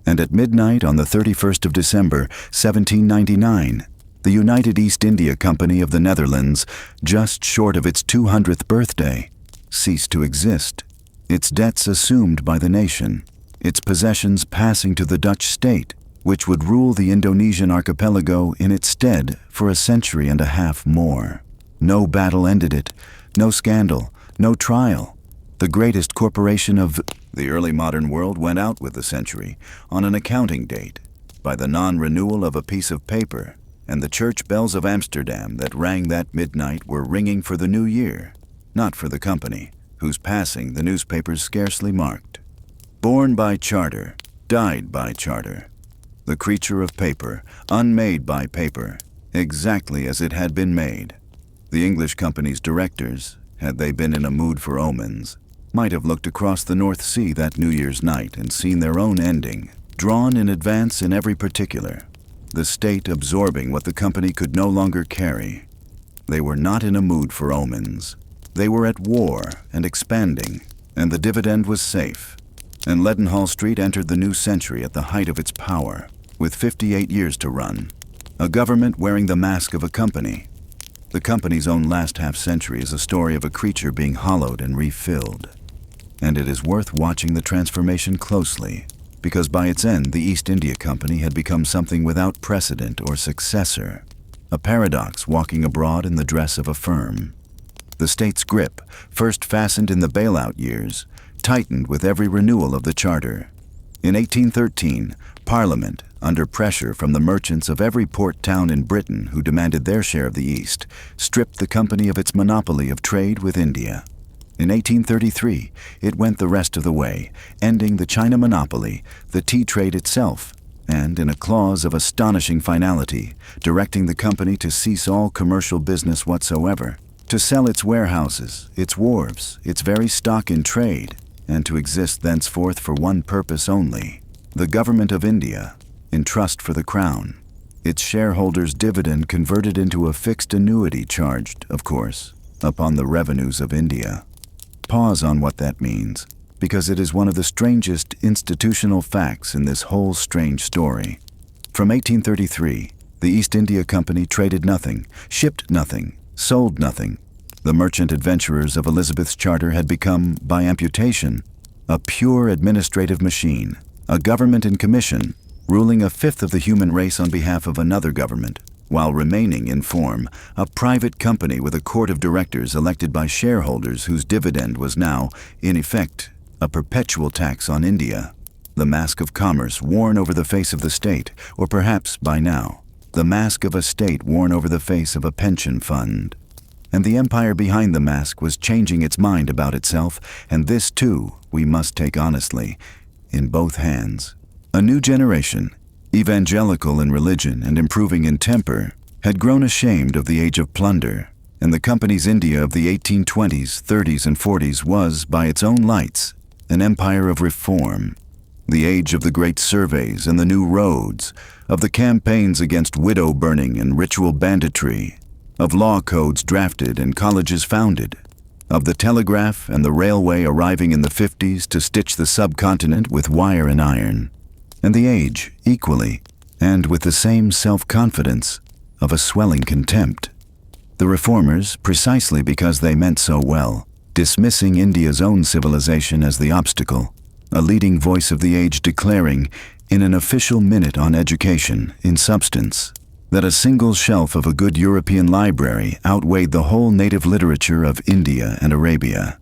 And at midnight on the 31st of December, 1799, the United East India Company of the Netherlands, just short of its 200th birthday, ceased to exist, its debts assumed by the nation, its possessions passing to the Dutch state, which would rule the Indonesian archipelago in its stead for a century and a half more. No battle ended it, no scandal, no trial. The greatest corporation of the early modern world went out with the century on an accounting date by the non-renewal of a piece of paper, and the church bells of Amsterdam that rang that midnight were ringing for the new year, not for the company, whose passing the newspapers scarcely marked. Born by charter, died by charter. The creature of paper, unmade by paper, exactly as it had been made. The English company's directors, had they been in a mood for omens, might have looked across the North Sea that New Year's night and seen their own ending, drawn in advance in every particular. The state absorbing what the company could no longer carry. They were not in a mood for omens. They were at war and expanding, and the dividend was safe. And Leadenhall Street entered the new century at the height of its power, with 58 years to run. A government wearing the mask of a company. The company's own last half-century is a story of a creature being hollowed and refilled. And it is worth watching the transformation closely, because by its end the East India Company had become something without precedent or successor, a paradox walking abroad in the dress of a firm. The state's grip, first fastened in the bailout years, tightened with every renewal of the charter. In 1813, Parliament, under pressure from the merchants of every port town in Britain who demanded their share of the East, stripped the company of its monopoly of trade with India. In 1833, it went the rest of the way, ending the China monopoly, the tea trade itself, and, in a clause of astonishing finality, directing the company to cease all commercial business whatsoever, to sell its warehouses, its wharves, its very stock in trade, and to exist thenceforth for one purpose only, the government of India, in trust for the crown, its shareholders' dividend converted into a fixed annuity charged, of course, upon the revenues of India. Pause on what that means, because it is one of the strangest institutional facts in this whole strange story. From 1833, The East India Company traded nothing, shipped nothing, sold nothing. The merchant adventurers of Elizabeth's charter had become, by amputation, a pure administrative machine, a government in commission, ruling a fifth of the human race on behalf of another government, while remaining in form a private company with a court of directors elected by shareholders whose dividend was now, in effect, a perpetual tax on India. The mask of commerce worn over the face of the state, or perhaps, by now, the mask of a state worn over the face of a pension fund. And the empire behind the mask was changing its mind about itself, and this, too, we must take honestly, in both hands. A new generation, evangelical in religion and improving in temper, had grown ashamed of the age of plunder, and the company's India of the 1820s, 30s, and 40s was, by its own lights, an empire of reform. The age of the great surveys and the new roads, of the campaigns against widow burning and ritual banditry, of law codes drafted and colleges founded, of the telegraph and the railway arriving in the 50s to stitch the subcontinent with wire and iron, and the age, equally, and with the same self-confidence, of a swelling contempt. The reformers, precisely because they meant so well, dismissing India's own civilization as the obstacle, a leading voice of the age declaring, in an official minute on education, in substance, that a single shelf of a good European library outweighed the whole native literature of India and Arabia.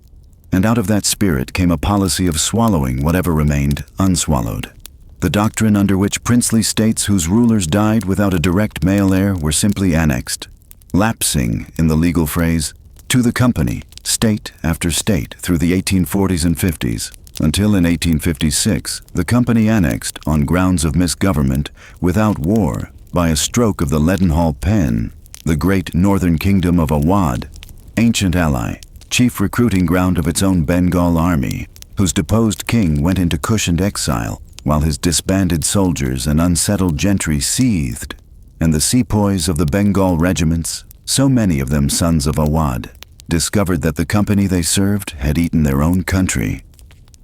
And out of that spirit came a policy of swallowing whatever remained unswallowed. The doctrine under which princely states whose rulers died without a direct male heir were simply annexed, lapsing, in the legal phrase, to the company, state after state, through the 1840s and 50s, until in 1856 the company annexed, on grounds of misgovernment, without war, by a stroke of the Leadenhall pen, the great northern kingdom of Awadh, ancient ally, chief recruiting ground of its own Bengal army, whose deposed king went into cushioned exile, while his disbanded soldiers and unsettled gentry seethed, and the sepoys of the Bengal regiments, so many of them sons of Awadh, discovered that the company they served had eaten their own country.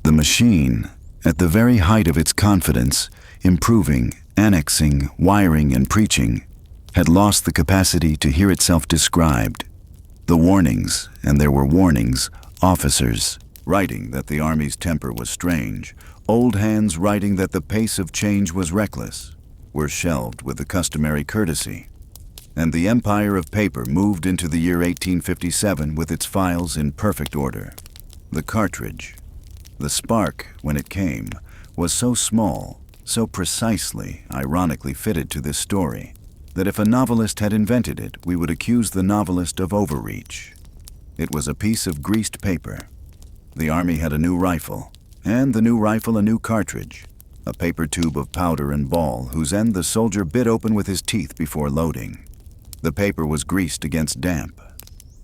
The machine, at the very height of its confidence, improving, annexing, wiring, and preaching, had lost the capacity to hear itself described. The warnings, and there were warnings, officers writing that the army's temper was strange, old hands writing that the pace of change was reckless, were shelved with the customary courtesy. And the empire of paper moved into the year 1857 with its files in perfect order. The cartridge. The spark, when it came, was so small, so precisely, ironically fitted to this story, that if a novelist had invented it, we would accuse the novelist of overreach. It was a piece of greased paper. The army had a new rifle, and the new rifle a new cartridge, a paper tube of powder and ball whose end the soldier bit open with his teeth before loading. The paper was greased against damp,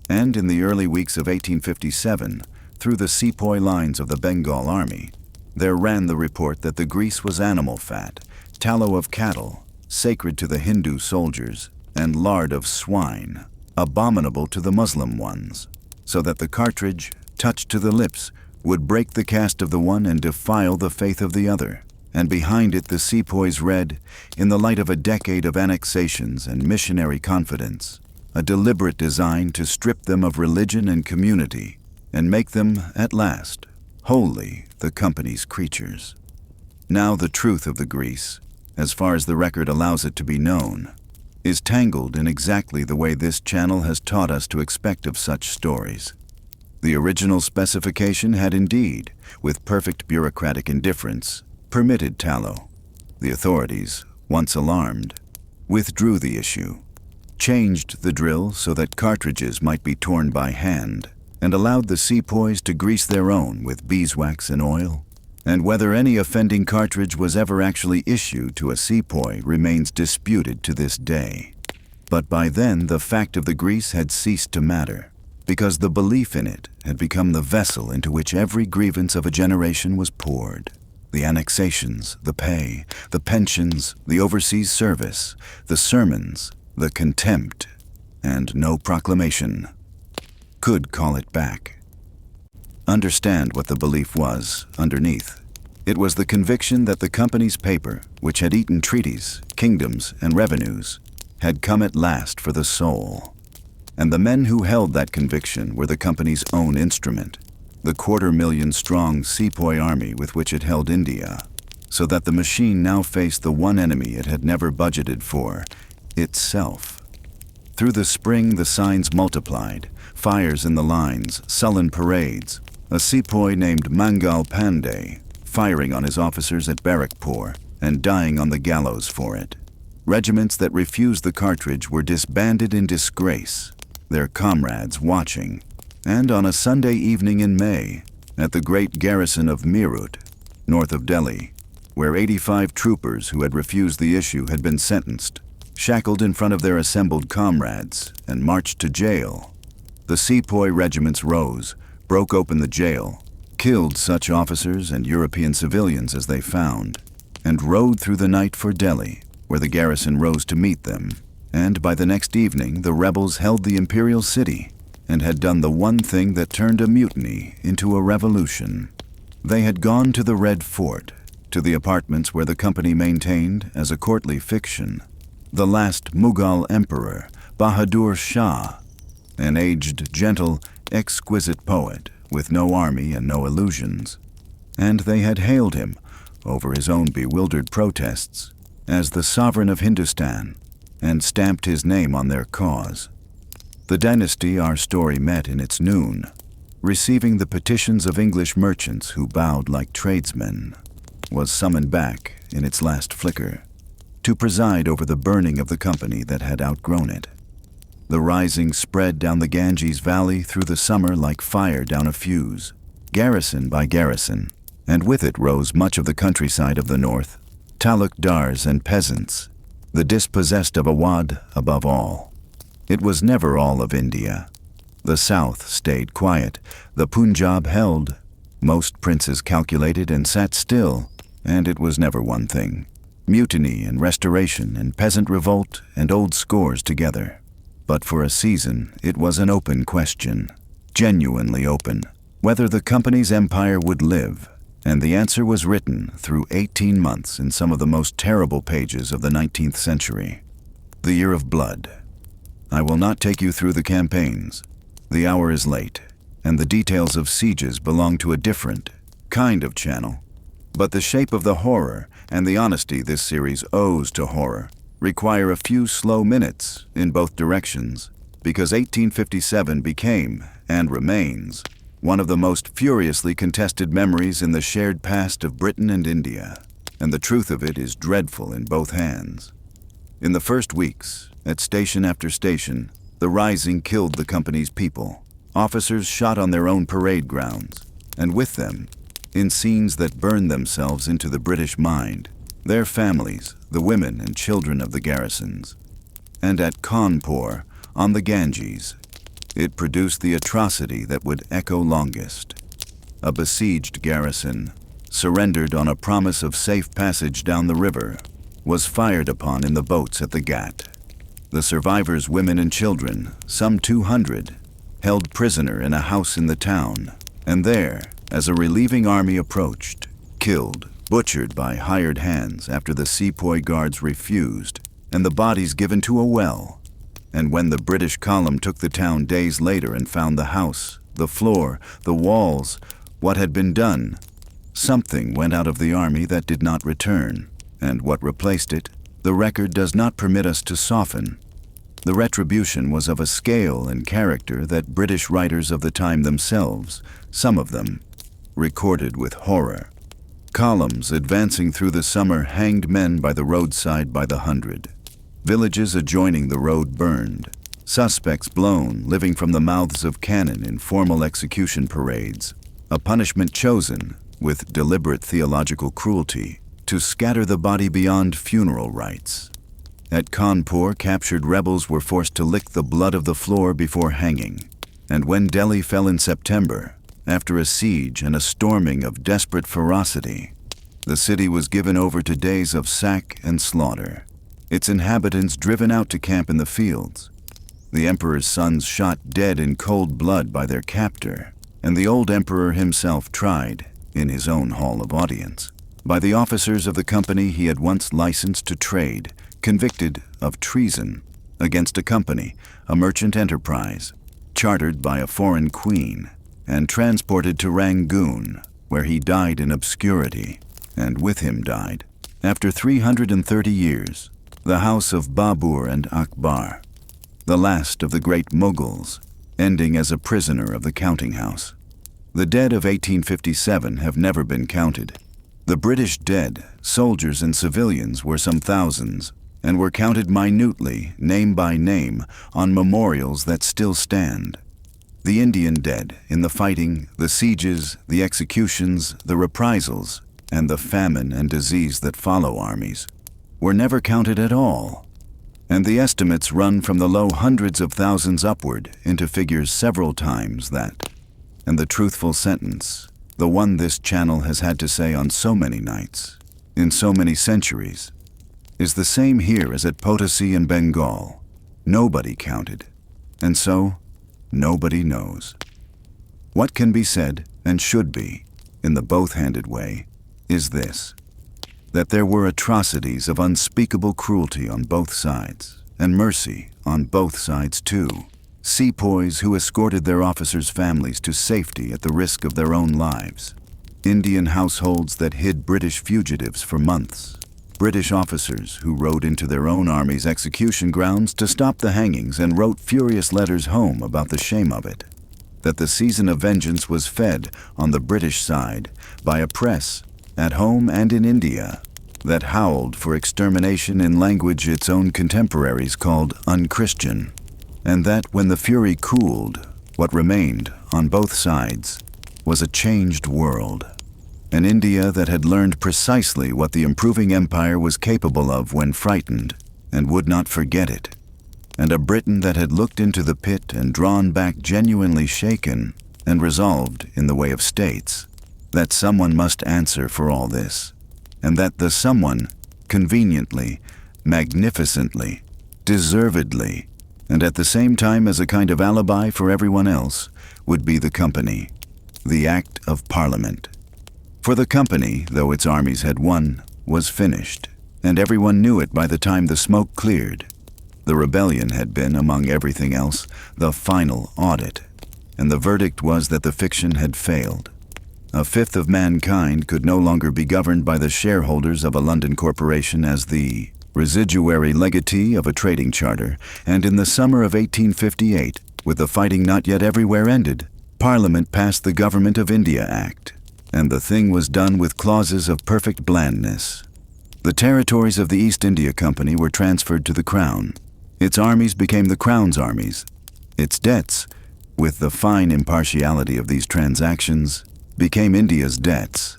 and in the early weeks of 1857, through the sepoy lines of the Bengal army, there ran the report that the grease was animal fat, tallow of cattle, sacred to the Hindu soldiers, and lard of swine, abominable to the Muslim ones, so that the cartridge, touched to the lips, would break the caste of the one and defile the faith of the other. And behind it the sepoys read, in the light of a decade of annexations and missionary confidence, a deliberate design to strip them of religion and community, and make them, at last, wholly the company's creatures. Now the truth of the grease, as far as the record allows it to be known, is tangled in exactly the way this channel has taught us to expect of such stories. The original specification had indeed, with perfect bureaucratic indifference, permitted tallow. The authorities, once alarmed, withdrew the issue, changed the drill so that cartridges might be torn by hand, and allowed the sepoys to grease their own with beeswax and oil. And whether any offending cartridge was ever actually issued to a sepoy remains disputed to this day. But by then the fact of the grease had ceased to matter, because the belief in it had become the vessel into which every grievance of a generation was poured. The annexations, the pay, the pensions, the overseas service, the sermons, the contempt, and no proclamation could call it back. Understand what the belief was underneath. It was the conviction that the company's paper, which had eaten treaties, kingdoms, and revenues, had come at last for the soul. And the men who held that conviction were the company's own instrument, the 250,000-strong sepoy army with which it held India, so that the machine now faced the one enemy it had never budgeted for, itself. Through the spring the signs multiplied, fires in the lines, sullen parades, a sepoy named Mangal Pandey firing on his officers at Barrackpore and dying on the gallows for it. Regiments that refused the cartridge were disbanded in disgrace, their comrades watching. And on a Sunday evening in May, at the great garrison of Meerut, north of Delhi, where 85 troopers who had refused the issue had been sentenced, shackled in front of their assembled comrades, and marched to jail, the sepoy regiments rose, broke open the jail, killed such officers and European civilians as they found, and rode through the night for Delhi, where the garrison rose to meet them. And by the next evening, the rebels held the imperial city and had done the one thing that turned a mutiny into a revolution. They had gone to the Red Fort, to the apartments where the company maintained, as a courtly fiction, the last Mughal emperor, Bahadur Shah, an aged, gentle, exquisite poet with no army and no illusions. And they had hailed him, over his own bewildered protests, as the sovereign of Hindustan, and stamped his name on their cause. The dynasty our story met in its noon, receiving the petitions of English merchants who bowed like tradesmen, was summoned back in its last flicker to preside over the burning of the company that had outgrown it. The rising spread down the Ganges Valley through the summer like fire down a fuse, garrison by garrison, and with it rose much of the countryside of the north, talukdars and peasants, the dispossessed of Awadh above all. It was never all of India. The south stayed quiet, the Punjab held, most princes calculated and sat still, and it was never one thing. Mutiny and restoration and peasant revolt and old scores together. But for a season, it was an open question, genuinely open, whether the company's empire would live, and the answer was written through 18 months in some of the most terrible pages of the 19th century. The Year of Blood. I will not take you through the campaigns. The hour is late, and the details of sieges belong to a different kind of channel. But the shape of the horror and the honesty this series owes to horror require a few slow minutes in both directions, because 1857 became, and remains, one of the most furiously contested memories in the shared past of Britain and India, and the truth of it is dreadful in both hands. In the first weeks, at station after station, the rising killed the company's people. Officers shot on their own parade grounds, and with them, in scenes that burned themselves into the British mind, their families, the women and children of the garrisons. And at Kanpur, on the Ganges, it produced the atrocity that would echo longest. A besieged garrison, surrendered on a promise of safe passage down the river, was fired upon in the boats at the Ghat. The survivors' women and children, some 200, held prisoner in a house in the town, and there, as a relieving army approached, killed, butchered by hired hands after the sepoy guards refused, and the bodies given to a well. And when the British column took the town days later and found the house, the floor, the walls, what had been done, something went out of the army that did not return, and what replaced it, the record does not permit us to soften. The retribution was of a scale and character that British writers of the time themselves, some of them, recorded with horror. Columns advancing through the summer hanged men by the roadside by the hundred. Villages adjoining the road burned. Suspects blown, living from the mouths of cannon in formal execution parades. A punishment chosen, with deliberate theological cruelty, to scatter the body beyond funeral rites. At Kanpur, captured rebels were forced to lick the blood of the floor before hanging. And when Delhi fell in September, after a siege and a storming of desperate ferocity, the city was given over to days of sack and slaughter, its inhabitants driven out to camp in the fields, the emperor's sons shot dead in cold blood by their captor, and the old emperor himself tried, in his own hall of audience, by the officers of the company he had once licensed to trade, convicted of treason, against a company, a merchant enterprise, chartered by a foreign queen, and transported to Rangoon, where he died in obscurity, and with him died, after 330 years, the house of Babur and Akbar, the last of the great Mughals, ending as a prisoner of the counting house. The dead of 1857 have never been counted. The British dead, soldiers and civilians, were some thousands, and were counted minutely, name by name, on memorials that still stand. The Indian dead, in the fighting, the sieges, the executions, the reprisals, and the famine and disease that follow armies, were never counted at all. And the estimates run from the low hundreds of thousands upward into figures several times that. And the truthful sentence, the one this channel has had to say on so many nights, in so many centuries, is the same here as at Potosi in Bengal. Nobody counted, and so nobody knows. What can be said, and should be, in the both-handed way, is this: that there were atrocities of unspeakable cruelty on both sides, and mercy on both sides too. Sepoys who escorted their officers' families to safety at the risk of their own lives. Indian households that hid British fugitives for months. British officers who rode into their own army's execution grounds to stop the hangings and wrote furious letters home about the shame of it. That the season of vengeance was fed, on the British side, by a press, at home and in India, that howled for extermination in language its own contemporaries called unchristian. And that when the fury cooled, what remained, on both sides, was a changed world. An India that had learned precisely what the improving empire was capable of when frightened, and would not forget it. And a Britain that had looked into the pit and drawn back genuinely shaken, and resolved, in the way of states, that someone must answer for all this, and that the someone, conveniently, magnificently, deservedly, and at the same time as a kind of alibi for everyone else, would be the company, the Act of Parliament. For the company, though its armies had won, was finished, and everyone knew it by the time the smoke cleared. The rebellion had been, among everything else, the final audit, and the verdict was that the fiction had failed. A fifth of mankind could no longer be governed by the shareholders of a London corporation as the residuary legatee of a trading charter, and in the summer of 1858, with the fighting not yet everywhere ended, Parliament passed the Government of India Act, and the thing was done with clauses of perfect blandness. The territories of the East India Company were transferred to the Crown. Its armies became the Crown's armies. Its debts, with the fine impartiality of these transactions, became India's debts.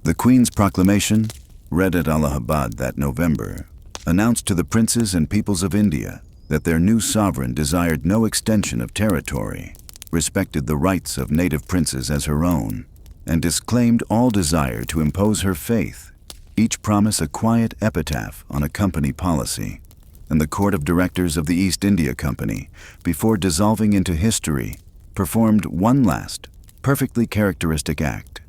The Queen's proclamation, read at Allahabad that November, announced to the princes and peoples of India that their new sovereign desired no extension of territory, respected the rights of native princes as her own, and disclaimed all desire to impose her faith, each promise a quiet epitaph on a company policy. And the Court of Directors of the East India Company, before dissolving into history, performed one last, perfectly characteristic act.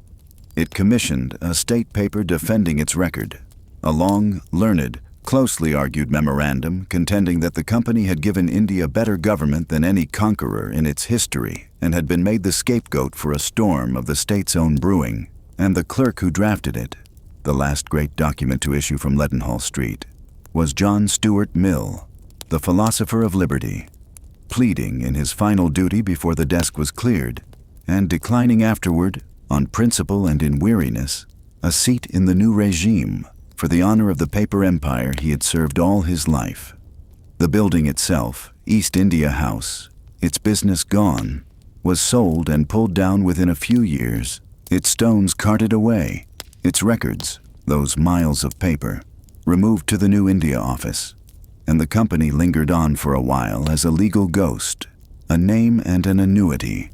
It commissioned a state paper defending its record, a long, learned, closely argued memorandum contending that the company had given India better government than any conqueror in its history and had been made the scapegoat for a storm of the state's own brewing, and the clerk who drafted it, the last great document to issue from Leadenhall Street, was John Stuart Mill, the philosopher of liberty, pleading in his final duty before the desk was cleared, and declining afterward, on principle and in weariness, a seat in the new regime for the honor of the paper empire he had served all his life. The building itself, East India House, its business gone, was sold and pulled down within a few years, its stones carted away, its records, those miles of paper, removed to the new India office, and the company lingered on for a while as a legal ghost, a name and an annuity,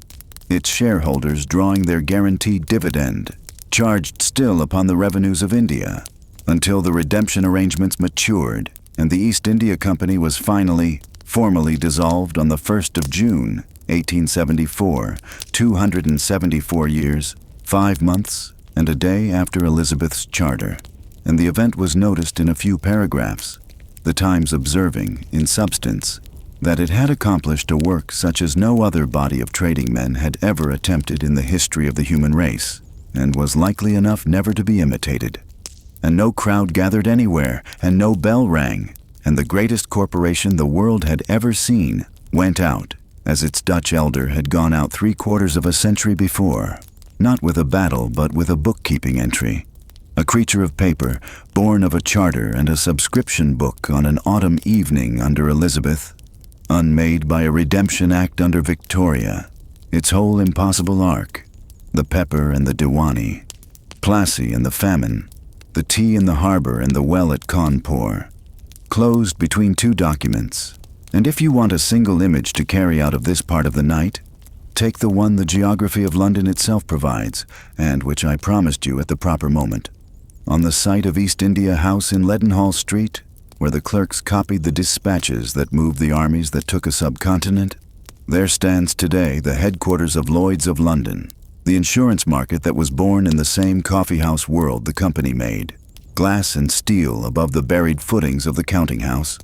its shareholders drawing their guaranteed dividend, charged still upon the revenues of India, until the redemption arrangements matured and the East India Company was finally, formally dissolved on the 1st of June, 1874, 274 years, 5 months, and a day after Elizabeth's charter, and the event was noticed in a few paragraphs. the Times observing, in substance, that it had accomplished a work such as no other body of trading men had ever attempted in the history of the human race, and was likely enough never to be imitated. And no crowd gathered anywhere, and no bell rang, and the greatest corporation the world had ever seen went out, as its Dutch elder had gone out 3/4 of a century before, not with a battle but with a bookkeeping entry, a creature of paper, born of a charter and a subscription book on an autumn evening under Elizabeth, unmade by a redemption act under Victoria, its whole impossible arc, the pepper and the Diwani, Plassey and the famine, the tea in the harbor and the well at Cawnpore, closed between two documents. And if you want a single image to carry out of this part of the night, take the one the geography of London itself provides, and which I promised you at the proper moment. On the site of East India House in Leadenhall Street, where the clerks copied the dispatches that moved the armies that took a subcontinent, there stands today the headquarters of Lloyd's of London, the insurance market that was born in the same coffeehouse world the company made, glass and steel above the buried footings of the counting house.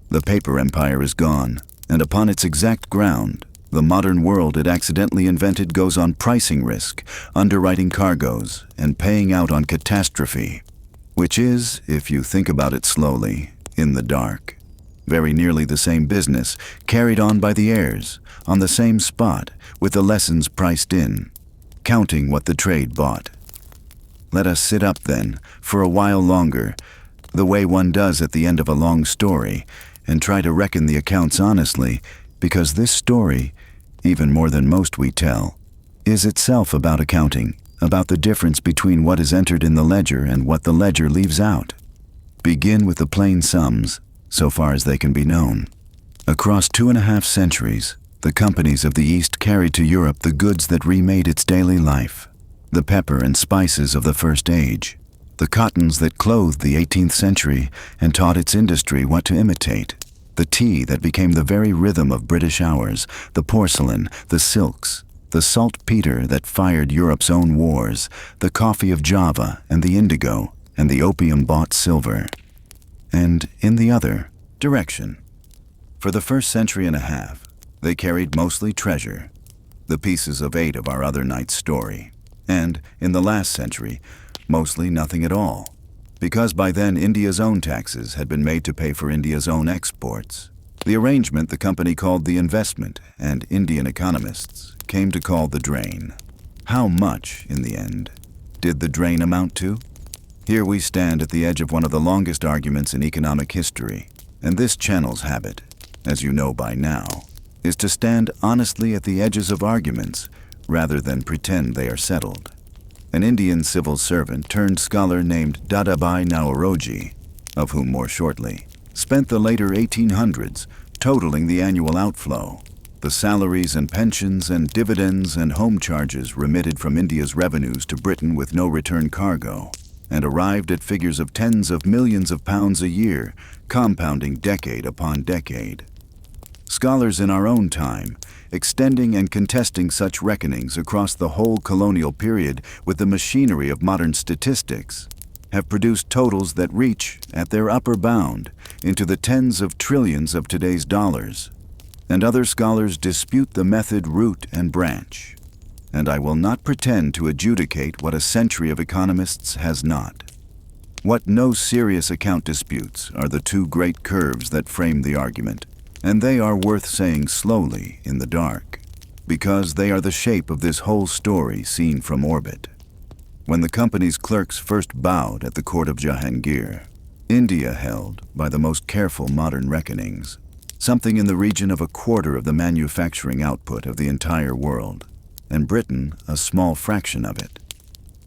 The paper empire is gone, and upon its exact ground, the modern world it accidentally invented goes on pricing risk, underwriting cargoes, and paying out on catastrophe, which is, if you think about it slowly, in the dark, very nearly the same business, carried on by the heirs, on the same spot, with the lessons priced in, counting what the trade bought. Let us sit up then, for a while longer, the way one does at the end of a long story, and try to reckon the accounts honestly, because this story, even more than most we tell, is itself about accounting, about the difference between what is entered in the ledger and what the ledger leaves out. Begin with the plain sums, so far as they can be known. Across 2.5 centuries, the companies of the East carried to Europe the goods that remade its daily life, the pepper and spices of the First Age, the cottons that clothed the 18th century and taught its industry what to imitate, the tea that became the very rhythm of British hours, the porcelain, the silks, the saltpeter that fired Europe's own wars, the coffee of Java and the indigo, and the opium-bought silver. And in the other direction, for the first century and a half, they carried mostly treasure, the pieces of 8 of our other night's story, and, in the last century, mostly nothing at all, because by then India's own taxes had been made to pay for India's own exports. The arrangement the company called the investment, and Indian economists came to call the drain. How much, in the end, did the drain amount to? Here we stand at the edge of one of the longest arguments in economic history, and this channel's habit, as you know by now, is to stand honestly at the edges of arguments rather than pretend they are settled. An Indian civil servant turned scholar named Dadabhai Naoroji, of whom more shortly, spent the later 1800s totaling the annual outflow, the salaries and pensions and dividends and home charges remitted from India's revenues to Britain with no return cargo, and arrived at figures of tens of millions of pounds a year, compounding decade upon decade. Scholars in our own time, extending and contesting such reckonings across the whole colonial period with the machinery of modern statistics, have produced totals that reach, at their upper bound, into the tens of trillions of today's dollars. And other scholars dispute the method root and branch. And I will not pretend to adjudicate what a century of economists has not. What no serious account disputes are the 2 great curves that frame the argument, and they are worth saying slowly in the dark, because they are the shape of this whole story seen from orbit. When the company's clerks first bowed at the court of Jahangir, India held, by the most careful modern reckonings, something in the region of 1/4 of the manufacturing output of the entire world, and Britain a small fraction of it.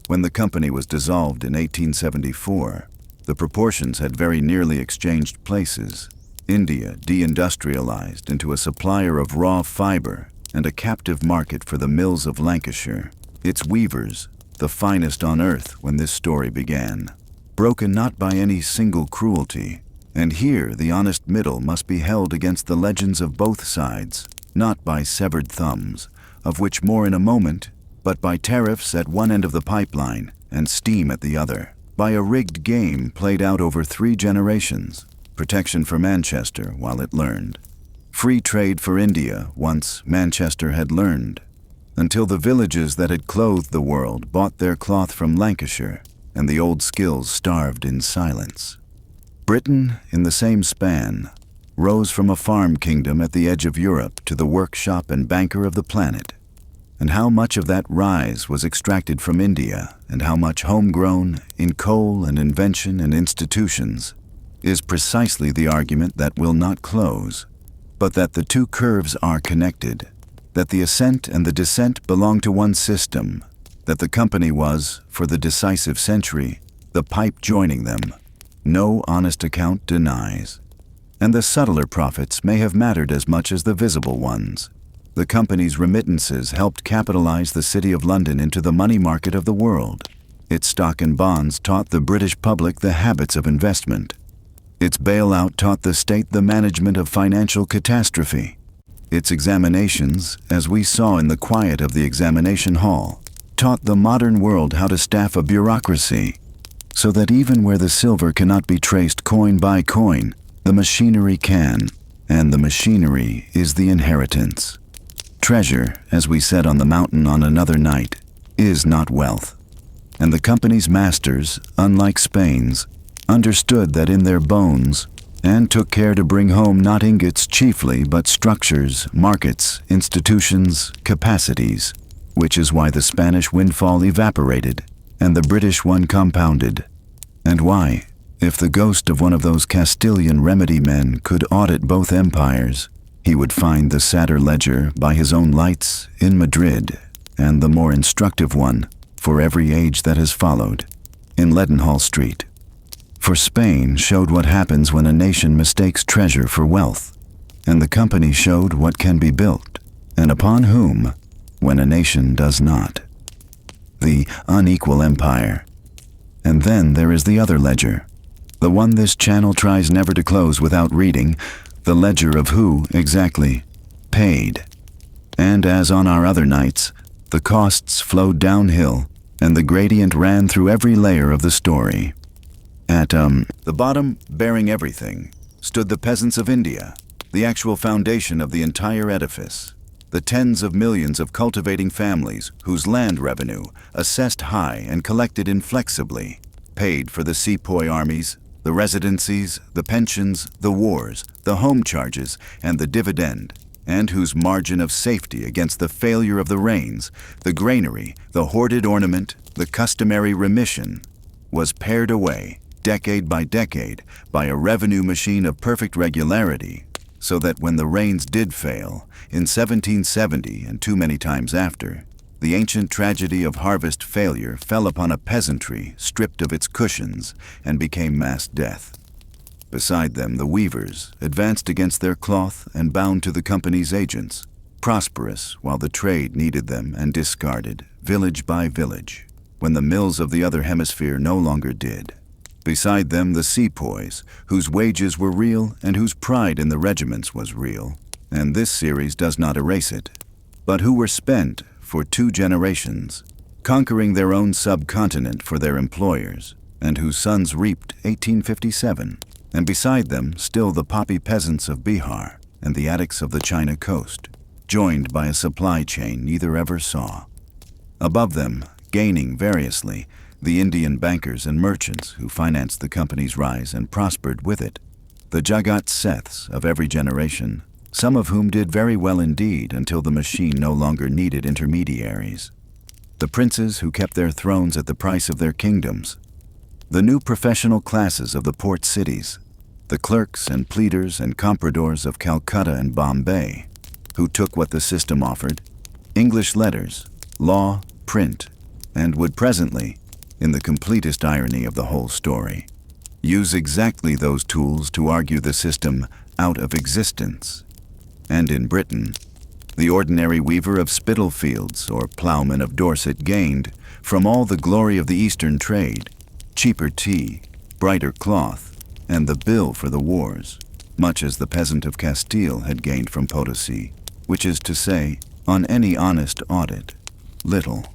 When the company was dissolved in 1874, the proportions had very nearly exchanged places. India deindustrialized into a supplier of raw fiber and a captive market for the mills of Lancashire, its weavers, the finest on earth when this story began, broken not by any single cruelty. And here the honest middle must be held against the legends of both sides, not by severed thumbs, of which more in a moment, but by tariffs at one end of the pipeline and steam at the other, by a rigged game played out over 3 generations, protection for Manchester while it learned. Free trade for India once Manchester had learned, until the villages that had clothed the world bought their cloth from Lancashire, and the old skills starved in silence. Britain, in the same span, rose from a farm kingdom at the edge of Europe to the workshop and banker of the planet. And how much of that rise was extracted from India, and how much homegrown in coal and invention and institutions, is precisely the argument that will not close, but that the two curves are connected, that the ascent and the descent belong to one system, that the company was, for the decisive century, the pipe joining them, no honest account denies. And the subtler profits may have mattered as much as the visible ones. The company's remittances helped capitalize the City of London into the money market of the world. Its stock and bonds taught the British public the habits of investment. Its bailout taught the state the management of financial catastrophe. Its examinations, as we saw in the quiet of the examination hall, taught the modern world how to staff a bureaucracy, so that even where the silver cannot be traced coin by coin, the machinery can, and the machinery is the inheritance. Treasure, as we said on the mountain on another night, is not wealth. And the company's masters, unlike Spain's, understood that in their bones, and took care to bring home not ingots chiefly, but structures, markets, institutions, capacities, which is why the Spanish windfall evaporated, and the British one compounded, and why, if the ghost of one of those Castilian remedy men could audit both empires, he would find the sadder ledger by his own lights in Madrid, and the more instructive one, for every age that has followed, in Leadenhall Street. For Spain showed what happens when a nation mistakes treasure for wealth, and the company showed what can be built, and upon whom, when a nation does not. The unequal empire. And then there is the other ledger, the one this channel tries never to close without reading, the ledger of who, exactly, paid. And as on our other nights, the costs flowed downhill, and the gradient ran through every layer of the story. At the bottom, bearing everything, stood the peasants of India, the actual foundation of the entire edifice, the tens of millions of cultivating families whose land revenue, assessed high and collected inflexibly, paid for the sepoy armies, the residencies, the pensions, the wars, the home charges, and the dividend, and whose margin of safety against the failure of the rains, the granary, the hoarded ornament, the customary remission, was pared away, decade by decade, by a revenue machine of perfect regularity, so that when the rains did fail, in 1770 and too many times after, the ancient tragedy of harvest failure fell upon a peasantry stripped of its cushions and became mass death. Beside them, the weavers advanced against their cloth and bound to the company's agents, prosperous while the trade needed them and discarded, village by village, when the mills of the other hemisphere no longer did. Beside them, the sepoys, whose wages were real and whose pride in the regiments was real, and this series does not erase it, but who were spent for 2 generations, conquering their own subcontinent for their employers, and whose sons reaped 1857, and beside them still the poppy peasants of Bihar and the attics of the China coast, joined by a supply chain neither ever saw. Above them, gaining variously, the Indian bankers and merchants who financed the company's rise and prospered with it, the Jagat Seths of every generation, some of whom did very well indeed until the machine no longer needed intermediaries, the princes who kept their thrones at the price of their kingdoms, the new professional classes of the port cities, the clerks and pleaders and compradors of Calcutta and Bombay, who took what the system offered, English letters, law, print, and would presently, in the completest irony of the whole story, use exactly those tools to argue the system out of existence. And in Britain, the ordinary weaver of Spitalfields or ploughman of Dorset gained, from all the glory of the Eastern trade, cheaper tea, brighter cloth, and the bill for the wars, much as the peasant of Castile had gained from Potosi, which is to say, on any honest audit, little.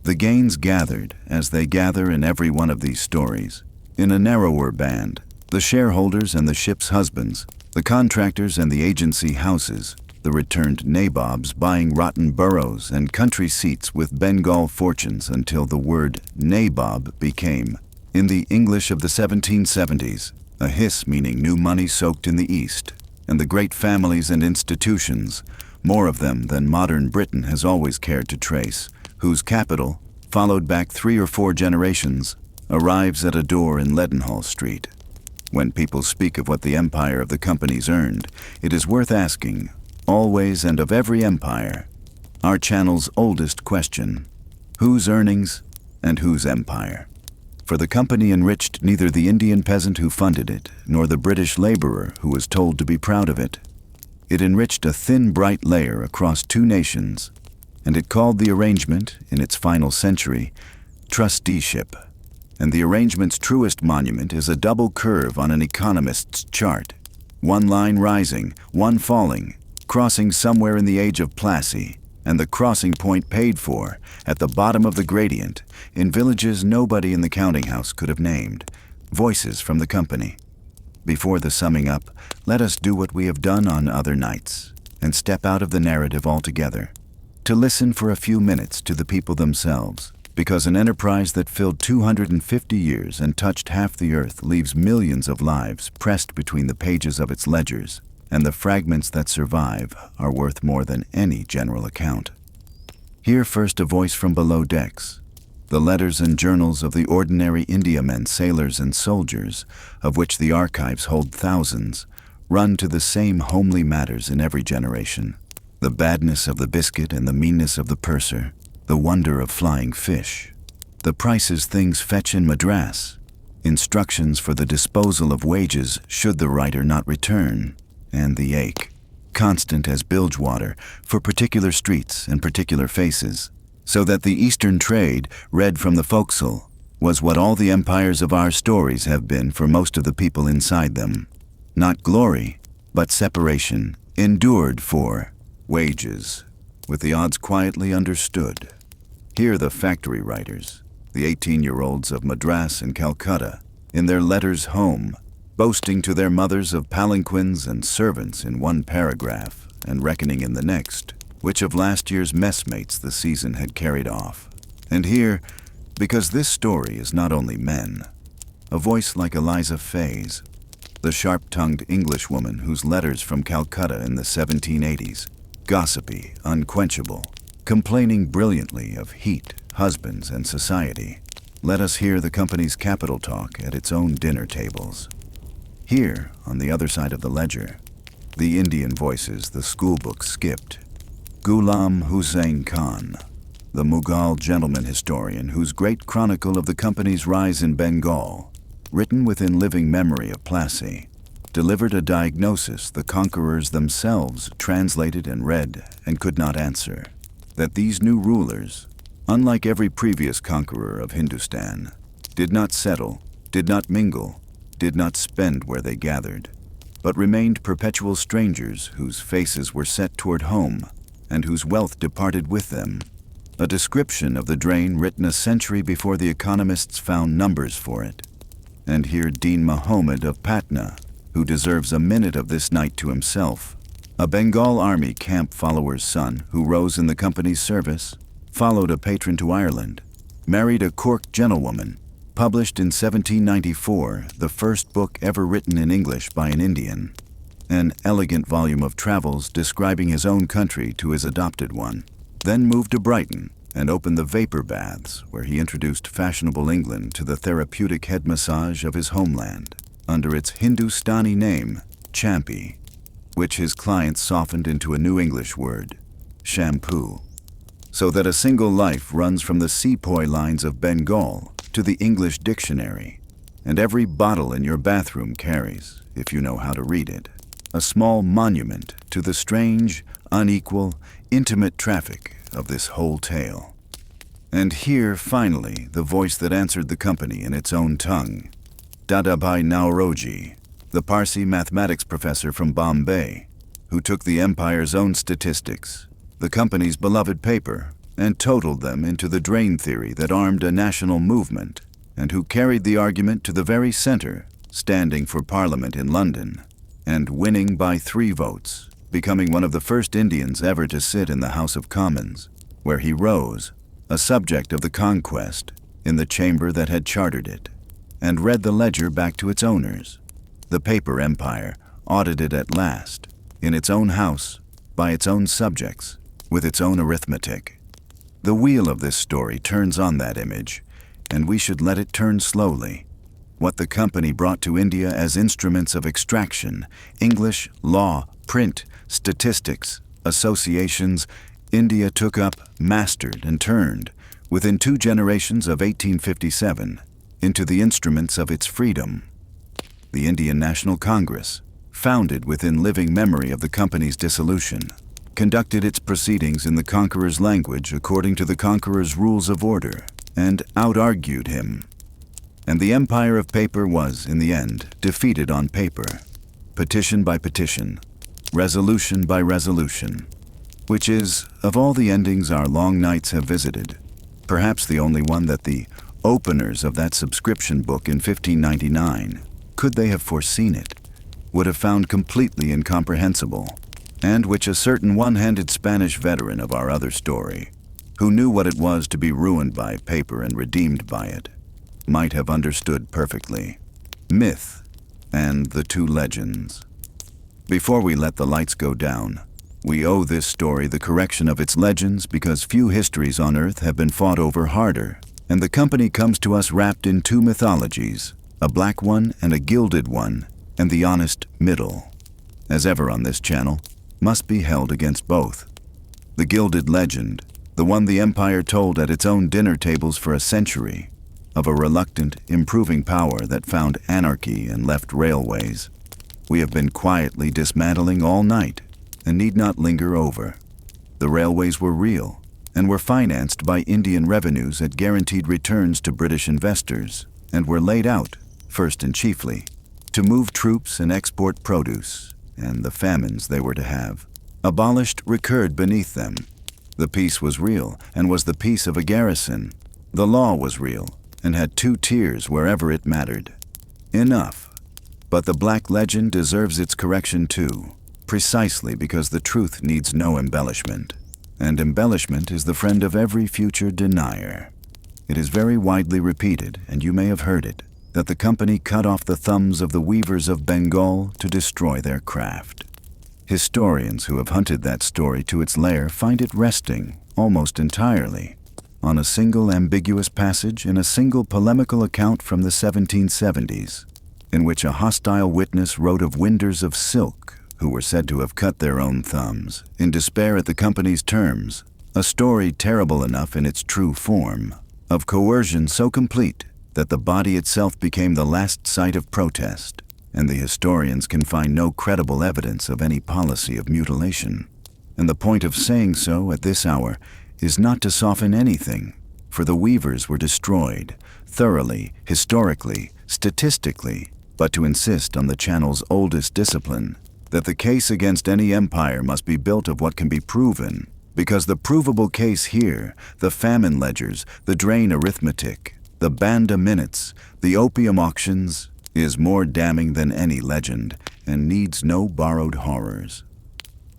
The gains gathered, as they gather in every one of these stories, in a narrower band, The shareholders and the ship's husbands, the contractors and the agency houses, the returned nabobs buying rotten boroughs and country seats with Bengal fortunes until the word nabob became, in the English of the 1770s, a hiss meaning new money soaked in the East, and the great families and institutions, more of them than modern Britain has always cared to trace, whose capital, followed back 3 or 4 generations, arrives at a door in Leadenhall Street. When people speak of what the empire of the companies earned, it is worth asking, always and of every empire, our channel's oldest question: whose earnings and whose empire? For the company enriched neither the Indian peasant who funded it, nor the British laborer who was told to be proud of it. It enriched a thin, bright layer across 2 nations, and it called the arrangement, in its final century, trusteeship. And the arrangement's truest monument is a double curve on an economist's chart, one line rising, one falling, crossing somewhere in the age of Plassey, and the crossing point paid for, at the bottom of the gradient, in villages nobody in the counting house could have named, voices from the company. Before the summing up, let us do what we have done on other nights, and step out of the narrative altogether, to listen for a few minutes to the people themselves, because an enterprise that filled 250 years and touched half the earth leaves millions of lives pressed between the pages of its ledgers, and the fragments that survive are worth more than any general account. Hear first a voice from below decks, the letters and journals of the ordinary Indiamen, sailors and soldiers, of which the archives hold thousands, run to the same homely matters in every generation: the badness of the biscuit and the meanness of the purser, the wonder of flying fish, the prices things fetch in Madras, instructions for the disposal of wages should the writer not return, and the ache, constant as bilge water, for particular streets and particular faces, so that the Eastern trade, read from the forecastle, was what all the empires of our stories have been for most of the people inside them. Not glory, but separation, endured for wages, with the odds quietly understood. Hear the factory writers, the 18-year-olds of Madras and Calcutta, in their letters home, boasting to their mothers of palanquins and servants in one paragraph, and reckoning in the next, which of last year's messmates the season had carried off. And here, because this story is not only men, a voice like Eliza Fay's, the sharp-tongued Englishwoman whose letters from Calcutta in the 1780s, gossipy, unquenchable, complaining brilliantly of heat, husbands, and society. Let us hear the company's capital talk at its own dinner tables. Here, on the other side of the ledger, the Indian voices the schoolbook skipped. Ghulam Hussain Khan, the Mughal gentleman historian whose great chronicle of the company's rise in Bengal, written within living memory of Plassey, delivered a diagnosis the conquerors themselves translated and read and could not answer, that these new rulers, unlike every previous conqueror of Hindustan, did not settle, did not mingle, did not spend where they gathered, but remained perpetual strangers whose faces were set toward home and whose wealth departed with them. A description of the drain written a century before the economists found numbers for it. And here Dean Mohammed of Patna, who deserves a minute of this night to himself, a Bengal army camp follower's son who rose in the company's service, followed a patron to Ireland, married a Cork gentlewoman, published in 1794 the first book ever written in English by an Indian, an elegant volume of travels describing his own country to his adopted one, then moved to Brighton and opened the vapor baths where he introduced fashionable England to the therapeutic head massage of his homeland under its Hindustani name, Champi, which his clients softened into a new English word, shampoo, so that a single life runs from the sepoy lines of Bengal to the English dictionary, and every bottle in your bathroom carries, if you know how to read it, a small monument to the strange, unequal, intimate traffic of this whole tale. And here, finally, the voice that answered the company in its own tongue, Dadabhai Nauroji, the Parsi mathematics professor from Bombay, who took the empire's own statistics, the company's beloved paper, and totaled them into the drain theory that armed a national movement, and who carried the argument to the very center standing for Parliament in London, and winning by 3 votes, becoming one of the first Indians ever to sit in the House of Commons, where he rose, a subject of the conquest, in the chamber that had chartered it, and read the ledger back to its owners, the paper empire, audited at last, in its own house, by its own subjects, with its own arithmetic. The wheel of this story turns on that image, and we should let it turn slowly. What the company brought to India as instruments of extraction, English, law, print, statistics, associations, India took up, mastered, and turned, within 2 generations of 1857, into the instruments of its freedom. The Indian National Congress, founded within living memory of the company's dissolution, conducted its proceedings in the conqueror's language according to the conqueror's rules of order, and out-argued him. And the empire of paper was, in the end, defeated on paper, petition by petition, resolution by resolution, which is, of all the endings our long nights have visited, perhaps the only one that the openers of that subscription book in 1599, could they have foreseen it, would have found completely incomprehensible, and which a certain one-handed Spanish veteran of our other story, who knew what it was to be ruined by paper and redeemed by it, might have understood perfectly. Myth and the 2 legends. Before we let the lights go down, we owe this story the correction of its legends because few histories on earth have been fought over harder, and the company comes to us wrapped in 2 mythologies, a black one and a gilded one, and the honest middle, as ever on this channel, must be held against both. The gilded legend, the one the empire told at its own dinner tables for a century, of a reluctant, improving power that found anarchy and left railways, we have been quietly dismantling all night and need not linger over. The railways were real and were financed by Indian revenues at guaranteed returns to British investors, and were laid out, first and chiefly, to move troops and export produce, and the famines they were to have, abolished, recurred beneath them. The peace was real, and was the peace of a garrison. The law was real, and had 2 tiers wherever it mattered. Enough. But the black legend deserves its correction too, precisely because the truth needs no embellishment, and embellishment is the friend of every future denier. It is very widely repeated, and you may have heard it, that the company cut off the thumbs of the weavers of Bengal to destroy their craft. Historians who have hunted that story to its lair find it resting, almost entirely, on a single ambiguous passage in a single polemical account from the 1770s, in which a hostile witness wrote of winders of silk who were said to have cut their own thumbs, in despair at the company's terms, a story terrible enough in its true form, of coercion so complete that the body itself became the last site of protest, and the historians can find no credible evidence of any policy of mutilation. And the point of saying so at this hour is not to soften anything, for the weavers were destroyed, thoroughly, historically, statistically, but to insist on the channel's oldest discipline, that the case against any empire must be built of what can be proven, because the provable case here, the famine ledgers, the drain arithmetic, the Banda minutes, the opium auctions, is more damning than any legend, and needs no borrowed horrors.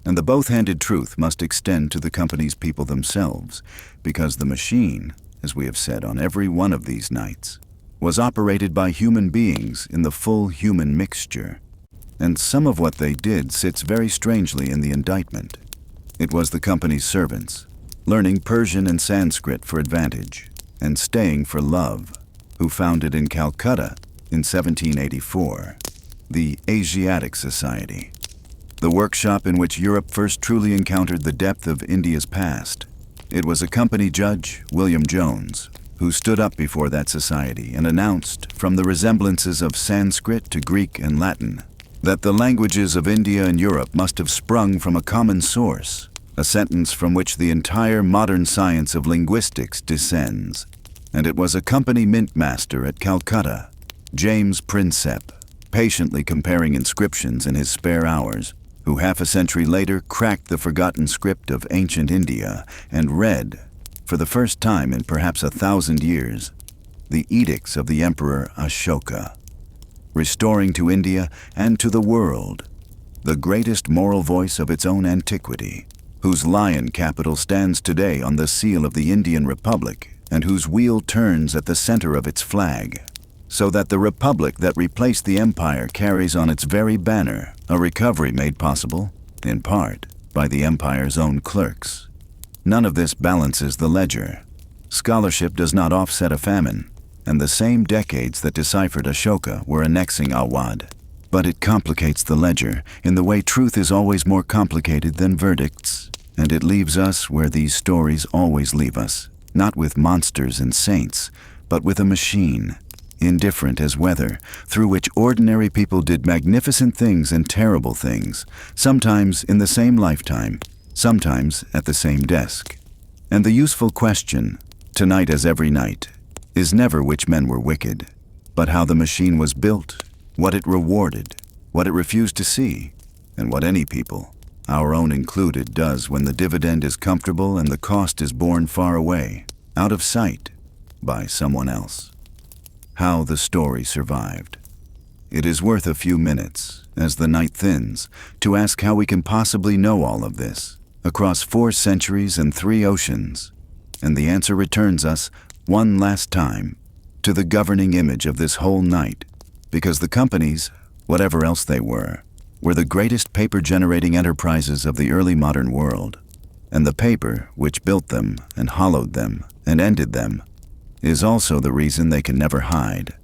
And the both-handed truth must extend to the company's people themselves, because the machine, as we have said on every one of these nights, was operated by human beings in the full human mixture, and some of what they did sits very strangely in the indictment. It was the company's servants, learning Persian and Sanskrit for advantage, and staying for love, who founded in Calcutta, in 1784, the Asiatic Society, the workshop in which Europe first truly encountered the depth of India's past. It was a company judge, William Jones, who stood up before that society and announced, from the resemblances of Sanskrit to Greek and Latin, that the languages of India and Europe must have sprung from a common source, a sentence from which the entire modern science of linguistics descends. And it was a company mint master at Calcutta, James Prinsep, patiently comparing inscriptions in his spare hours, who half a century later cracked the forgotten script of ancient India and read, for the first time in perhaps 1,000 years, the edicts of the Emperor Ashoka. restoring to India and to the world the greatest moral voice of its own antiquity, whose lion capital stands today on the seal of the Indian Republic and whose wheel turns at the center of its flag, so that the republic that replaced the empire carries on its very banner a recovery made possible, in part, by the empire's own clerks. None of this balances the ledger. Scholarship does not offset a famine, and the same decades that deciphered Ashoka were annexing Awadh. But it complicates the ledger in the way truth is always more complicated than verdicts, and it leaves us where these stories always leave us, not with monsters and saints, but with a machine, indifferent as weather, through which ordinary people did magnificent things and terrible things, sometimes in the same lifetime, sometimes at the same desk. And the useful question, tonight as every night, is never which men were wicked, but how the machine was built, what it rewarded, what it refused to see, and what any people, our own included, does when the dividend is comfortable and the cost is borne far away, out of sight, by someone else. How the story survived. It is worth a few minutes, as the night thins, to ask how we can possibly know all of this, across 4 centuries and 3 oceans, and the answer returns us, one last time, to the governing image of this whole night, because the companies, whatever else they were the greatest paper-generating enterprises of the early modern world, and the paper which built them and hollowed them and ended them is also the reason they can never hide.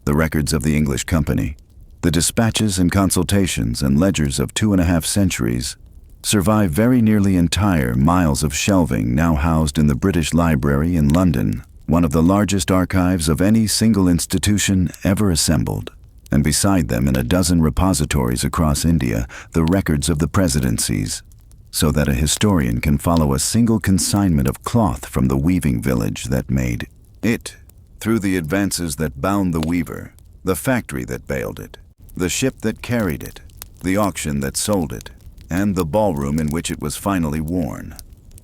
The records of the English company, the dispatches and consultations and ledgers of 2.5 centuries, survive very nearly entire miles of shelving now housed in the British Library in London, one of the largest archives of any single institution ever assembled, and beside them in a dozen repositories across India, the records of the presidencies, so that a historian can follow a single consignment of cloth from the weaving village that made it, through the advances that bound the weaver, the factory that baled it, the ship that carried it, the auction that sold it, and the ballroom in which it was finally worn.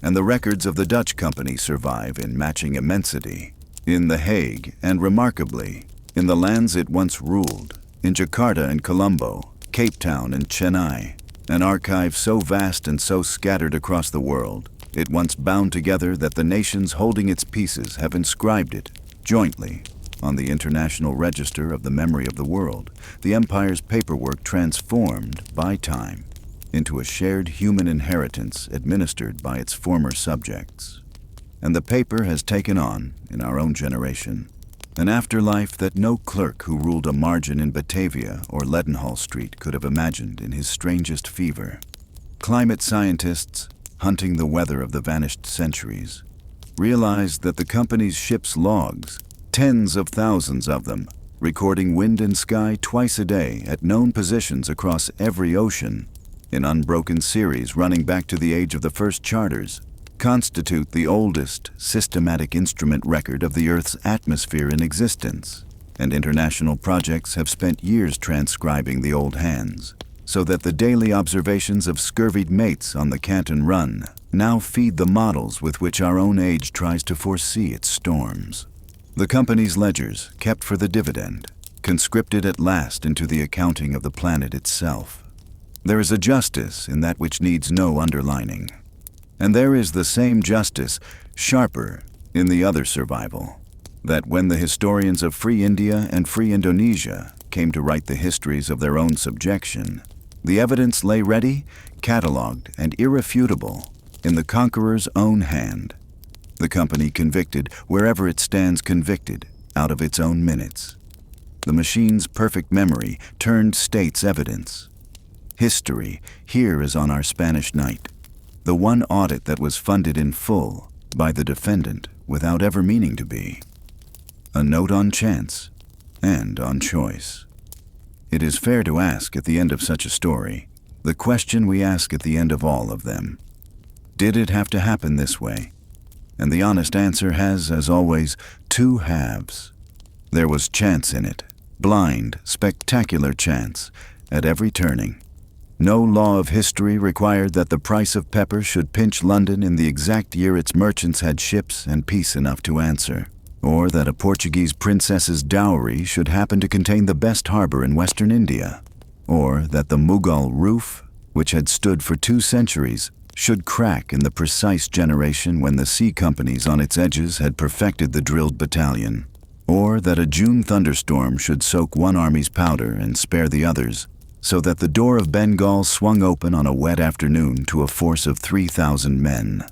And the records of the Dutch company survive in matching immensity, in The Hague, and remarkably, in the lands it once ruled, in Jakarta and Colombo, Cape Town and Chennai, an archive so vast and so scattered across the world, it once bound together that the nations holding its pieces have inscribed it, jointly, on the International Register of the Memory of the World, the empire's paperwork transformed, by time, into a shared human inheritance administered by its former subjects. And the paper has taken on, in our own generation, an afterlife that no clerk who ruled a margin in Batavia or Leadenhall Street could have imagined in his strangest fever. Climate scientists, hunting the weather of the vanished centuries, realized that the company's ship's logs, tens of thousands of them, recording wind and sky twice a day at known positions across every ocean, in unbroken series running back to the age of the first charters, constitute the oldest systematic instrument record of the Earth's atmosphere in existence, and international projects have spent years transcribing the old hands, so that the daily observations of scurvied mates on the Canton Run now feed the models with which our own age tries to foresee its storms. The company's ledgers, kept for the dividend, conscripted at last into the accounting of the planet itself. There is a justice in that which needs no underlining. And there is the same justice, sharper, in the other survival, that when the historians of Free India and Free Indonesia came to write the histories of their own subjection, the evidence lay ready, catalogued, and irrefutable in the conqueror's own hand. The company convicted wherever it stands convicted, out of its own minutes. The machine's perfect memory turned state's evidence. History here is on our Spanish night, the one audit that was funded in full by the defendant without ever meaning to be. A note on chance and on choice. It is fair to ask at the end of such a story, the question we ask at the end of all of them. Did it have to happen this way? And the honest answer has, as always, 2 halves. There was chance in it, blind, spectacular chance, at every turning. No law of history required that the price of pepper should pinch London in the exact year its merchants had ships and peace enough to answer. or that a Portuguese princess's dowry should happen to contain the best harbor in western India, or that the Mughal roof, which had stood for 2 centuries, should crack in the precise generation when the sea companies on its edges had perfected the drilled battalion, or that a June thunderstorm should soak one army's powder and spare the others, so that the door of Bengal swung open on a wet afternoon to a force of 3,000 men.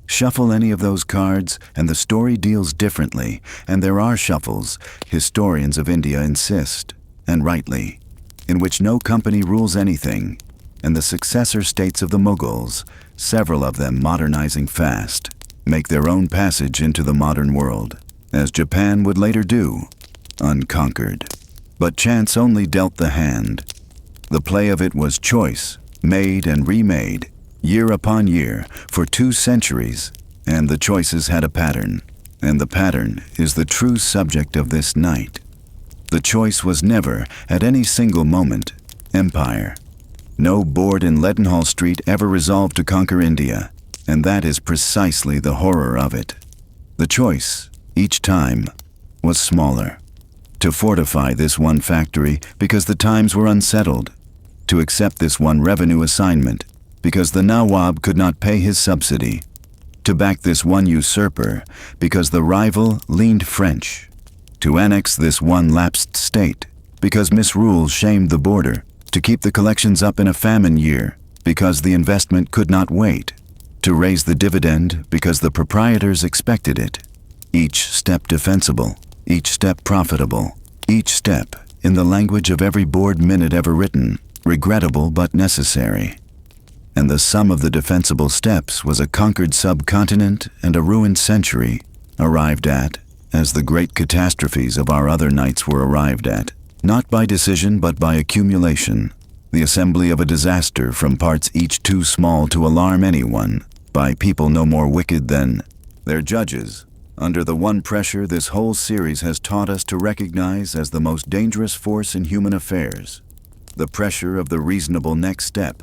Shuffle any of those cards, and the story deals differently, and there are shuffles, historians of India insist, and rightly, in which no company rules anything, and the successor states of the Mughals, several of them modernizing fast, make their own passage into the modern world, as Japan would later do, unconquered. But chance only dealt the hand. The play of it was choice, made and remade, year upon year, for 2 centuries, and the choices had a pattern, and the pattern is the true subject of this night. The choice was never, at any single moment, empire. No board in Leadenhall Street ever resolved to conquer India, and that is precisely the horror of it. The choice, each time, was smaller. To fortify this one factory because the times were unsettled, to accept this one revenue assignment because the Nawab could not pay his subsidy, to back this one usurper because the rival leaned French, to annex this one lapsed state because misrule shamed the border, to keep the collections up in a famine year because the investment could not wait, to raise the dividend because the proprietors expected it. Each step defensible, each step profitable, each step, in the language of every board minute ever written, regrettable but necessary. And the sum of the defensible steps was a conquered subcontinent and a ruined century, arrived at, as the great catastrophes of our other nights were arrived at, not by decision but by accumulation, the assembly of a disaster from parts each too small to alarm anyone, by people no more wicked than their judges, under the one pressure this whole series has taught us to recognize as the most dangerous force in human affairs, the pressure of the reasonable next step,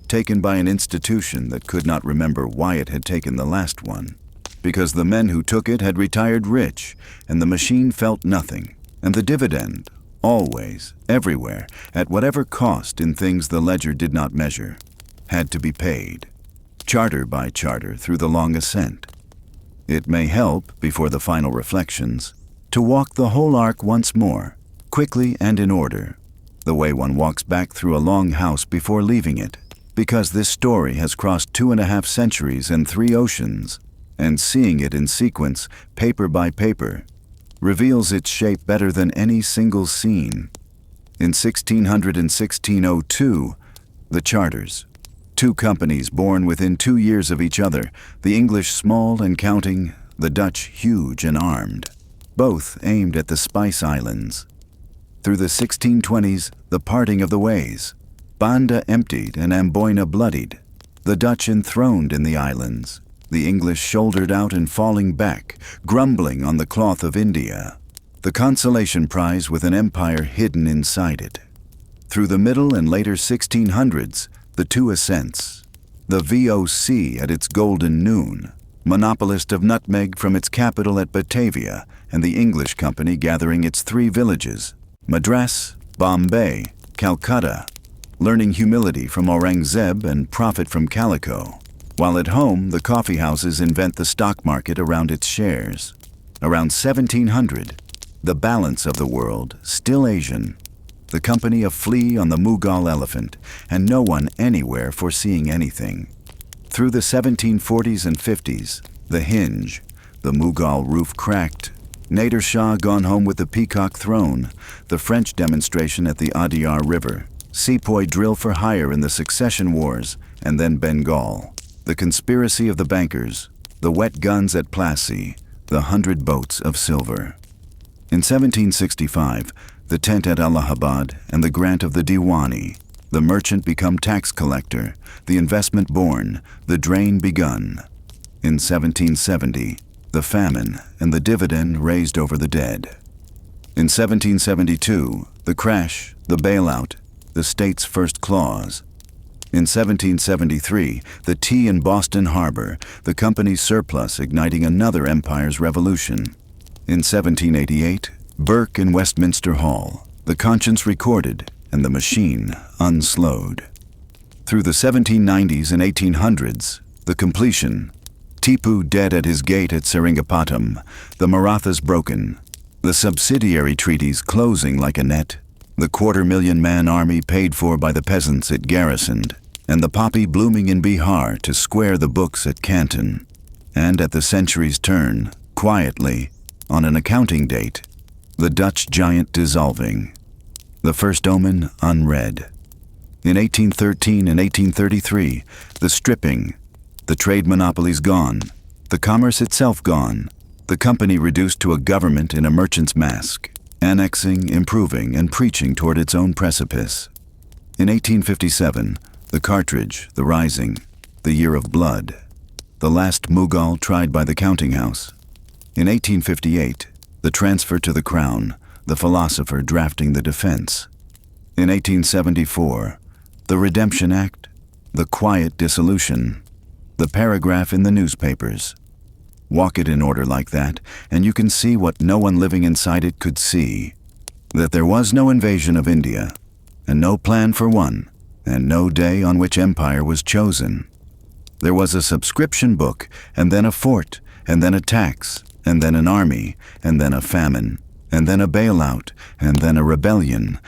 taken by an institution that could not remember why it had taken the last one, because the men who took it had retired rich, and the machine felt nothing, and the dividend, always, everywhere, at whatever cost in things the ledger did not measure, had to be paid, charter by charter through the long ascent. It may help, before the final reflections, to walk the whole arc once more, quickly and in order, the way one walks back through a long house before leaving it, because this story has crossed 2.5 centuries and 3 oceans, and seeing it in sequence, paper by paper, reveals its shape better than any single scene. In 1600 and 1602, the charters, 2 companies born within 2 years of each other, the English small and counting, the Dutch huge and armed, both aimed at the Spice Islands. Through the 1620s, the parting of the ways, Banda emptied and Amboina bloodied, the Dutch enthroned in the islands, the English shouldered out and falling back, grumbling on the cloth of India, the consolation prize with an empire hidden inside it. Through the middle and later 1600s, the 2 ascents, the VOC at its golden noon, monopolist of nutmeg from its capital at Batavia, and the English company gathering its 3 villages, Madras, Bombay, Calcutta, learning humility from Aurangzeb and profit from calico, while at home the coffee houses invent the stock market around its shares. Around 1700, the balance of the world, still Asian, the company a flea on the Mughal elephant, and no one anywhere foreseeing anything. Through the 1740s and 50s, the hinge, the Mughal roof cracked, Nader Shah gone home with the peacock throne, the French demonstration at the Adyar River, sepoy drill for hire in the succession wars, and then Bengal, the conspiracy of the bankers, the wet guns at Plassey, the 100 boats of silver. In 1765, the tent at Allahabad and the grant of the Diwani, the merchant become tax collector, the investment born, the drain begun. In 1770, the famine and the dividend raised over the dead. In 1772, the crash, the bailout, the state's first clause. In 1773, the tea in Boston Harbor, the company's surplus igniting another empire's revolution. In 1788, Burke in Westminster Hall, the conscience recorded and the machine unslowed. Through the 1790s and 1800s, the completion, Tipu dead at his gate at Seringapatam, the Marathas broken, the subsidiary treaties closing like a net, the 250,000-man army paid for by the peasants it garrisoned, and the poppy blooming in Bihar to square the books at Canton. And at the century's turn, quietly, on an accounting date, the Dutch giant dissolving, the first omen unread. In 1813 and 1833, the stripping, the trade monopolies gone, the commerce itself gone, the company reduced to a government in a merchant's mask, annexing, improving, and preaching toward its own precipice. In 1857, the cartridge, the rising, the year of blood, the last Mughal tried by the counting house. In 1858, the transfer to the crown, the philosopher drafting the defense. In 1874, the Redemption Act, the quiet dissolution, the paragraph in the newspapers. Walk it in order like that, and you can see what no one living inside it could see. That there was no invasion of India, and no plan for one, and no day on which empire was chosen. There was a subscription book, and then a fort, and then a tax, and then an army, and then a famine, and then a bailout, and then a rebellion,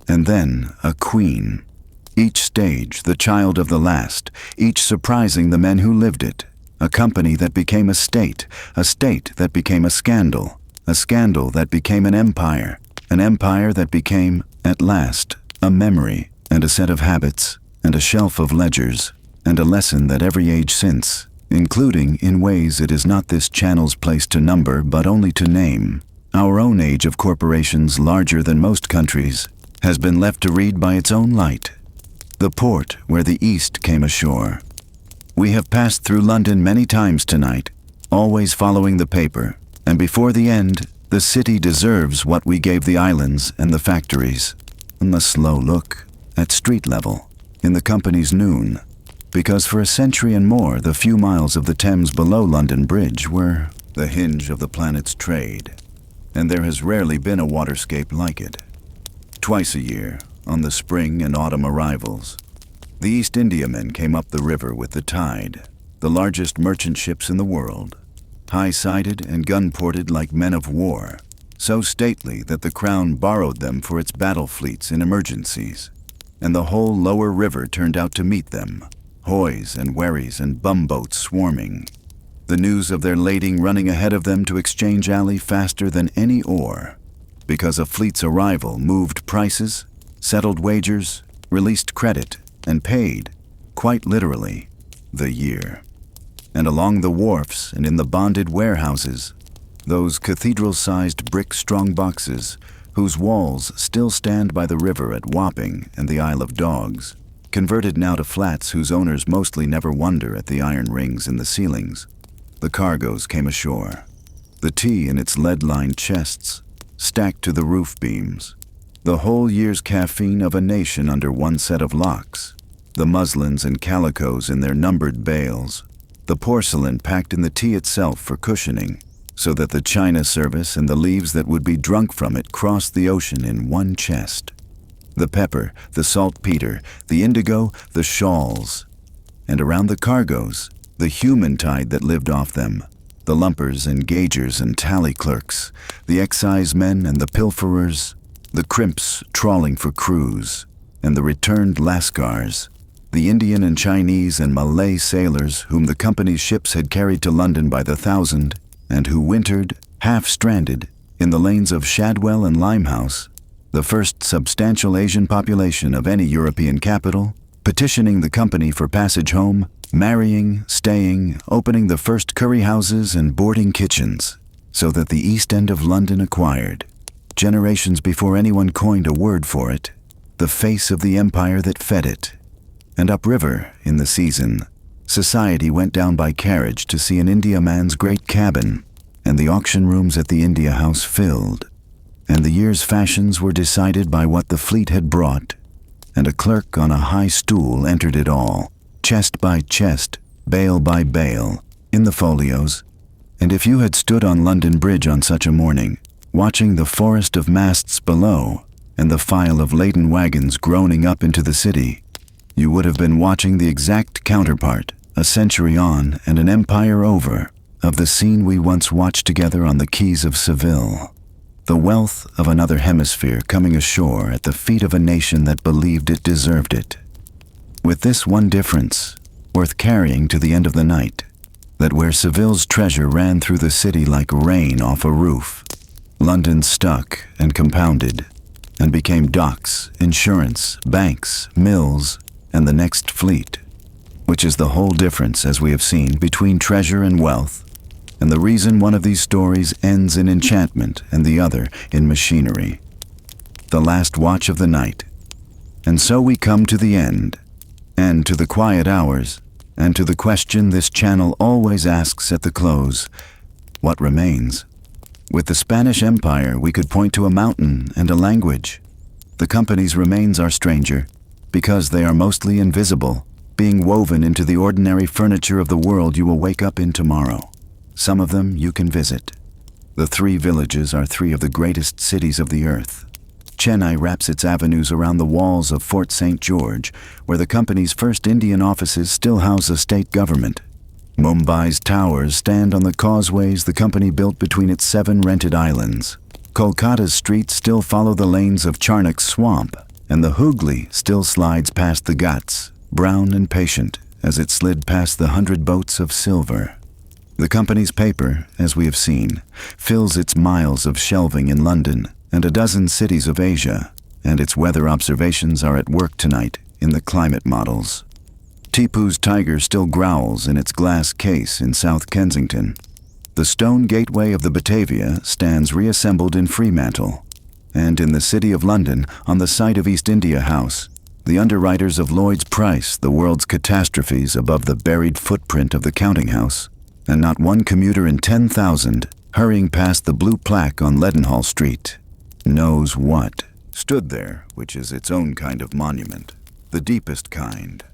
and then a queen. Each stage the child of the last, each surprising the men who lived it. A company that became a state that became a scandal that became an empire that became, at last, a memory and a set of habits and a shelf of ledgers and a lesson that every age since, including in ways it is not this channel's place to number but only to name, our own age of corporations larger than most countries, has been left to read by its own light. The port where the East came ashore. We have passed through London many times tonight, always following the paper, and before the end, the city deserves what we gave the islands and the factories. And a slow look at street level, in the company's noon, because for a century and more, the few miles of the Thames below London Bridge were the hinge of the planet's trade, and there has rarely been a waterscape like it. Twice a year, on the spring and autumn arrivals, the East Indiamen came up the river with the tide, the largest merchant ships in the world, high-sided and gun-ported like men of war, so stately that the crown borrowed them for its battle fleets in emergencies, and the whole lower river turned out to meet them, hoys and wherries and bumboats swarming, the news of their lading running ahead of them to Exchange Alley faster than any oar, because a fleet's arrival moved prices, settled wagers, released credit, and paid, quite literally, the year. And along the wharfs and in the bonded warehouses, those cathedral-sized brick strong boxes whose walls still stand by the river at Wapping and the Isle of Dogs, converted now to flats whose owners mostly never wonder at the iron rings in the ceilings. The cargoes came ashore, the tea in its lead-lined chests, stacked to the roof beams, the whole year's caffeine of a nation under one set of locks, the muslins and calicos in their numbered bales, the porcelain packed in the tea itself for cushioning, so that the china service and the leaves that would be drunk from it crossed the ocean in one chest. The pepper, the saltpeter, the indigo, the shawls, and around the cargoes, the human tide that lived off them, the lumpers and gaugers and tally clerks, the excise men and the pilferers, the crimps trawling for crews, and the returned lascars, the Indian and Chinese and Malay sailors whom the company's ships had carried to London by the thousand, and who wintered, half-stranded, in the lanes of Shadwell and Limehouse, the first substantial Asian population of any European capital, petitioning the company for passage home, marrying, staying, opening the first curry houses and boarding kitchens, so that the East End of London acquired, generations before anyone coined a word for it, the face of the empire that fed it. And upriver, in the season, society went down by carriage to see an Indiaman's great cabin, and the auction rooms at the India House filled, and the year's fashions were decided by what the fleet had brought, and a clerk on a high stool entered it all, chest by chest, bale by bale, in the folios, And if you had stood on London Bridge on such a morning, watching the forest of masts below and the file of laden wagons groaning up into the city, you would have been watching the exact counterpart, a century on and an empire over, of the scene we once watched together on the quays of Seville. The wealth of another hemisphere coming ashore at the feet of a nation that believed it deserved it. With this one difference, worth carrying to the end of the night, that where Seville's treasure ran through the city like rain off a roof, London stuck and compounded, and became docks, insurance, banks, mills, and the next fleet, which is the whole difference, as we have seen, between treasure and wealth, and the reason one of these stories ends in enchantment and the other in machinery. The last watch of the night. And so we come to the end, and to the quiet hours, and to the question this channel always asks at the close: what remains? With the Spanish Empire, we could point to a mountain and a language. The company's remains are stranger, because they are mostly invisible, being woven into the ordinary furniture of the world you will wake up in tomorrow. Some of them you can visit. The 3 villages are 3 of the greatest cities of the earth. Chennai wraps its avenues around the walls of Fort St. George, where the company's first Indian offices still house a state government. Mumbai's towers stand on the causeways the company built between its 7 rented islands. Kolkata's streets still follow the lanes of Charnock's swamp, and the Hooghly still slides past the Ghats, brown and patient, as it slid past the 100 boats of silver. The company's paper, as we have seen, fills its miles of shelving in London and a dozen cities of Asia, and its weather observations are at work tonight in the climate models. Tipu's tiger still growls in its glass case in South Kensington. The stone gateway of the Batavia stands reassembled in Fremantle, and in the city of London, on the site of East India House, the underwriters of Lloyd's price the world's catastrophes above the buried footprint of the counting house, and not one commuter in 10,000, hurrying past the blue plaque on Leadenhall Street, knows what stood there, which is its own kind of monument, the deepest kind,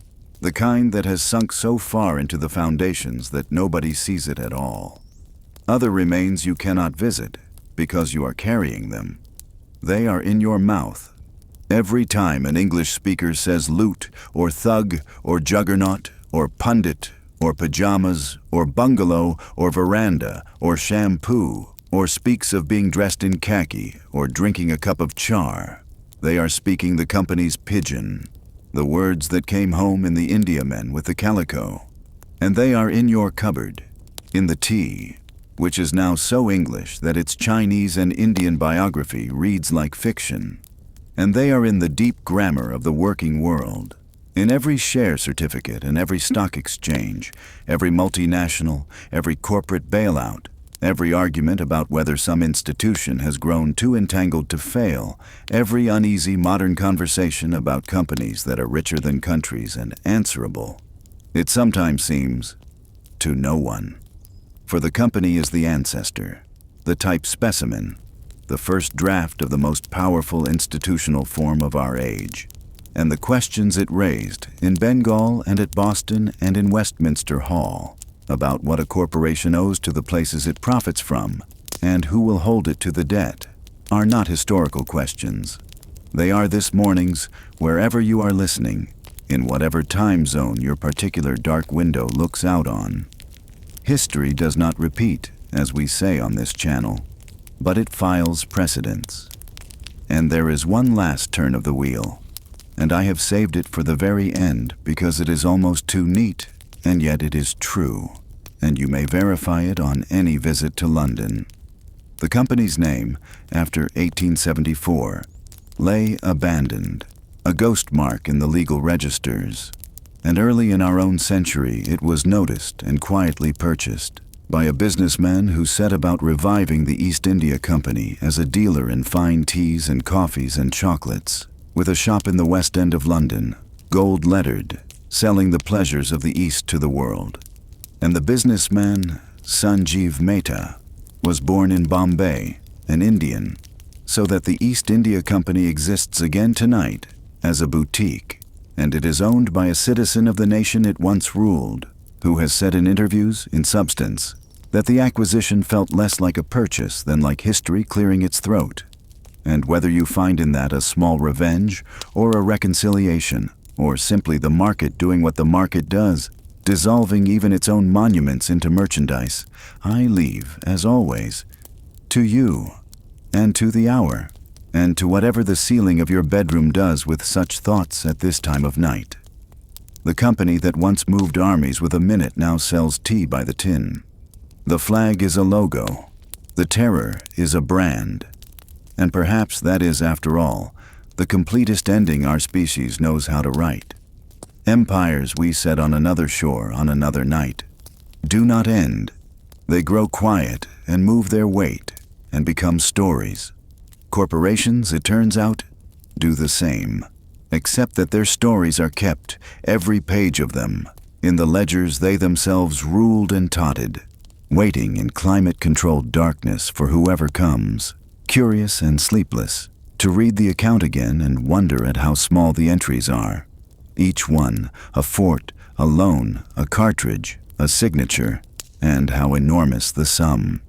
the kind that has sunk so far into the foundations that nobody sees it at all. Other remains you cannot visit, because you are carrying them. They are in your mouth. Every time an English speaker says loot, or thug, or juggernaut, or pundit, or pajamas, or bungalow, or veranda, or shampoo, or speaks of being dressed in khaki, or drinking a cup of char, they are speaking the company's pidgin, the words that came home in the Indiamen with the calico. And they are in your cupboard, in the tea, which is now so English that its Chinese and Indian biography reads like fiction. And they are in the deep grammar of the working world, in every share certificate and every stock exchange, every multinational, every corporate bailout, every argument about whether some institution has grown too entangled to fail, every uneasy modern conversation about companies that are richer than countries and answerable, it sometimes seems, to no one. For the company is the ancestor, the type specimen, the first draft of the most powerful institutional form of our age, and the questions it raised in Bengal and at Boston and in Westminster Hall about what a corporation owes to the places it profits from and who will hold it to the debt are not historical questions. They are this morning's, wherever you are listening, in whatever time zone your particular dark window looks out on. History does not repeat, as we say on this channel, but it files precedents. And there is one last turn of the wheel, and I have saved it for the very end because it is almost too neat, and yet it is true, and you may verify it on any visit to London. The company's name, after 1874, lay abandoned, a ghost mark in the legal registers, and early in our own century it was noticed and quietly purchased by a businessman who set about reviving the East India Company as a dealer in fine teas and coffees and chocolates, with a shop in the West End of London, gold-lettered, selling the pleasures of the East to the world. And the businessman, Sanjeev Mehta, was born in Bombay, an Indian, so that the East India Company exists again tonight as a boutique, and it is owned by a citizen of the nation it once ruled, who has said in interviews, in substance, that the acquisition felt less like a purchase than like history clearing its throat. And whether you find in that a small revenge, or a reconciliation, or simply the market doing what the market does, dissolving even its own monuments into merchandise, I leave, as always, to you, and to the hour, and to whatever the ceiling of your bedroom does with such thoughts at this time of night. The company that once moved armies with a minute now sells tea by the tin. The flag is a logo. The terror is a brand. And perhaps that is, after all, the completest ending our species knows how to write. Empires we set on another shore on another night do not end. They grow quiet and move their weight and become stories. Corporations, it turns out, do the same, except that their stories are kept, every page of them, in the ledgers they themselves ruled and totted, waiting in climate-controlled darkness for whoever comes, curious and sleepless, to read the account again and wonder at how small the entries are. Each one, a fort, a loan, a cartridge, a signature, and how enormous the sum.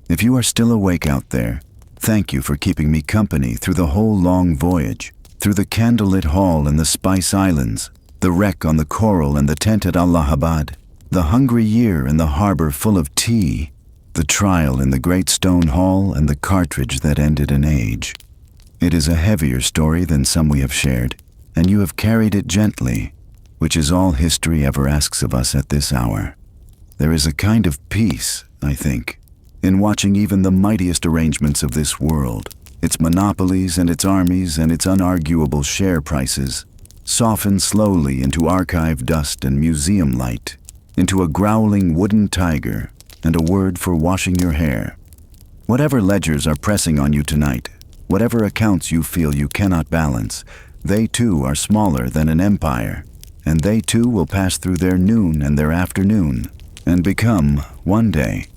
If you are still awake out there, thank you for keeping me company through the whole long voyage, through the candlelit hall in the Spice Islands, the wreck on the Coral and the tent at Allahabad, the hungry year in the harbor full of tea, the trial in the great stone hall and the cartridge that ended an age. It is a heavier story than some we have shared, and you have carried it gently, which is all history ever asks of us at this hour. There is a kind of peace, I think, in watching even the mightiest arrangements of this world, its monopolies and its armies and its unarguable share prices, soften slowly into archive dust and museum light, into a growling wooden tiger and a word for washing your hair. Whatever ledgers are pressing on you tonight, whatever accounts you feel you cannot balance, they too are smaller than an empire, and they too will pass through their noon and their afternoon, and become, one day,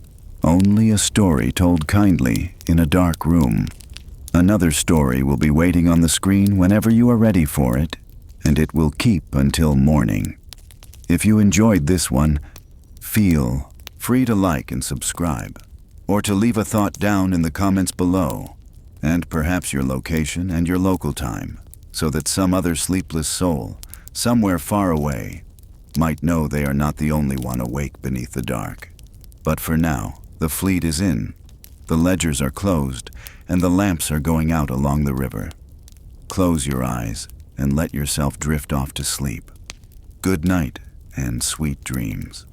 only a story told kindly in a dark room. Another story will be waiting on the screen whenever you are ready for it, and it will keep until morning. If you enjoyed this one, feel free to like and subscribe, or to leave a thought down in the comments below, and perhaps your location and your local time, so that some other sleepless soul, somewhere far away, might know they are not the only one awake beneath the dark. But for now, the fleet is in, the ledgers are closed, and the lamps are going out along the river. Close your eyes and let yourself drift off to sleep. Good night and sweet dreams.